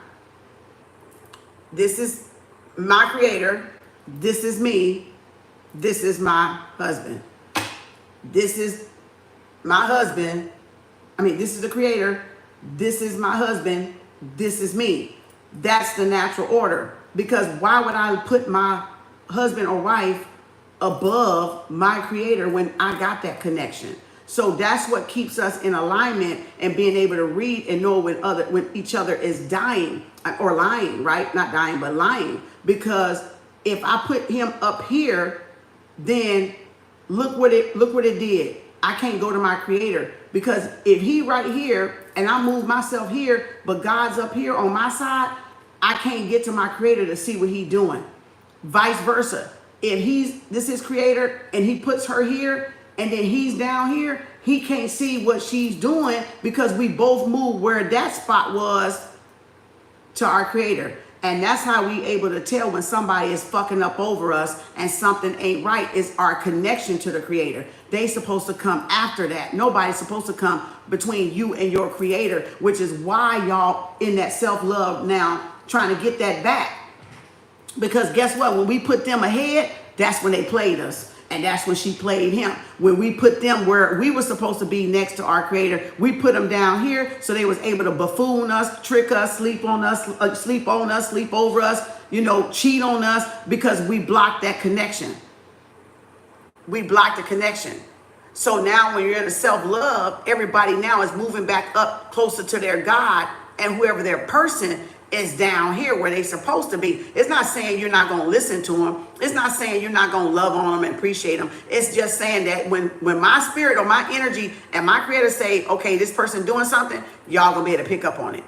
This is my creator, this is me, this is my husband. This is my husband, this is the creator, this is my husband, this is me. That's the natural order. Because why would I put my husband or wife above my creator when I got that connection? So that's what keeps us in alignment and being able to read and know when each other is dying or lying, right? Not dying, but lying. Because if I put him up here, then look what it did. I can't go to my creator, because if he right here and I move myself here, but God's up here on my side, I can't get to my creator to see what he's doing. Vice versa. If this is creator and he puts her here and then he's down here, he can't see what she's doing because we both moved where that spot was to our creator. And that's how we able to tell when somebody is fucking up over us and something ain't right, is our connection to the creator. They supposed to come after that. Nobody's supposed to come between you and your creator, which is why y'all in that self-love now trying to get that back. Because guess what? When we put them ahead, that's when they played us. And that's when she played him. When we put them where we were supposed to be next to our creator, we put them down here so they was able to buffoon us, trick us, sleep over us, cheat on us, because we blocked that connection. We blocked the connection. So now when you're in a self-love, everybody now is moving back up closer to their God, and whoever their person is down here where they're supposed to be. It's not saying you're not going to listen to them. It's not saying you're not going to love on them and appreciate them. It's just saying that when my spirit or my energy and my creator say, okay, this person doing something, y'all going to be able to pick up on it.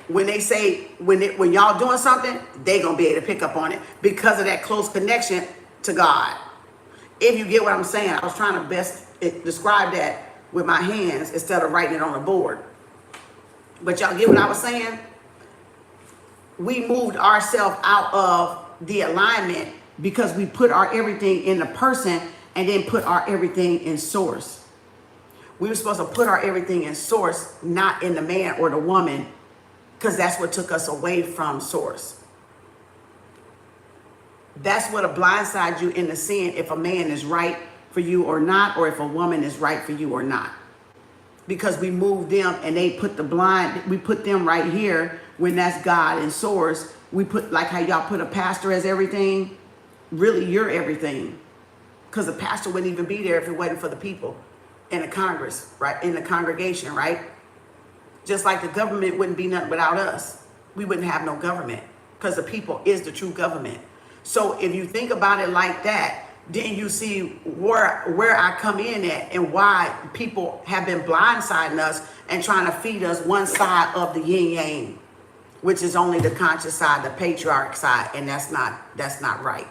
When they say, when y'all doing something, they going to be able to pick up on it because of that close connection to God. If you get what I'm saying, I was trying to best describe that with my hands instead of writing it on a board. But y'all get what I was saying? We moved ourselves out of the alignment because we put our everything in the person and then put our everything in source. We were supposed to put our everything in source, not in the man or the woman, because that's what took us away from source. That's what'll blindside you into seeing if a man is right for you or not, or if a woman is right for you or not. Because we moved them and they put we put them right here when that's God and source. We put, like how y'all put a pastor as everything. Really, you're everything. Because the pastor wouldn't even be there if it wasn't for the people in the Congress, right? In the congregation, right? Just like the government wouldn't be nothing without us. We wouldn't have no government because the people is the true government. So if you think about it like that, then you see where I come in at and why people have been blindsiding us and trying to feed us one side of the yin yang, which is only the conscious side, the patriarch side, and that's not right.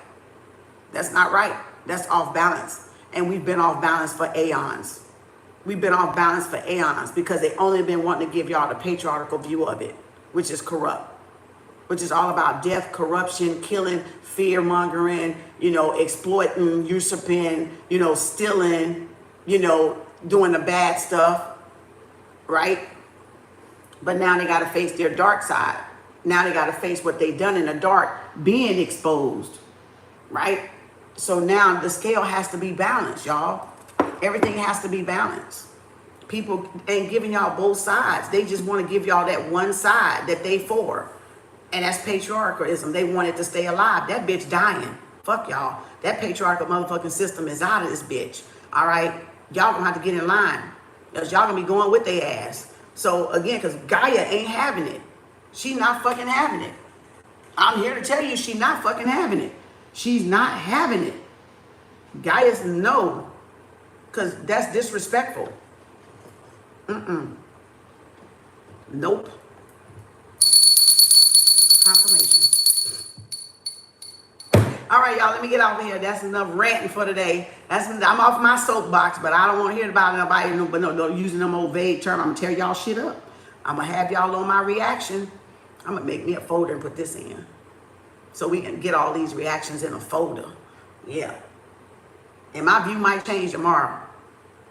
That's not right. That's off balance. And we've been off balance for aeons. We've been off balance for aeons because they only been wanting to give y'all the patriarchal view of it, which is corrupt, which is all about death, corruption, killing, fear mongering, exploiting, usurping, stealing, doing the bad stuff, right? But now they got to face their dark side. Now they got to face what they've done in the dark being exposed, right? So now the scale has to be balanced, y'all. Everything has to be balanced. People ain't giving y'all both sides. They just want to give y'all that one side that they for. And that's patriarchalism. They want it to stay alive. That bitch dying. Fuck y'all. That patriarchal motherfucking system is out of this bitch. All right? Y'all gonna have to get in line. Because y'all gonna be going with their ass. So again, because Gaia ain't having it. She not fucking having it. I'm here to tell you she not fucking having it. She's not having it. Gaia's no. Because that's disrespectful. Nope. Confirmation. All right, y'all, let me get out of here. That's enough ranting for today. I'm off my soapbox, but I don't want to hear about nobody no using them old vague terms. I'm going to tear y'all shit up. I'm going to have y'all on my reaction. I'm going to make me a folder and put this in so we can get all these reactions in a folder. Yeah. And my view might change tomorrow,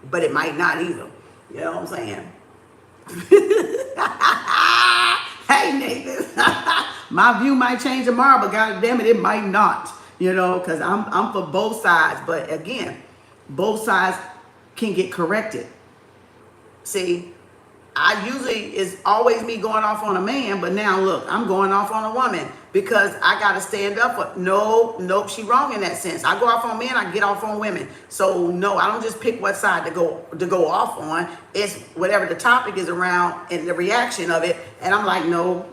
but it might not either. You know what I'm saying? Hey, niggas. My view might change tomorrow, but God damn it, it might not. Because I'm for both sides. But again, both sides can get corrected. See, I usually, it's always me going off on a man, but now look, I'm going off on a woman because I got to stand up for, nope, she wrong in that sense. I go off on men, I get off on women. So no, I don't just pick what side to go off on. It's whatever the topic is around and the reaction of it. And I'm like, nope.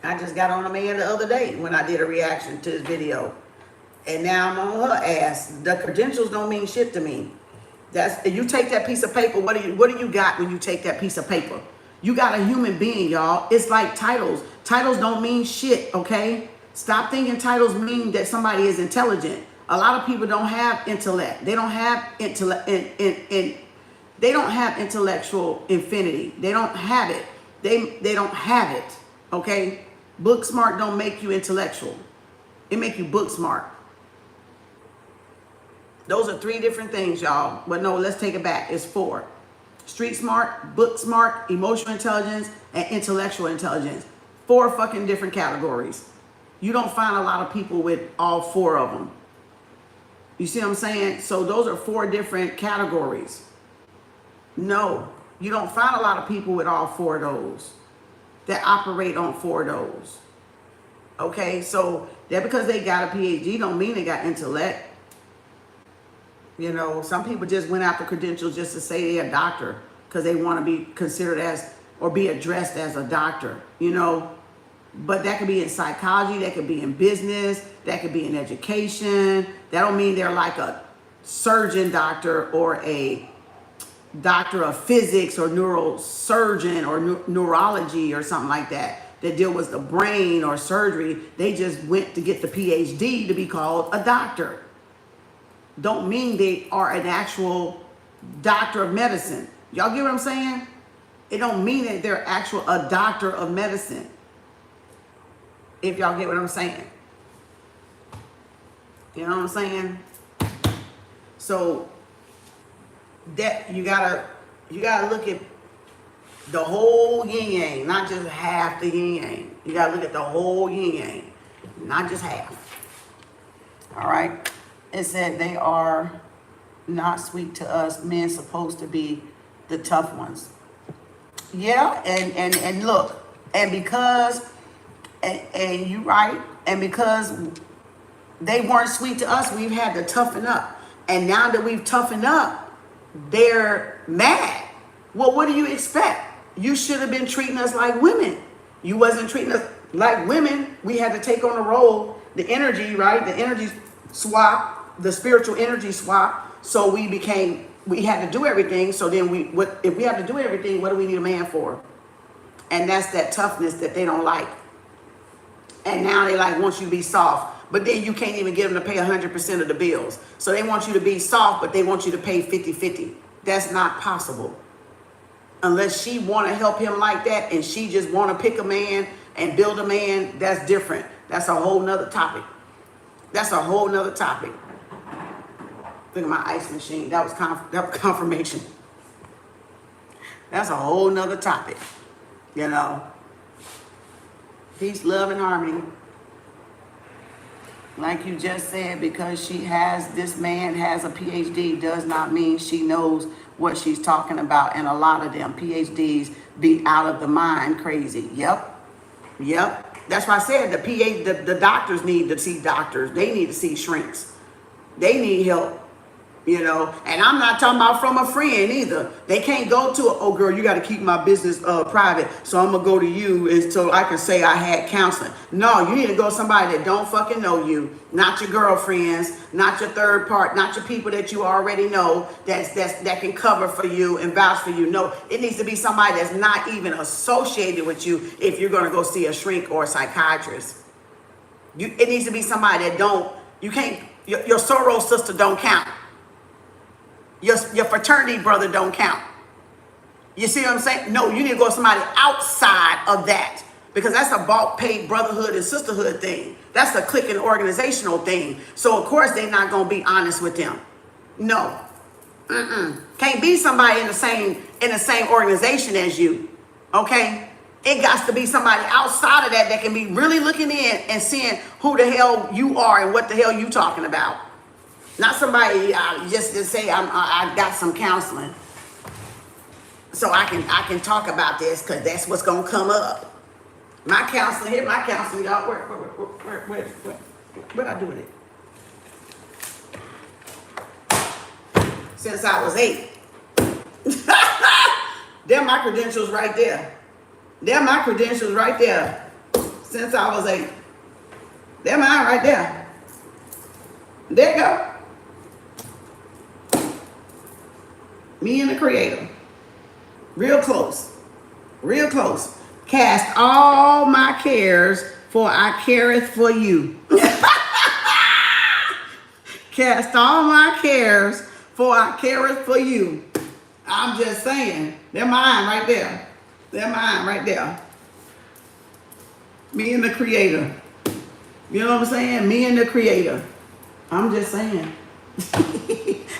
I just got on a man the other day when I did a reaction to his video. And now I'm on her ass. The credentials don't mean shit to me. You take that piece of paper, what do you got when you take that piece of paper? You got a human being, y'all. It's like titles. Titles don't mean shit, okay? Stop thinking titles mean that somebody is intelligent. A lot of people don't have intellect. They don't have they don't have intellectual infinity. They don't have it. They don't have it, okay? Book smart don't make you intellectual. It make you book smart. Those are 3 different things, y'all. But no, let's take it back. It's 4. Street smart, book smart, emotional intelligence, and intellectual intelligence. 4 fucking different categories. You don't find a lot of people with all 4 of them. You see what I'm saying? So those are 4 different categories. No, you don't find a lot of people with all 4 of those that operate on 4 of those. Okay, so that because they got a PhD don't mean they got intellect. Some people just went after credentials just to say they're a doctor because they want to be considered as or be addressed as a doctor, But that could be in psychology, that could be in business, that could be in education. That don't mean they're like a surgeon doctor or a doctor of physics or neurosurgeon or neurology or something like that deal with the brain or surgery. They just went to get the PhD to be called a doctor. Don't mean they are an actual doctor of medicine. Y'all get what I'm saying? It don't mean that they're a doctor of medicine. If y'all get what I'm saying. You know what I'm saying? So that you gotta look at the whole yin yang, not just half the yin yang. You gotta look at the whole yin yang, not just half. All right. It said they are not sweet to us. Men supposed to be the tough ones. Yeah, and look, and because and you right, and because they weren't sweet to us, we've had to toughen up. And now that we've toughened up, they're mad. Well, what do you expect? You should have been treating us like women. You wasn't treating us like women. We had to take on the role, the energy, right? The energy swap, the spiritual energy swap. So we had to do everything. So then if we have to do everything, what do we need a man for? And that's that toughness that they don't like. And now they want you to be soft. But then you can't even get them to pay 100% of the bills. So they want you to be soft, but they want you to pay 50-50. That's not possible. Unless she want to help him like that and she just want to pick a man and build a man, that's different. That's a whole nother topic. That's a whole nother topic. Look at my ice machine. That was confirmation. That's a whole nother topic. You know. Peace, love, and harmony. Like you just said, because this man has a PhD does not mean she knows what she's talking about. And a lot of them PhDs be out of the mind crazy. Yep. That's why I said the doctors need to see doctors. They need to see shrinks. They need help. You know, and I'm not talking about from a friend either. They can't go to, oh girl, you got to keep my business private. So I'm going to go to you and so I can say I had counseling. No, you need to go to somebody that don't fucking know you. Not your girlfriends, not your third part, not your people that you already know that can cover for you and vouch for you. No, it needs to be somebody that's not even associated with you if you're going to go see a shrink or a psychiatrist. It needs to be somebody that your sorority sister don't count. Your fraternity brother don't count. You see what I'm saying? No, you need to go to somebody outside of that. Because that's a bulk paid brotherhood and sisterhood thing. That's a clique and organizational thing. So of course they're not going to be honest with them. No. Can't be somebody in the same organization as you. Okay? It got to be somebody outside of that can be really looking in and seeing who the hell you are and what the hell you talking about. Not somebody just to say I got some counseling, so I can talk about this because that's what's gonna come up. My counseling, y'all. Where I do with it? Since I was 8. They're my credentials right there. Since I was 8. They're mine right there. There you go. Me and the Creator. Real close. Cast all my cares, for I careth for you. Cast all my cares, for I careth for you. I'm just saying. They're mine right there. Me and the Creator. You know what I'm saying? Me and the Creator. I'm just saying.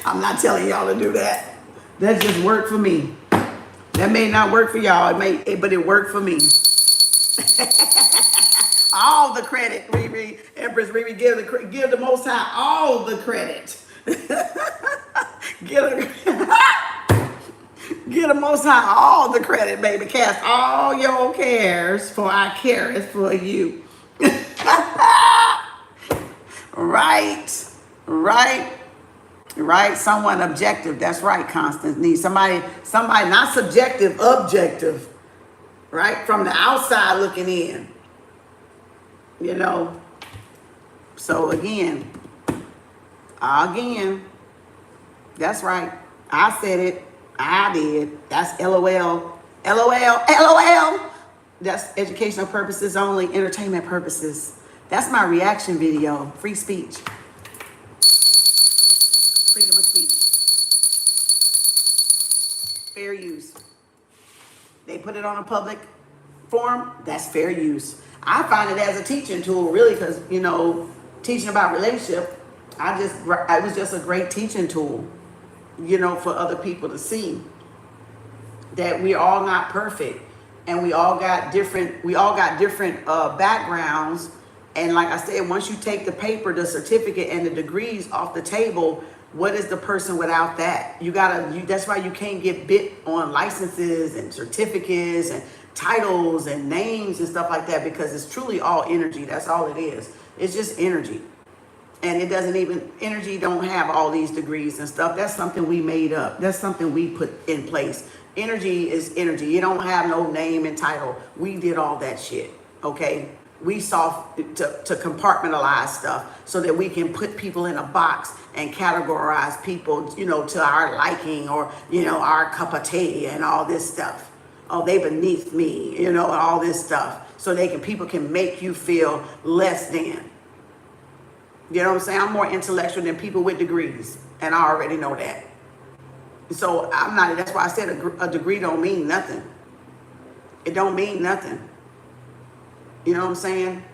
I'm not telling y'all to do that. That just worked for me. That may not work for y'all, but it worked for me. All the credit, Empress Riri, give the Most High all the credit. Give the Most High all the credit, baby. Cast all your cares, for I careth for you. Right. Someone objective. That's right, Constance. Need somebody not subjective, objective. Right? From the outside looking in. You know. So again. That's right. I said it. I did. That's LOL. That's educational purposes only, entertainment purposes. That's my reaction video. Free speech. Freedom of speech. Fair use. They put it on a public forum, that's fair use. I find it as a teaching tool, really, because, you know, teaching about relationship, it was just a great teaching tool, you know, for other people to see that we're all not perfect, and we all got different backgrounds. And like I said, once you take the paper, the certificate, and the degrees off the table, what is the person without that? That's why you can't get bit on licenses and certificates and titles and names and stuff like that, because it's truly all energy. That's all it is. It's just energy. And energy don't have all these degrees and stuff. That's something we made up. That's something we put in place. Energy is energy. You don't have no name and title. We did all that shit, okay? We saw to compartmentalize stuff so that we can put people in a box and categorize people, you know, to our liking, or, you know, our cup of tea and all this stuff. Oh, they beneath me, you know, all this stuff. So people can make you feel less than. You know what I'm saying? I'm more intellectual than people with degrees, and I already know that. So that's why I said a degree don't mean nothing. It don't mean nothing. You know what I'm saying?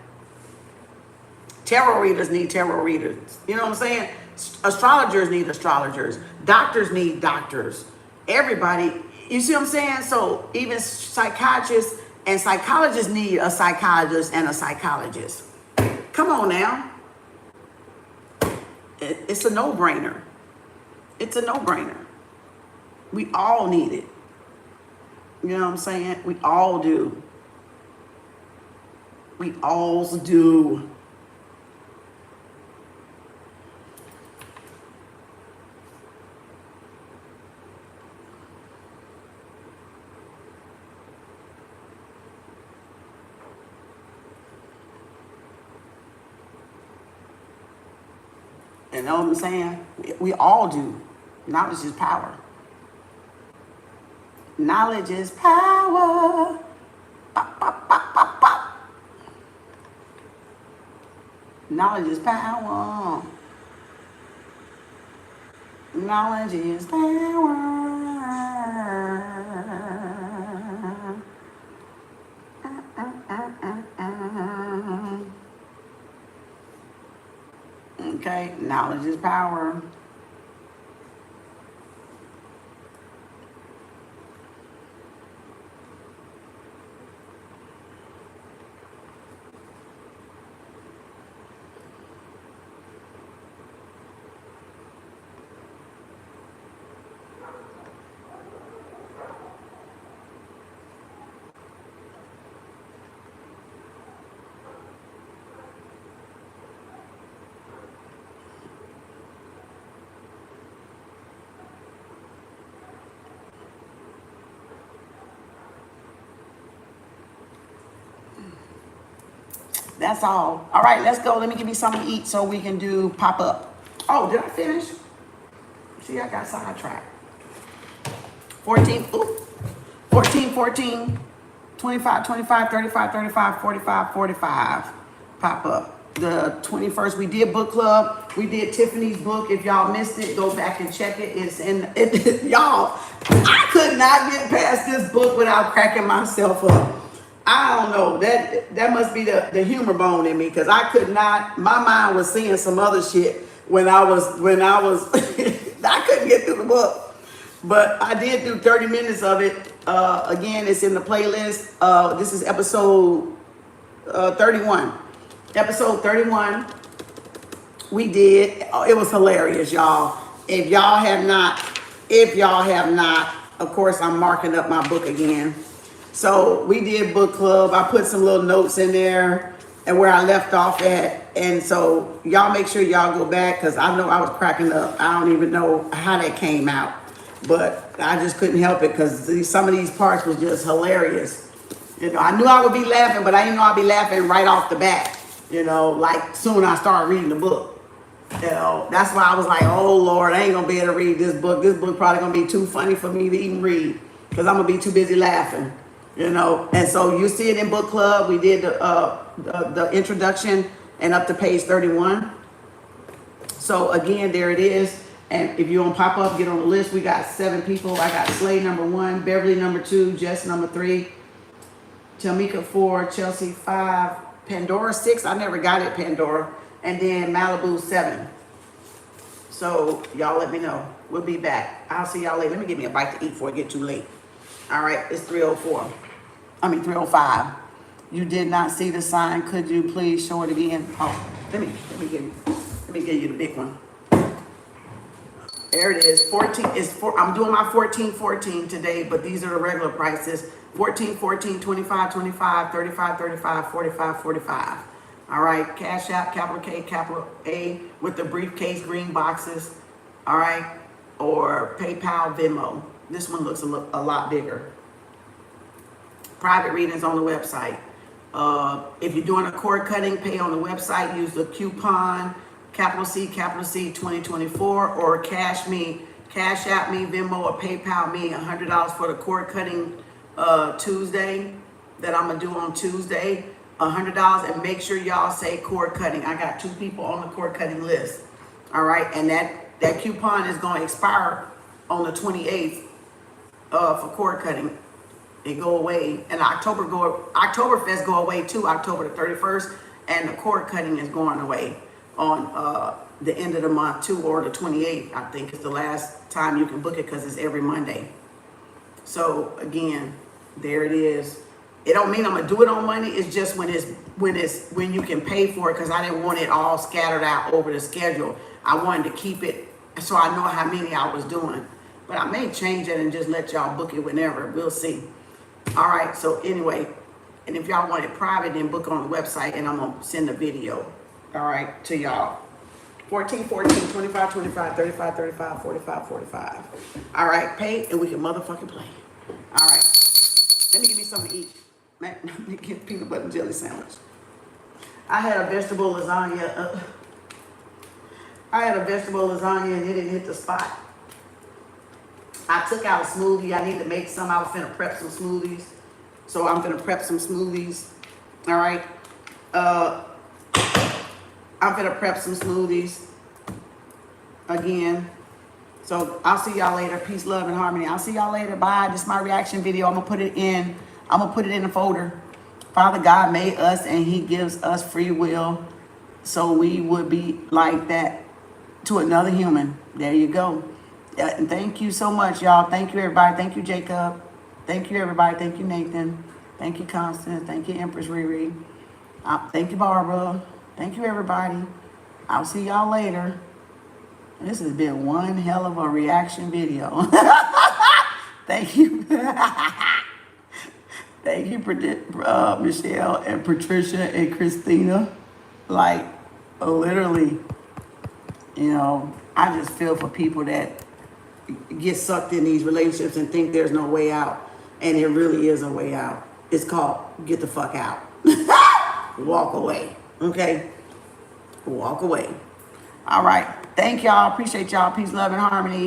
Tarot readers need tarot readers. You know what I'm saying? Astrologers need astrologers. Doctors need doctors. Everybody, you see what I'm saying? So even psychiatrists and psychologists need a psychologist and a psychologist. Come on now. It's a no-brainer. It's a no-brainer. We all need it. You know what I'm saying? We all do. We all do. You know what I'm saying? We all do. Knowledge is power. Knowledge is power. Pop, pop, pop, pop, pop. Knowledge is power. Knowledge is power. Okay, knowledge is power. That's all. All right, let's go. Let me give you something to eat so we can do pop up. Oh, did I finish? See, I got sidetracked. 14, 25, 25, 35, 35, 45, 45. Pop up. The 21st, we did book club. We did Tiffany's book. If y'all missed it, go back and check it. It's in it. Y'all, I could not get past this book without cracking myself up. I don't know, that must be the humor bone in me, because I could not, my mind was seeing some other shit when I was I couldn't get through the book, but I did do 30 minutes of it. Again, it's in the playlist. This is episode 31. Episode 31, we did, it was hilarious, y'all. If y'all have not, of course, I'm marking up my book again. So we did book club. I put some little notes in there and where I left off at. And so y'all make sure y'all go back, because I know I was cracking up. I don't even know how that came out, but I just couldn't help it, because some of these parts was just hilarious. You know, I knew I would be laughing, but I didn't know I'd be laughing right off the bat. You know, like soon I started reading the book. You know, that's why I was like, oh Lord, I ain't gonna be able to read this book. This book probably gonna be too funny for me to even read, because I'm gonna be too busy laughing. You know, and so you see it in book club. We did the introduction and up to page 31. So again, there it is. And if you don't pop up, get on the list. We got 7 people. I got Slay number 1, Beverly number 2, Jess number 3, Tamika 4, Chelsea 5, Pandora 6. I never got it, Pandora. And then Malibu 7. So y'all let me know. We'll be back. I'll see y'all later. Let me get me a bite to eat before it get too late. All right, it's 3:04. 3:05. You did not see the sign. Could you please show it again? Oh, let me give you the big one. There it is. 14 is for, I'm doing my 14.14 today, but these are the regular prices. 14.14, 25, 25, 35, 35, 45, 45. All right, Cash App, capital K, capital A, with the briefcase, green boxes. All right, or PayPal, Venmo. This one looks a lot bigger. Private readings on the website. If you're doing a cord cutting, pay on the website. Use the coupon capital C 2024, or Cash App me, Venmo, or PayPal me $100 for the cord cutting Tuesday that I'm gonna do on Tuesday. $100, and make sure y'all say cord cutting. I got 2 people on the cord cutting list. All right, and that coupon is going to expire on the 28th for cord cutting. It go away, and Oktoberfest go away too, October the 31st, and the cord cutting is going away on the end of the month too, or the 28th. I think is the last time you can book it because it's every Monday. So again, there it is. It don't mean I'm gonna do it on Monday. It's just when you can pay for it, because I didn't want it all scattered out over the schedule. I wanted to keep it so I know how many I was doing. But I may change it and just let y'all book it whenever. We'll see. All right. So anyway, and if y'all want it private, then book on the website, and I'm gonna send the video. All right, to y'all. 14, 14, 25, 25, 35, 35, 45, 45. All right, pay and we can motherfucking play. All right. Let me give me something to eat. Let me get peanut butter and jelly sandwich. I had a vegetable lasagna. And it didn't hit the spot. I took out a smoothie. I need to make some. I was finna prep some smoothies. So I'm finna prep some smoothies. All right. I'm finna prep some smoothies again. So I'll see y'all later. Peace, love, and harmony. I'll see y'all later. Bye. This is my reaction video. I'm gonna put it in a folder. Father God made us, and he gives us free will, so we would be like that to another human. There you go. And thank you so much, y'all. Thank you, everybody. Thank you, Jacob. Thank you, everybody. Thank you, Nathan. Thank you, Constance. Thank you, Empress Riri. Thank you, Barbara. Thank you, everybody. I'll see y'all later. This has been one hell of a reaction video. Thank you. Thank you, Michelle and Patricia and Christina. Like, literally, you know, I just feel for people that get sucked in these relationships and think there's no way out. And it really is a way out. It's called get the fuck out. Walk away. Okay? Walk away. All right. Thank y'all. Appreciate y'all. Peace, love, and harmony.